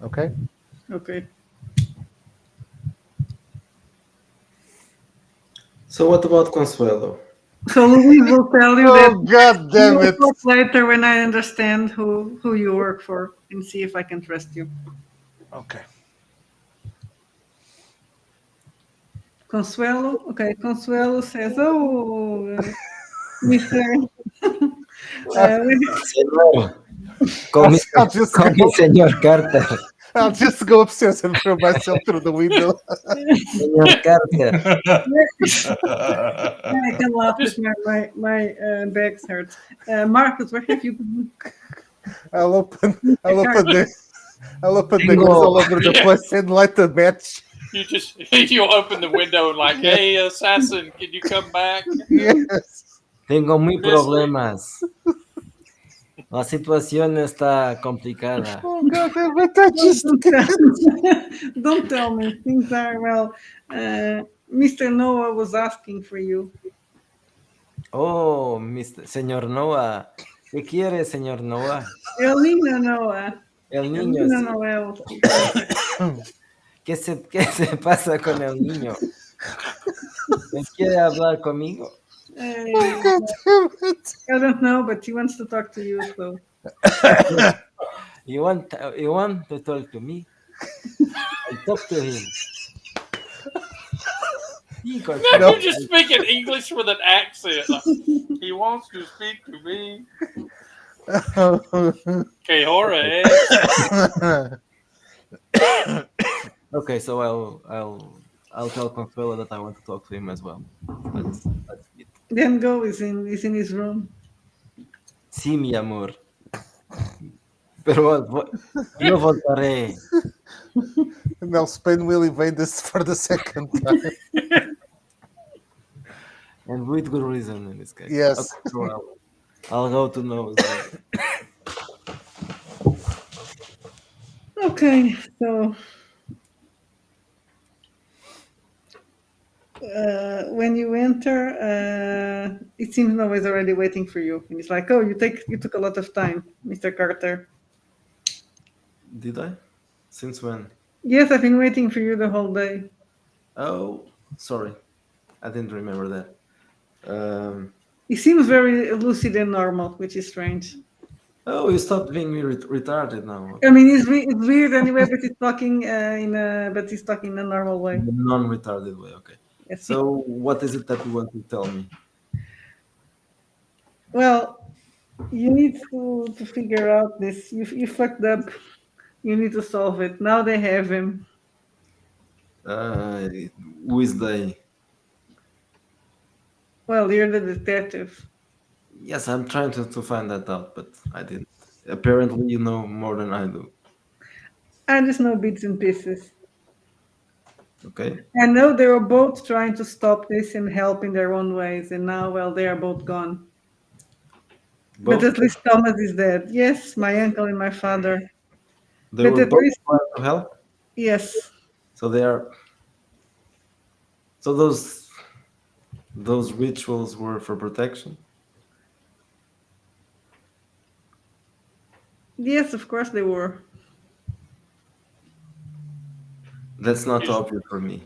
A: Okay.
D: Okay.
B: So what about Consuelo?
D: So Louise will tell you that
A: Oh God damn
D: we'll
A: it!
D: talk later when I understand who you work for and see if I can trust you.
A: Okay.
D: Consuelo. Okay. Consuelo says, "Oh, Mister." When,
B: Señor, call me,
A: I'll just
B: call me Señor Carter.
A: I'll just go upstairs and throw myself through the window.
B: Señor Carter.
D: I can laugh
C: Just-
D: because my back hurts. Marcus, where have you been?
A: I'll open the
B: Bingo.
A: doors all over the
C: Yeah.
A: place and light the match.
C: you open the window and like, hey, assassin, can you come back?
A: Yes.
B: Tengo muy
C: Mister.
B: problemas. La situación está complicada.
A: Oh God, but I just
D: Don't tell me. Things are well. Mr. Noah was asking for you.
B: Oh, señor Noah. ¿Qué quiere, señor Noah?
D: El niño Noah.
B: El
D: El
B: niño.
D: niño
B: Sí.
D: Noel.
B: ¿Qué se pasa con el niño? ¿Me quiere hablar conmigo?
A: oh God damn it.
D: I don't know, but he wants to talk to you. So
B: You want to talk to me? I'll talk to him. Sí, con-
C: No, you're just speaking English with an accent. Like, he wants to speak to me. Que hora es?
B: Okay, so I'll tell Consuelo that I want to talk to him as well. That's it.
D: then go. He's in his room.
B: Sí, mi amor. Pero yo voltaré.
A: Now Spain will invade this for the second time.
B: And with good reason in this case.
A: Yes.
B: Okay, so I'll go to know.
D: Okay, so when you enter, it seems Noah is already waiting for you, and it's like, "Oh, you took a lot of time, Mr. Carter."
B: Did I? Since when?
D: Yes, I've been waiting for you the whole day.
B: Oh, sorry. I didn't remember that.
D: He seems very lucid and normal, which is strange.
B: Oh, you stopped being retarded now.
D: I mean, it's weird anyway, but he's talking he's talking in a normal way.
B: In a non-retarded way, okay.
D: Yes.
B: So, what is it that you want to tell me?
D: Well, you need to figure out this. You fucked up. You need to solve it. Now they have him.
B: Who is they?
D: Well, you're the detective.
B: Yes, I'm trying to find that out, but I didn't. Apparently, you know more than I do.
D: I just know bits and pieces.
B: Okay.
D: I know they were both trying to stop this and help in their own ways, and now, well, they are both gone.
B: Both,
D: But at least Thomas is dead. Yes, my uncle and my father.
B: they
D: but
B: were
D: at
B: both
D: least-
B: trying to help.
D: Yes.
B: So they are. So those rituals were for protection.
D: Yes, of course they were.
B: That's not
C: Yes.
B: obvious for me.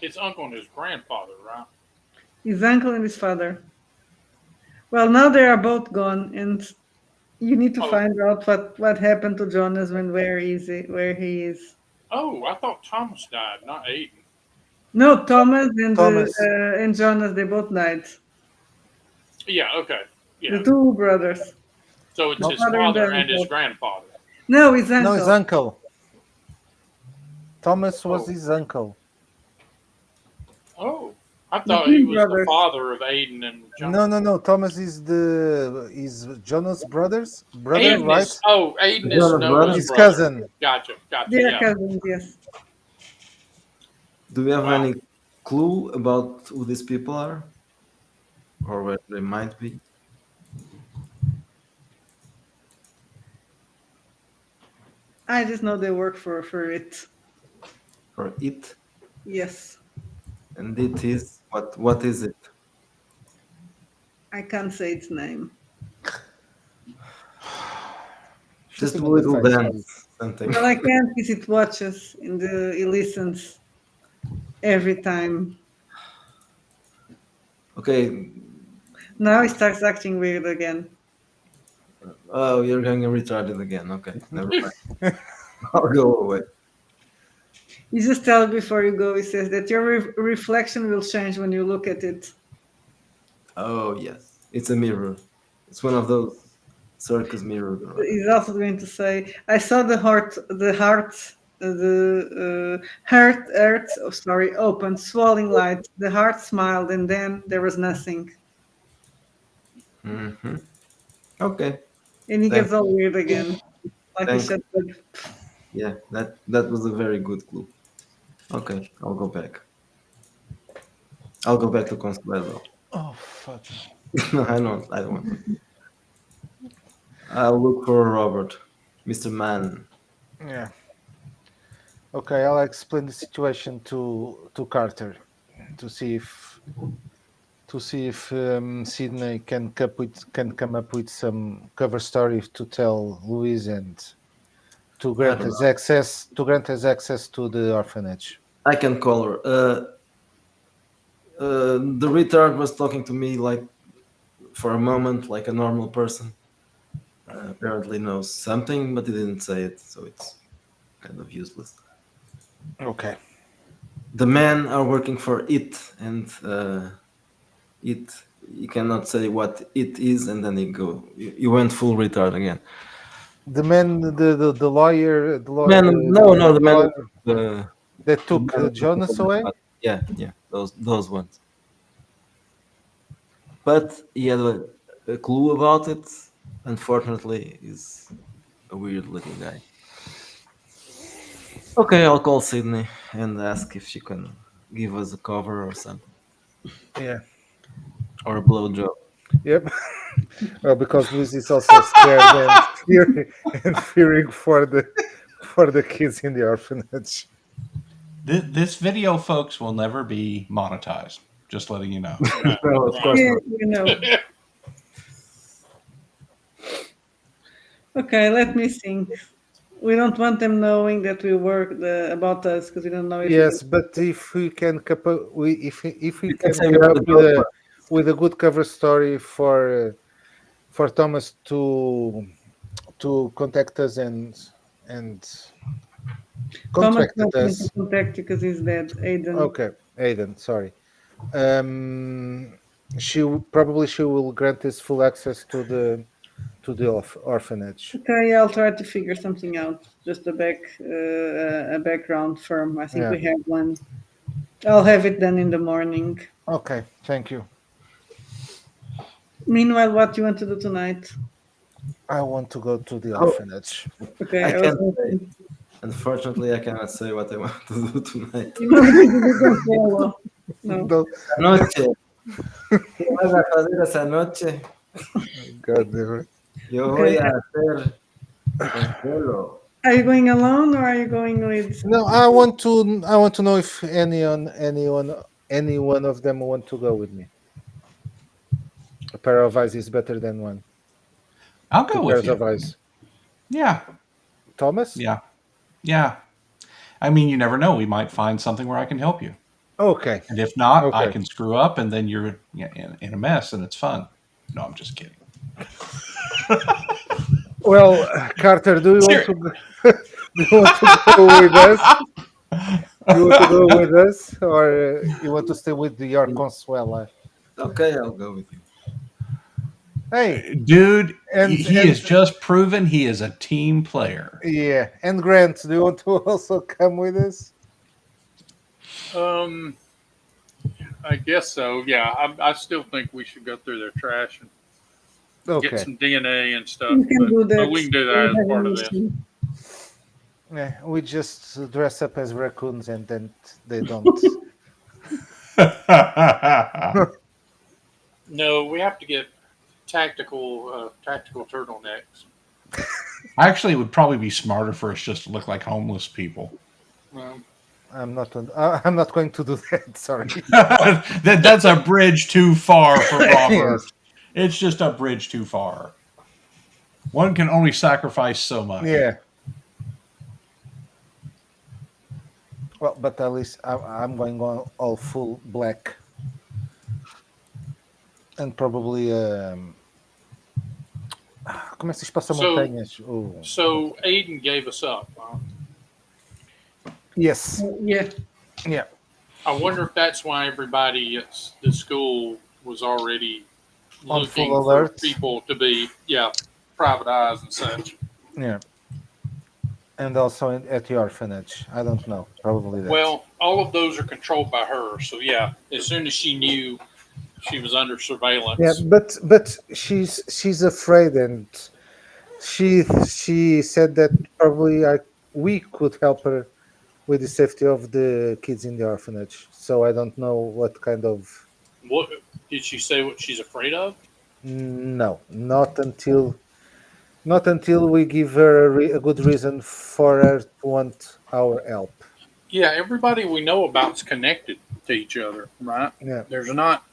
C: His uncle and his grandfather, right?
D: His uncle and his father. Well, now they are both gone, and you need to
C: Oh.
D: find out what happened to Jonas and where he is.
C: Oh, I thought Thomas died, not Aiden.
D: No, Thomas and
A: Thomas.
D: and Jonas, they both died.
C: Yeah, okay. Yeah.
D: The two brothers.
C: So it's
D: No.
C: his
D: Father and
C: father and his
D: uncle.
C: grandfather.
D: No, his uncle.
A: No, his uncle. Thomas was
C: Oh.
A: his uncle.
C: Oh, I thought
D: twin
C: he was
D: brothers.
C: the father of Aiden and John.
A: No. Thomas is Jonas' brother,
C: Aiden
A: right?
C: is, Aiden is
B: Jonas' brother?
C: Noah's
A: His
C: brother.
A: cousin.
C: Gotcha.
D: They are
C: Yeah.
D: cousins, yes.
B: Do we have
C: Wow.
B: any clue about who these people are, or where they might be?
D: I just know they work for it.
B: For it,
D: Yes.
B: and it is what is it?
D: I can't say its name.
B: Just a
A: Stupid
B: little
A: face.
B: dance, something.
D: Well, I can't because it watches and it listens every time.
B: Okay.
D: Now it starts acting weird again.
B: Oh, you're going retarded again. Okay, never mind. I'll go away.
D: You just tell before you go, he says that your reflection will change when you look at it.
B: Oh yes, it's a mirror. It's one of those circus mirror.
D: He's also going to say, I saw the heart, opened, swelling light. The heart smiled, and then there was nothing.
B: Mm-hmm. Okay.
D: And he
B: Thank
D: gets all weird again, like he
B: Thank-
D: said.
B: Yeah, that was a very good clue. Okay, I'll go back. I'll go back to Consuelo.
A: Oh fuck.
B: No, I don't want to. I'll look for Robert, Mr. Man.
A: Yeah. Okay, I'll explain the situation to Carter to see if Sydney can come up with some cover story to tell Louise and to grant
B: don't
A: us access to the orphanage.
B: I can call her. The retard was talking to me like for a moment like a normal person. Apparently knows something, but he didn't say it, so it's kind of useless.
A: Okay.
B: The men are working for it, and it. You cannot say what it is, and then you went full retard again.
A: The man, the lawyer,
B: Man, no, the man
A: lawyer that took Jonas away.
B: Yeah, those ones. But he had a clue about it. Unfortunately, he's a weird looking guy. Okay, I'll call Sydney and ask if she can give us a cover or something,
A: Yeah.
B: or a blowjob.
A: Yep. Well, because Luis is also scared and fearing for the kids in the orphanage.
F: This video, folks, will never be monetized. Just letting you know.
B: No, of course
D: Yeah,
B: not.
D: you know. Okay, let me think. We don't want them knowing that we work about us because we don't know if
A: Yes, but if we can if we can
B: say
A: come
B: we are
A: up
B: the
A: with a good cover story for Thomas to contact us and
D: Thomas
A: contract
D: not going
A: us.
D: to contact you because he's dead. Aiden.
A: Okay, Aiden, sorry. She will grant us full access to the orphanage.
D: Okay, I'll try to figure something out. Just a background firm. I think
A: Yeah.
D: we have one. I'll have it done in the morning.
A: Okay, thank you.
D: Meanwhile, what do you want to do tonight?
A: I want to go to the orphanage.
D: Okay,
B: I
D: I was
B: can't
D: hoping-
B: Unfortunately, I cannot say what I want to do tonight.
D: You know, you don't follow. No.
A: No,
B: Noche. ¿Qué vas a hacer esa noche?
A: God damn it.
B: Yo
D: Okay.
B: voy a hacer Consuelo.
D: Are you going alone or are you going with?
A: No, I want to know if any one of them want to go with me. A pair of eyes is better than one.
F: I'll go
A: Two
F: with
A: pairs
F: you.
A: of eyes.
F: Yeah,
A: Thomas?
F: yeah. I mean, you never know. We might find something where I can help you,
A: Okay.
F: and if not, I
A: Okay.
F: can screw up, and then you're in a mess, and it's fun. No, I'm just kidding.
A: Well, Carter, do you want to go, do you want to go with us? Do you want to go with us, or you want to stay with your Consuela?
B: Okay, I'll go with you.
A: Hey,
F: Dude,
A: And-
F: he
A: and-
F: has just proven he is a team player.
A: yeah, and Grant, do you want to also come with us?
C: I guess so. Yeah, I still think we should go through their trash and
A: Okay.
C: get some DNA and stuff.
D: We can do that.
C: But we can do that as part of this.
A: Yeah, we just dress up as raccoons and then they don't.
C: No, we have to get tactical turtlenecks.
F: Actually, it would probably be smarter for us just to look like homeless people.
A: I'm not going to do that. Sorry.
F: That's a bridge too far for Robert.
A: Yes.
F: It's just a bridge too far. One can only sacrifice so much.
A: Yeah. Well, but at least I'm going on all full black, and probably como é que se diz passamontanhas?
C: So Aiden gave us up. Huh?
A: Yes.
D: Yeah.
A: Yeah.
C: I wonder if that's why everybody at the school was already
A: On
C: looking
A: full
C: for
A: alert.
C: people to be, yeah, private eyes and such.
A: Yeah. And also at the orphanage. I don't know. Probably that.
C: Well, all of those are controlled by her. So yeah, as soon as she knew she was under surveillance,
A: Yeah, but she's afraid, and she said that probably we could help her with the safety of the kids in the orphanage. So I don't know what kind of.
C: what did she say? What she's afraid of?
A: No, not until we give her a good reason for her to want our help.
C: Yeah, everybody we know about is connected to each other, right?
A: Yeah.
C: There's not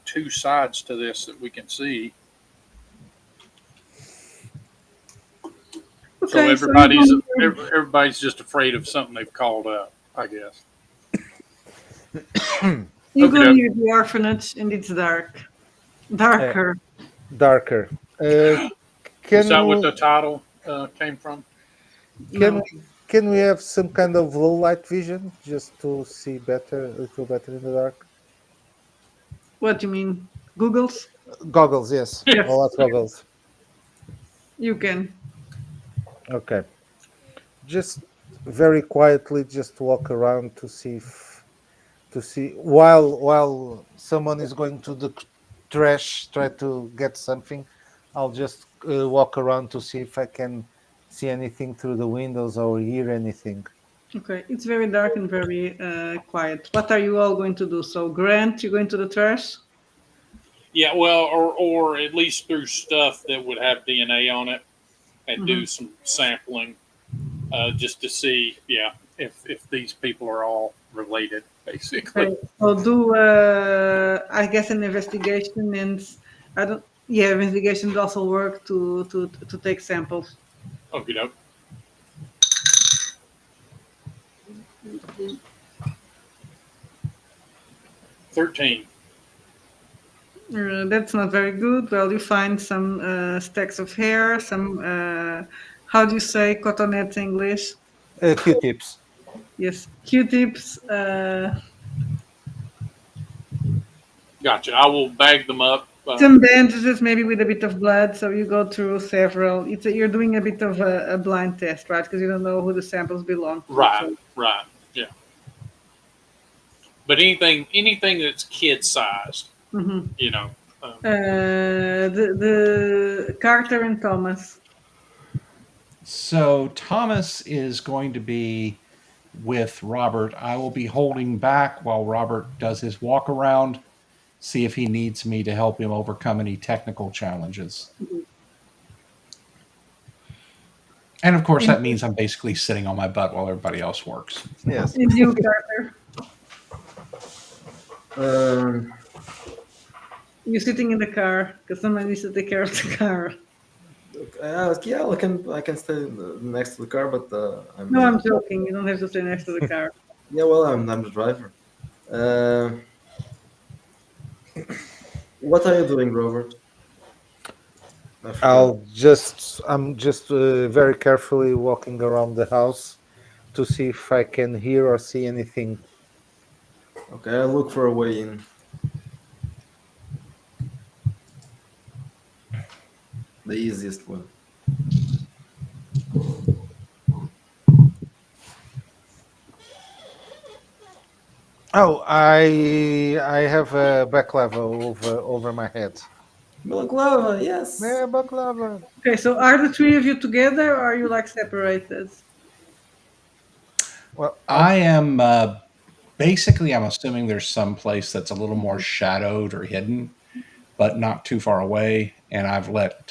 C: two sides to this that we can see. So
D: Okay, so you
C: everybody's just afraid of something they've called up, I guess.
D: you go
C: Okay.
D: near the orphanage and it's darker.
A: Darker.
C: Is
A: Can
C: that what
A: we,
C: the title came from?
A: can
D: No.
A: we can we have some kind of low light vision just to see better, a little better in the dark?
D: What do you mean? Google's?
A: Goggles, yes.
C: Yes.
A: All light goggles.
D: You can.
A: Okay. Just very quietly, just walk around to see while someone is going to the trash, try to get something. I'll just walk around to see if I can see anything through the windows or hear anything.
D: Okay, it's very dark and very quiet. What are you all going to do? So, Grant, you're going to the trash?
C: Yeah, well, or at least through stuff that would have DNA on it, and do some sampling, just to see, yeah, if these people are all related, basically.
D: Okay, so do I guess an investigation and I don't. Yeah, investigations also work to take samples.
C: Okay, doke. 13.
D: That's not very good. Well, you find some stacks of hair, some how do you say cotonette English?
A: Q-tips.
D: Yes, Q-tips.
C: Gotcha. I will bag them up.
D: Some bandages, maybe with a bit of blood. So you go through several. You're doing a bit of a blind test, right? Because you don't know who the samples belong to.
C: Right,
D: So,
C: right, yeah. But anything that's kid sized,
D: mhm.
C: you know.
D: The Carter and Thomas.
F: So Thomas is going to be with Robert. I will be holding back while Robert does his walk around, see if he needs me to help him overcome any technical challenges. And of course, that means I'm basically sitting on my butt while everybody else works.
A: Yes.
D: And you, Carter. You're sitting in the car because someone needs to take care of the car.
B: Yeah, I can stay next to the car, but I'm
D: No, I'm joking. You don't have to stay next to the car.
B: yeah. Well, I'm the driver. What are you doing, Robert? I forgot.
A: I'm just very carefully walking around the house to see if I can hear or see anything.
B: Okay, I look for a way in. The easiest one.
A: Oh, I have a baklava over my head.
B: Balaclava, yes.
A: Yeah, baklava.
D: Okay, so are the three of you together or are you like separated?
A: Well,
F: I am basically, I'm assuming there's some place that's a little more shadowed or hidden, but not too far away. And I've let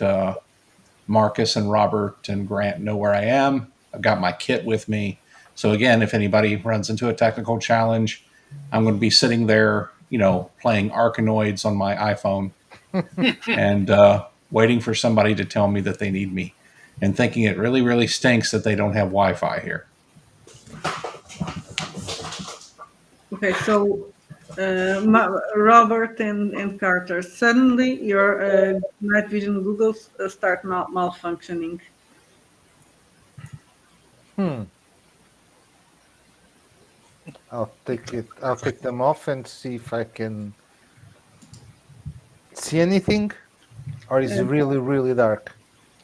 F: Marcus and Robert and Grant know where I am. I've got my kit with me. So again, if anybody runs into a technical challenge, I'm going to be sitting there, playing Arkanoids on my iPhone and waiting for somebody to tell me that they need me and thinking it really, really stinks that they don't have Wi-Fi here.
D: Okay, so Robert and Carter, suddenly your night vision goggles start malfunctioning.
A: I'll take them off and see if I can see anything, or is it really, really dark?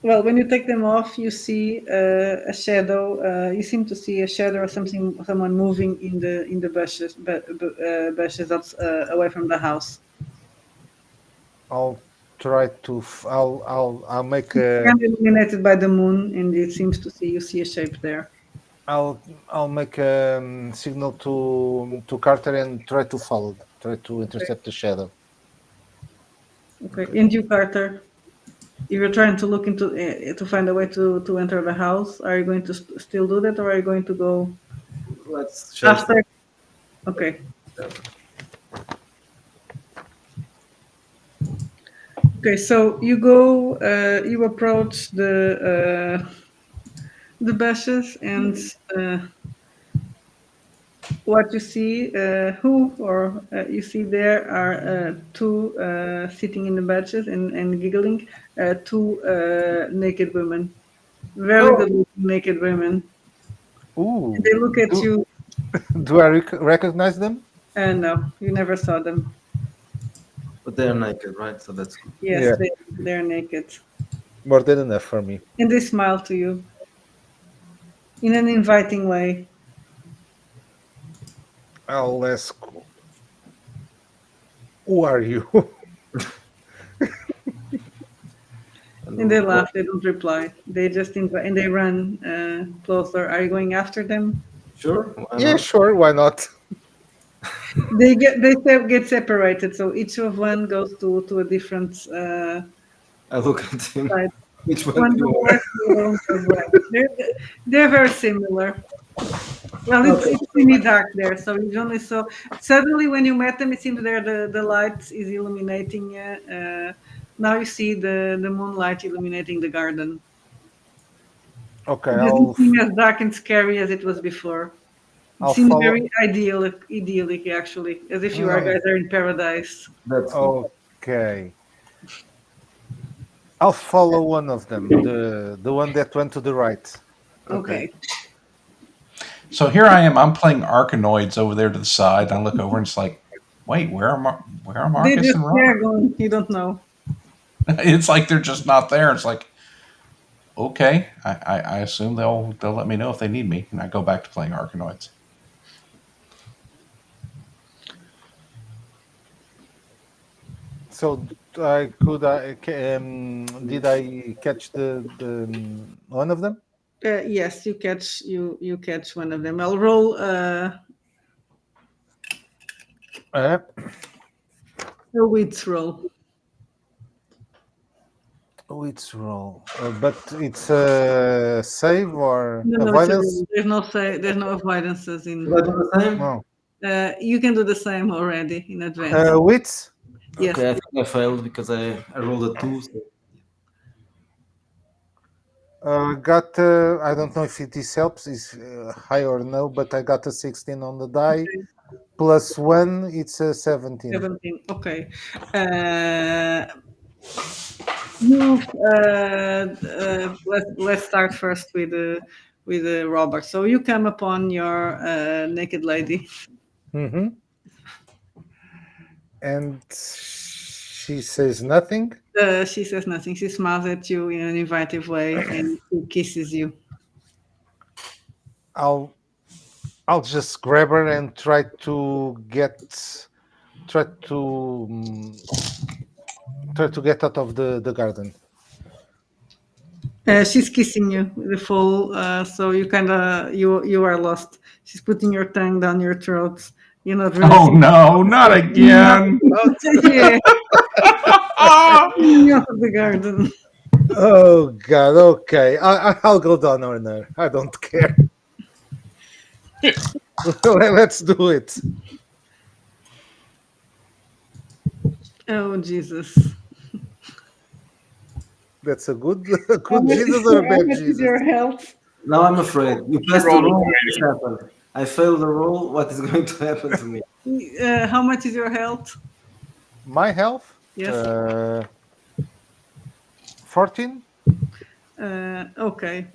D: Well, when you take them off, you see a shadow. You seem to see a shadow or something, someone moving in the bushes, bushes away from the house.
A: I'll try to. I'll make a.
D: Kind of illuminated by the moon, and it seems to see you see a shape there.
A: I'll make a signal to Carter and try to follow. Try to intercept the shadow.
D: Okay, and you, Carter, you're trying to look into to find a way to enter the house. Are you going to still do that, or are you going to go
B: Let's check.
D: after? Okay. Okay, so you go, you approach the bushes, and what you see, you see there are two sitting in the bushes and giggling, two naked women, very
B: Oh.
D: good looking naked women.
A: Ooh.
D: They look at you.
A: Do I recognize them?
D: No, you never saw them.
B: But they're naked, right? So that's good.
D: Yes,
A: Yeah.
D: they're naked.
A: More than enough for me.
D: And they smile to you in an inviting way.
A: I'll ask. Who are you?
D: And they laugh, they don't reply. They just invite and they run closer. Are you going after them?
B: Sure. Why
A: Yeah,
B: not?
A: sure. Why not?
D: They get separated, so each of one goes to a different
B: I look at him.
D: side.
B: Which one
D: One
B: do you
D: goes
B: want?
D: left, the other one goes right. They're very similar. Well, it's really dark there, so you only saw. Suddenly, when you met them, it seems there the light is illuminating. Now you see the moonlight illuminating the garden.
A: Okay,
D: It doesn't seem as dark and scary as it was before. It
A: I'll
D: seems
A: follow.
D: very idyllic, actually, as if you guys are in paradise.
B: That's good.
A: Okay. I'll follow one of them. The one that went to the right.
D: Okay.
F: So here I am. I'm playing Arkanoids over there to the side. I look over and it's like, wait, where are
D: They're
F: Marcus
D: just
F: and
D: there
F: Robert?
D: going, you don't know.
F: It's like they're just not there. It's like, okay, I assume they'll let me know if they need me, and I go back to playing Arkanoids.
A: So did I catch the one of them?
D: Yes, you catch one of them. I'll roll a wits roll.
A: Which roll? But it's a save or
D: No, it's a
A: avoidance?
D: roll. There's no avoidances in.
B: Should I do the same?
A: No.
D: You can do the same already in advance.
A: Wits?
D: Yes.
B: Okay, I think I failed because I rolled a 2. So.
A: Got I don't know if this helps, is high or no, but I got a 16 on the die.
D: Okay.
A: Plus 1, it's a 17.
D: 17. Okay. You let's start first with Robert. So you come upon your naked lady.
A: Mm-hmm. And she says nothing.
D: She says nothing. She smiles at you in an inviting way and she kisses you.
A: I'll just grab her and try to get out of the garden.
D: She's kissing you with the full, so you are lost. She's putting your tongue down your throat. You're not really.
F: Oh no, not again!
D: Yeah, out of the garden.
A: Oh God! Okay, I'll go down on her. I don't care. Let's do it.
D: Oh Jesus!
A: That's a good Jesus or a
D: How
A: bad
D: much is
A: Jesus?
D: your health?
B: Now I'm afraid. You passed the
C: rolled a
B: roll.
C: 20.
B: What happened? I failed the roll. What is going to happen to me?
D: How much is your health?
A: My health?
D: Yes.
A: 14.
D: Okay,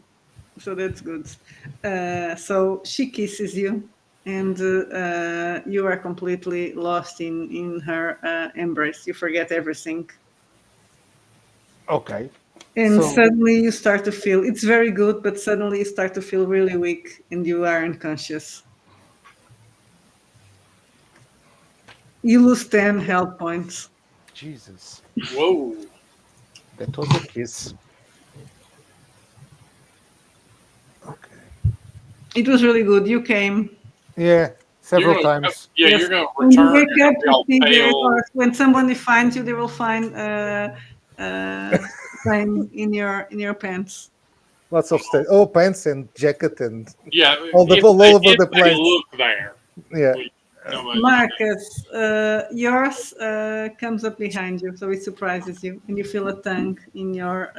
D: so that's good. So she kisses you, and you are completely lost in her embrace. You forget everything.
A: Okay.
D: And
A: So
D: suddenly you start to feel it's very good, but suddenly you start to feel really weak and you are unconscious. You lose 10 health points.
A: Jesus,
C: Whoa.
A: that was a kiss. Okay.
D: It was really good. You came.
A: Yeah,
C: You're
A: several
C: gonna,
A: times.
C: yeah,
D: Yes.
C: you're gonna
D: When you
C: return.
D: wake
C: You're
D: up,
C: gonna be
D: you
C: all
D: see there,
C: pale.
D: or when somebody finds you, they will find flame in your pants.
A: Lots of stuff. Oh, pants and jacket and
C: Yeah,
A: all over
C: if
A: the
C: they
A: place.
C: look there,
A: Yeah.
C: we, nobody.
D: Marcus, yours comes up behind you, so it surprises you, and you feel a tongue in your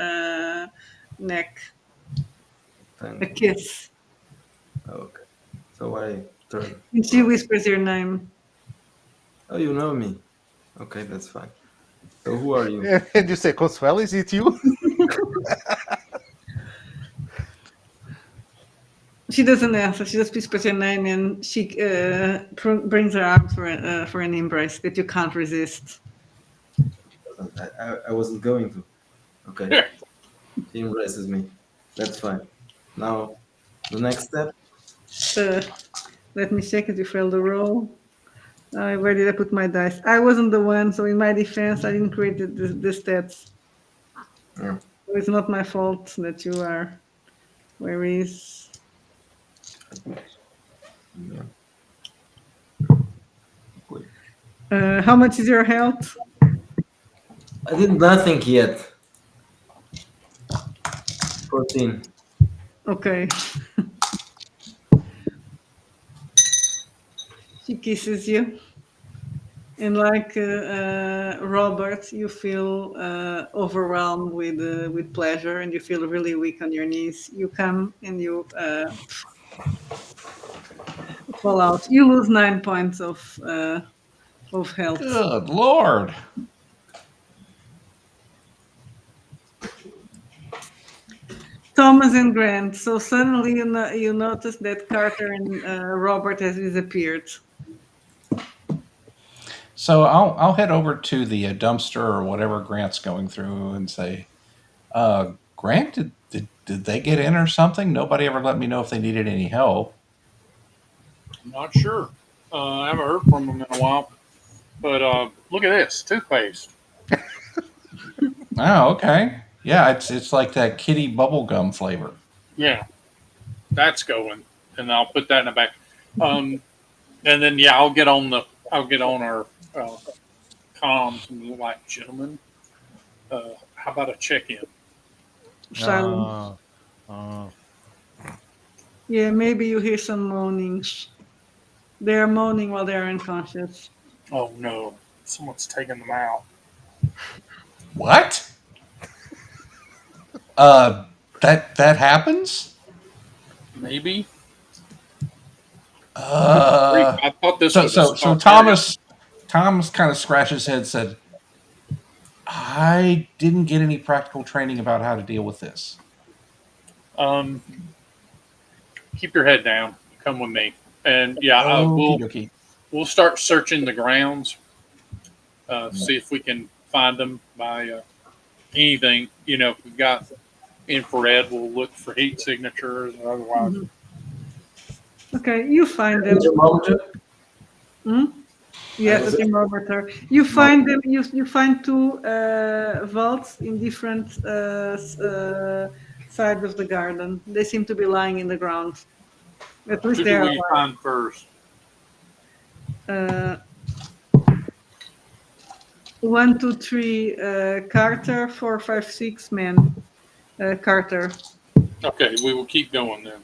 D: neck, a
B: Thank.
D: kiss,
B: Okay. So I turn.
D: and she whispers your name.
B: Oh, you know me. Okay, that's fine. So who are you?
A: And you say, Consuelo, is it you?
D: She doesn't answer. She just whispers your name, and she brings her arms for an embrace that you can't resist.
B: I wasn't going to. Okay. She embraces me. That's fine. Now, the next step.
D: Uh, Let me check if you failed the roll. Where did I put my dice? I wasn't the one, so in my defense, I didn't create the stats.
B: Yeah.
D: So it's not my fault that you are. Where is?
B: Yeah. Wait.
D: How much is your health?
B: I did nothing yet. 14.
D: Okay. She kisses you, and like Robert, you feel overwhelmed with pleasure, and you feel really weak on your knees. You come and you fall out. You lose 9 points of health.
F: Good Lord.
D: Thomas and Grant. So suddenly you notice that Carter and Robert has disappeared.
F: So I'll head over to the dumpster or whatever Grant's going through and say, Grant, did they get in or something? Nobody ever let me know if they needed any help.
C: I'm not sure. I haven't heard from them in a while. But look at this toothpaste.
F: Oh, okay. Yeah, it's like that kitty bubblegum flavor.
C: Yeah, that's going, and I'll put that in the back. And then yeah, I'll get on our comms and be like, gentlemen, how about a check-in?
D: Silence.
A: Uh,
D: Yeah, maybe you hear some moaning. They are moaning while they are unconscious.
C: Oh no, someone's taking them out.
F: What? That happens?
C: Maybe.
F: Uh,
C: I thought this
F: so
C: was a
F: so so
C: smart area.
F: Thomas kind of scratched his head, said, I didn't get any practical training about how to deal with this.
C: Um, keep your head down. Come with me, and yeah,
F: Okie dokie.
C: we'll start searching the grounds. See if we can find them by anything. You know, if we've got infrared, we'll look for heat signatures or otherwise.
D: Mhm. Okay, you find them.
B: Thermometer?
D: Hmm? Yes,
B: Was
D: the
B: it-
D: thermometer. You find them. You find two vaults in different sides of the garden. They seem to be lying in the ground. At least
C: Who
D: they
C: do
D: are
C: we find first?
D: alive. 1, 2, 3. Carter. 4, 5, 6. Men. Carter.
C: Okay, we will keep going then.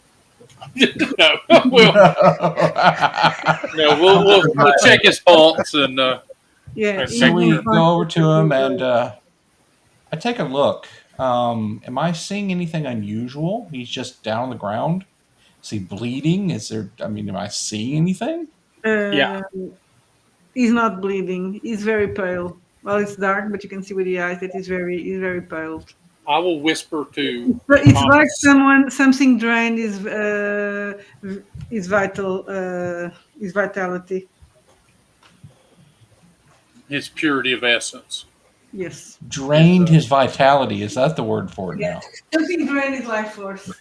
C: No, we'll, no, we'll check his pulse and
D: Yeah.
C: and
F: So
C: make
F: we
C: sure.
F: go over to him and I take a look. Am I seeing anything unusual? He's just down on the ground. Is he bleeding? Am I seeing anything?
C: Yeah,
D: Uh, he's not bleeding. He's very pale. Well, it's dark, but you can see with the eyes that he's very pale.
C: I will whisper to
D: But it's like
C: Thomas.
D: something drained his vitality.
C: His purity of essence.
D: Yes.
F: Drained his vitality. Is that the word for it now?
D: Something drained his life force.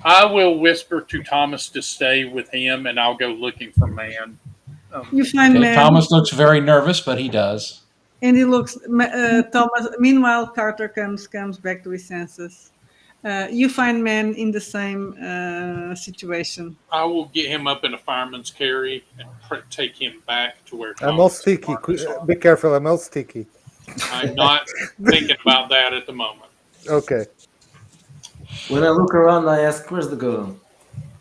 C: I will whisper to Thomas to stay with him, and I'll go looking for Man.
D: You find
F: Okay,
D: man,
F: Thomas looks very nervous, but he does.
D: and he looks. Thomas. Meanwhile, Carter comes back to his senses. You find man in the same situation.
C: I will get him up in a fireman's carry and take him back to where
A: I'm all
C: Thomas and
A: sticky.
C: Marcus are.
A: Be careful, I'm all sticky.
C: I'm not thinking about that at the moment.
A: Okay.
B: When I look around, I ask, "Where's the girl?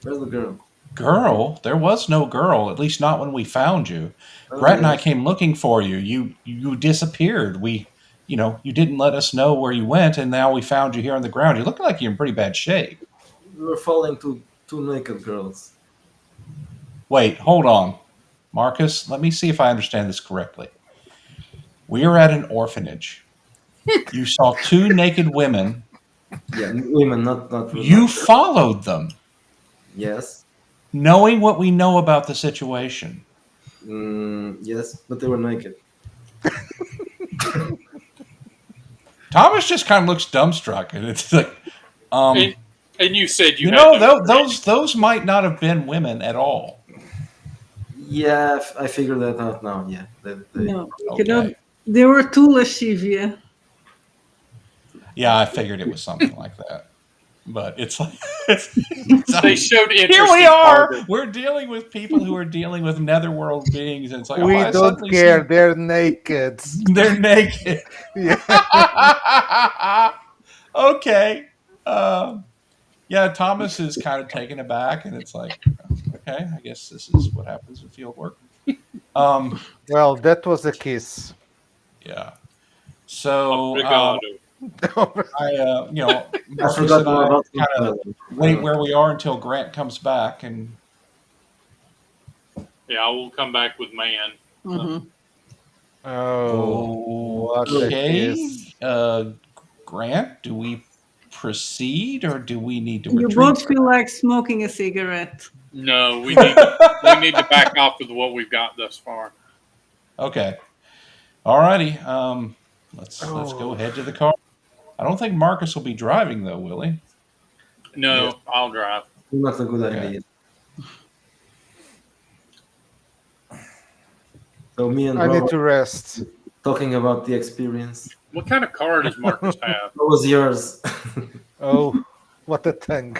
B: Where's the girl?"
F: Girl? There was no girl, at least not when we found you. Brett and I came looking for you. You disappeared. You didn't let us know where you went, and now we found you here on the ground. You look like you're in pretty bad shape.
B: We were following two naked girls.
F: Wait, hold on. Marcus, let me see if I understand this correctly. We are at an orphanage. You saw two naked women.
B: Yeah, women, not.
F: You followed them,
B: Yes.
F: knowing what we know about the situation.
B: Yes, but they were naked.
F: Thomas just kind of looks dumbstruck, and it's like,
C: And you said you
F: you
C: had
F: know,
C: no
F: those might not have been women at all.
B: Yeah, I figured that out now. Yeah.
D: No,
F: Okay.
D: there were two Lascivia.
F: Yeah, I figured it was something like that. But it's like
C: They showed interest.
F: here we
C: in
F: are.
C: Barbara.
F: We're dealing with people who are dealing with netherworld beings, and it's like,
A: We
F: I
A: don't
F: suddenly
A: care.
F: see
A: They're naked.
F: they're naked.
A: Yeah.
F: Okay. Yeah, Thomas is kind of taken aback, and it's like, okay, I guess this is what happens in field work.
A: Well, that was a kiss.
F: Yeah. So
C: Obrigado.
F: I,
B: I
F: Marcus
B: forgot
F: and
B: more
F: I
B: about
F: kind of wait where we are until Grant comes back, and
C: Yeah, I will come back with Man.
D: Mhm.
A: Oh, what a
F: okay.
A: kiss.
F: Grant, do we proceed or do we need to
D: You
F: retreat?
D: both feel like smoking a cigarette.
C: No, we need to back off with what we've got thus far.
F: Okay. Alrighty. Let's go ahead to the car. I don't think Marcus will be driving though, will he?
C: No,
B: Yes.
C: I'll drive.
B: Not a good
F: Okay.
B: idea. So me and
A: I need
B: Robert
A: to rest.
B: talking about the experience.
C: What kind of car does Marcus have?
B: What was yours?
A: Oh, what a tongue.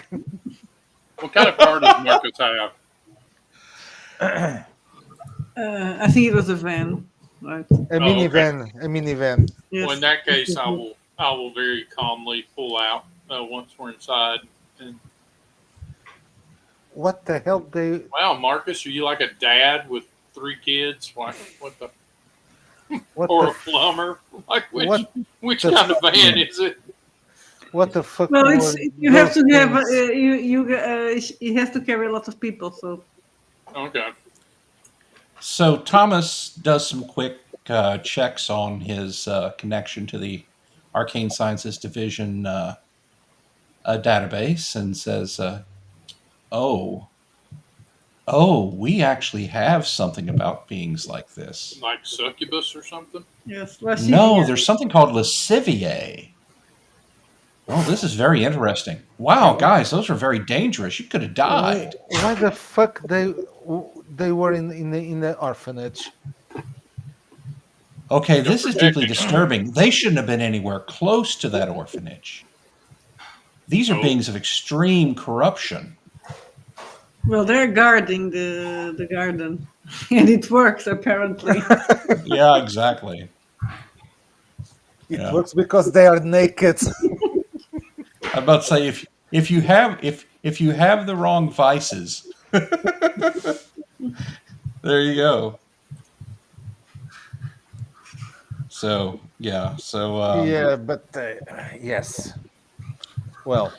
C: What kind of car does Marcus have?
D: I think it was a van, right?
A: A
C: okay.
A: minivan.
D: Yes.
C: Well, in that case, I will very calmly pull out once we're inside. And
A: What the hell they
C: wow, Marcus, are you like a dad with 3 kids? What the?
A: what
C: Or
A: the
C: a plumber? Like which
A: the
C: kind of van is it?
A: what the fuck
D: Well,
A: were
D: you have
A: those
D: to have
A: things?
D: he has to carry a lot of people, so
C: Okay.
F: So Thomas does some quick checks on his connection to the Arcane Sciences Division database and says, "Oh, we actually have something about beings like this.
C: Like succubus or something?
D: yes.
F: No, there's something called lasciviae. Oh, this is very interesting. Wow, guys, those are very dangerous. You could have died."
A: Why the fuck they were in the orphanage?
F: Okay, this is deeply
C: protecting.
F: disturbing. They shouldn't have been anywhere close to that orphanage. These are
C: Oh.
F: beings of extreme corruption.
D: Well, they're guarding the garden, and it works apparently.
F: Yeah, exactly.
A: It
F: Yeah.
A: works because they are naked.
F: I'm about to say if you have the wrong vices, there you go. So yeah,
A: Yeah, but yes. Well,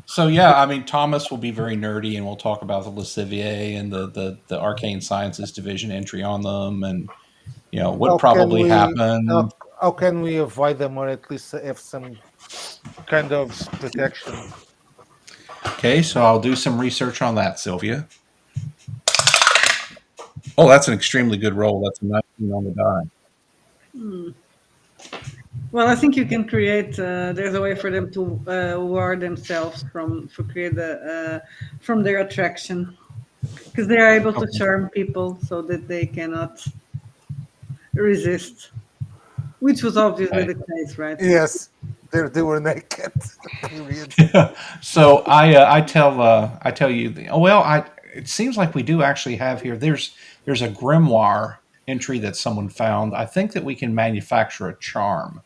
F: So yeah, I mean Thomas will be very nerdy, and we'll talk about the Lasciviae and the Arcane Sciences Division entry on them, and what
A: how
F: probably
A: can we
F: happened.
A: how can we avoid them or at least have some kind of protection?
F: Okay, so I'll do some research on that, Sylvia. Oh, that's an extremely good roll. That's a 19 on the die.
D: Well, I think you can create. There's a way for them to ward themselves from their attraction, because they are able to charm people so that they cannot resist, which was obviously
F: Okay.
D: the case, right?
A: Yes, they were naked. Period.
F: So I tell you. It seems like we do actually have here. There's a grimoire entry that someone found. I think that we can manufacture a charm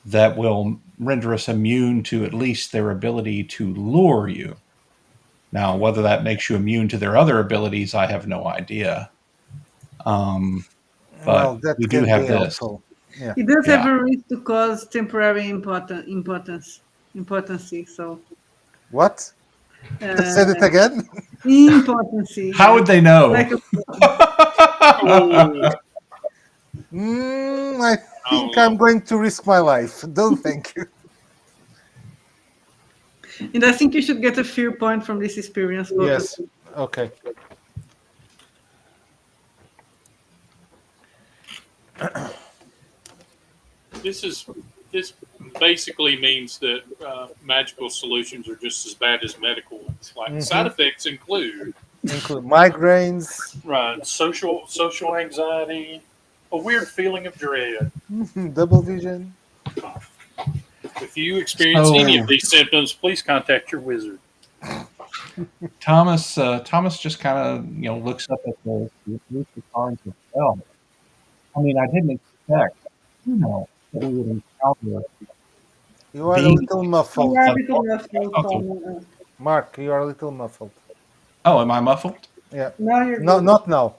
F: that will render us immune to at least their ability to lure you. Now, whether that makes you immune to their other abilities, I have no idea.
A: Well,
F: But
A: that
F: we do
A: can be
F: have this.
A: helpful. Yeah.
D: It does have
F: Yeah.
D: a risk to cause temporary impotency. So
A: What?
D: uh,
A: Said it again.
D: impotency.
F: How would they know?
D: Like
C: Oh,
A: I think I'm going to risk my life. Don't thank you.
D: and I think you should get a fear point from this experience. Both of
A: Yes.
D: you.
A: Okay.
C: This basically means that magical solutions are just as bad as medical ones. Like side effects include
A: Include migraines,
C: social anxiety, a weird feeling of dread.
A: double vision.
C: If you experience any
F: So-
C: of these symptoms, please contact your wizard.
F: Thomas just kind of looks up at the cards and says, "Well, I mean, I didn't expect that we would encounter
A: You are a
F: Being-
A: little muffled.
D: You are a little muffled,
F: Okay.
A: Mark, you are a little muffled.
F: Oh, am I muffled?
A: Yeah.
D: Now you're
A: No,
D: good.
A: not now.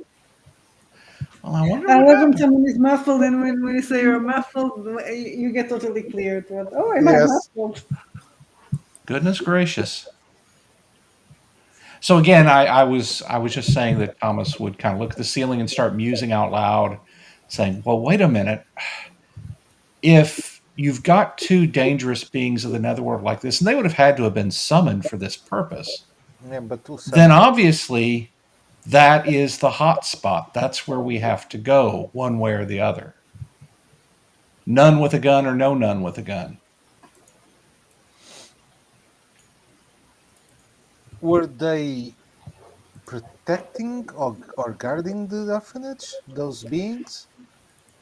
F: Well, I wonder.
D: I
F: what
D: love when
F: happened.
D: someone is muffled, and when you say you're muffled, you get totally clear. What? Oh, am I
A: Yes.
D: muffled?
F: Goodness gracious. So again, I was just saying that Thomas would kind of look at the ceiling and start musing out loud, saying, "Well, wait a minute. If you've got two dangerous beings of the netherworld like this, and they would have had to have been summoned for this purpose,
A: Yeah, but too
F: then
A: soon.
F: obviously that is the hot spot. That's where we have to go, one way or the other. None with a gun or no none with a gun."
A: Were they protecting or guarding the orphanage? Those beings?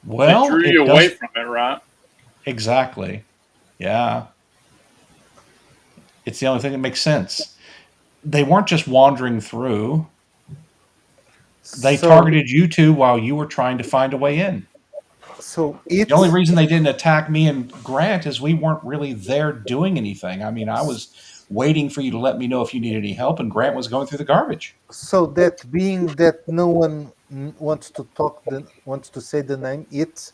F: Well,
C: They drew
F: it
C: you away
F: does
C: from it, right?
F: exactly. Yeah. It's the only thing that makes sense. They weren't just wandering through. They
A: So-
F: targeted you two while you were trying to find a way in.
A: So it.
F: The only reason they didn't attack me and Grant is we weren't really there doing anything. I mean, I was waiting for you to let me know if you needed any help, and Grant was going through the garbage.
A: So that being that no one wants to wants to say the name, it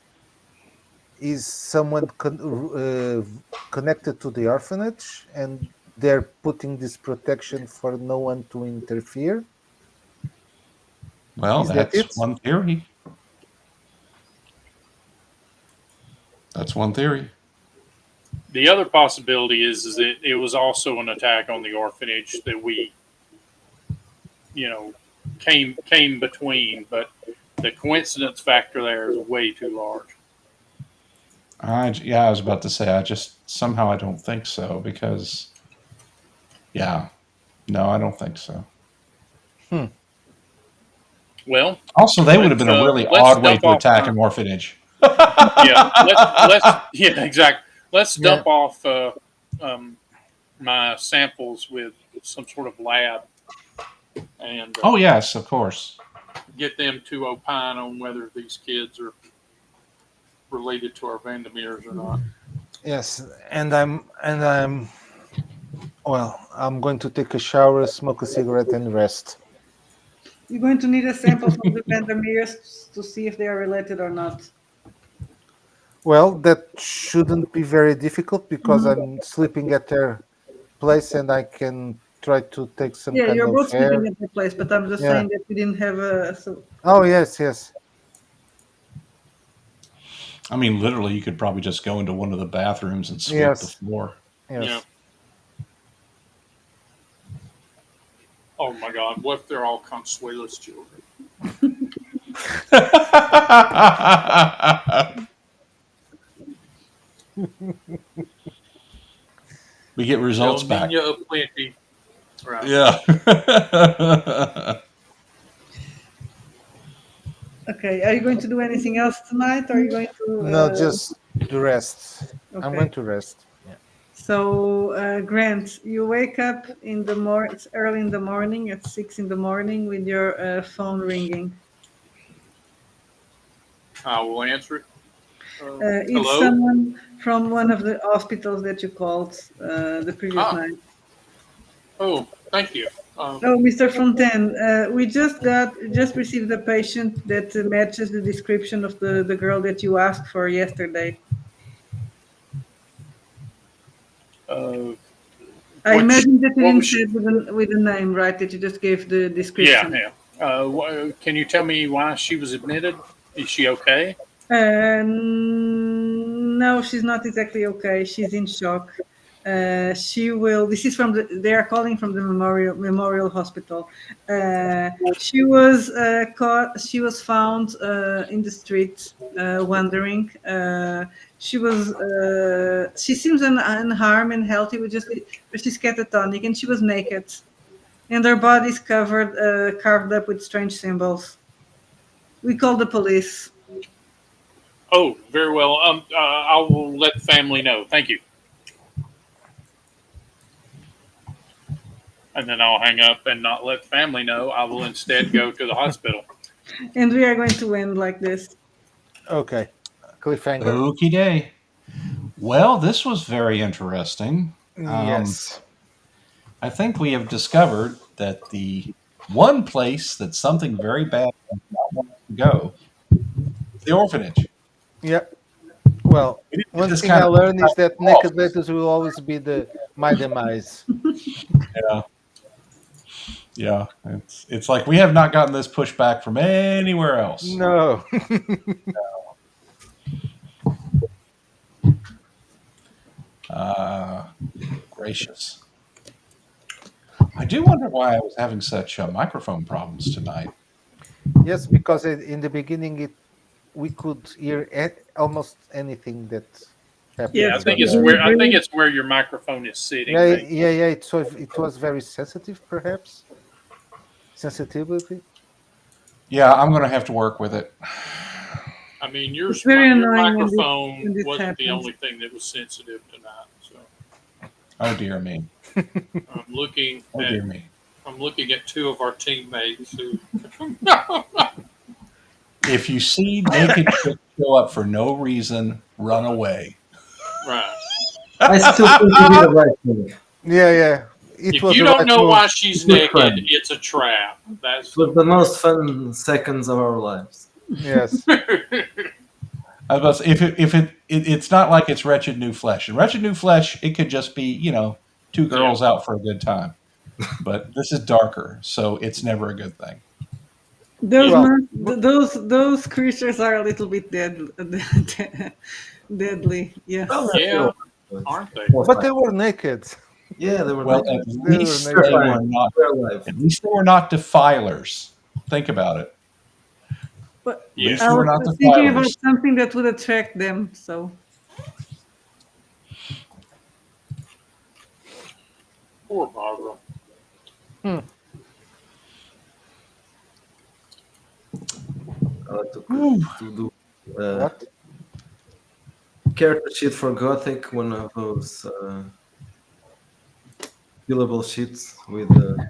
A: is someone connected to the orphanage, and they're putting this protection for no one to interfere.
F: Well,
A: Is that
F: that's
A: it?
F: one theory. That's one theory.
C: The other possibility is that it was also an attack on the orphanage that we, came between, but the coincidence factor there is way too large.
F: I was about to say, I don't think so because, no, I don't think so.
C: Well,
F: Also, they would have been a really
C: let's
F: odd way
C: dump
F: to
C: off
F: attack
C: our-
F: an orphanage.
C: exactly. Let's
A: Yeah.
C: dump off my samples with some sort of lab and
F: Oh, yes, of course.
C: get them to opine on whether these kids are related to our Vandermeers or not.
A: Yes, and I'm I'm going to take a shower, smoke a cigarette, and rest.
D: You're going to need a sample from the Vandermeers to see if they are related or not.
A: Well, that shouldn't be very difficult because I'm sleeping at their place, and I can try to take some
D: Yeah,
A: kind
D: you're
A: of
D: both
A: air.
D: sleeping at the place, but I'm just
A: Yeah.
D: saying that we didn't have a. So
A: Oh yes.
F: I mean, literally, you could probably just go into one of the bathrooms and sweep
A: Yes.
F: the floor.
A: Yes.
C: Yeah. Oh my God! What if they're all Consuelo's children?
F: We get results
C: El
F: back.
C: Nino aplenty. Right.
F: Yeah.
D: Okay. Are you going to do anything else tonight? Or are you going to?
A: No, just the rest. I'm going
D: Okay.
A: to rest. Yeah.
D: So, Grant, you wake up in the morning. It's early in the morning, at 6 in the morning, with your phone ringing.
C: I will answer it.
D: It's
C: Hello?
D: someone from one of the hospitals that you called the previous
C: Ah.
D: night.
C: Oh, thank you.
D: Oh, Mr. Fontaine, we just received a patient that matches the description of the girl that you asked for yesterday.
C: Uh,
D: I
C: Which-
D: imagine that you
C: what
D: didn't
C: was
D: say
C: she-
D: it with a name, right? That you just gave the
C: yeah,
D: description.
C: yeah. Can you tell me why she was admitted? Is she okay?
D: No, she's not exactly okay. She's in shock. She will. This is from the. They are calling from the Memorial Hospital. She was caught. She was found in the street wandering. She was. She seems unharmed and healthy. But she's catatonic and she was naked, and her body's covered, carved up with strange symbols. We called the police.
C: Oh, very well. I will let the family know. Thank you. And then I'll hang up and not let the family know. I will instead go to the hospital.
D: And we are going to end like this.
A: Okay. Cliffhanger.
F: Okie day. Well, this was very interesting.
A: Yes.
F: I think we have discovered that the one place that something very bad does not want to go is the orphanage.
A: Yeah. Well,
F: We didn't
A: one
F: just
A: thing
F: kind
A: I
F: of
A: learned is that
F: off.
A: naked letters will always be my demise.
F: Yeah. Yeah. It's like we have not gotten this pushback from anywhere else.
A: No.
F: Gracious. I do wonder why I was having such microphone problems tonight.
A: Yes, because in the beginning we could hear almost anything that happened.
C: Yeah, I
D: Yes,
C: think
D: we
C: it's
D: do.
C: where your microphone is sitting.
A: Yeah,
C: Maybe.
A: yeah. It was very sensitive, perhaps. Sensitivity.
F: Yeah, I'm going to have to work with it.
C: I mean,
D: It's very
C: your
D: annoying
C: microphone
D: when this
C: wasn't the
D: happens.
C: only thing that was sensitive tonight. So
F: Oh dear me.
C: I'm looking
F: Oh dear me.
C: at two of our teammates who.
F: If you see naked chicks show up for no reason, run away.
C: Right.
B: I still think we did the right thing.
A: Yeah. It
C: If
A: was
C: you
A: the
C: don't
A: right
C: know
A: move.
C: why she's
B: Good
C: naked,
B: friend.
C: it's a trap. That's
B: It was the most fun seconds of our lives.
A: Yes.
F: I was about to say, it's not like it's Wretched New Flesh. In Wretched New Flesh, it could just be, two girls out for a good time. But this is darker, so it's never a good thing.
D: Those
A: Well,
D: those creatures are a little bit deadly. Yes.
B: Well,
C: Yeah, aren't they?
A: But they were naked.
B: Yeah, they were
F: Well,
B: naked.
F: at
A: They
F: least
A: were
F: they
A: naked.
F: were not.
B: They're alive.
F: At least they were not defilers. Think about it.
D: But
F: At least
C: Yeah.
F: they
D: I
F: were not
D: was thinking about
F: defilers.
D: something that would attract them. So
C: Poor Barbara.
B: I like to do
A: What?
B: character sheet for Gothic, one of those fillable sheets with the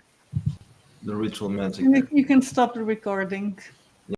B: ritual magic.
D: you can stop the recording.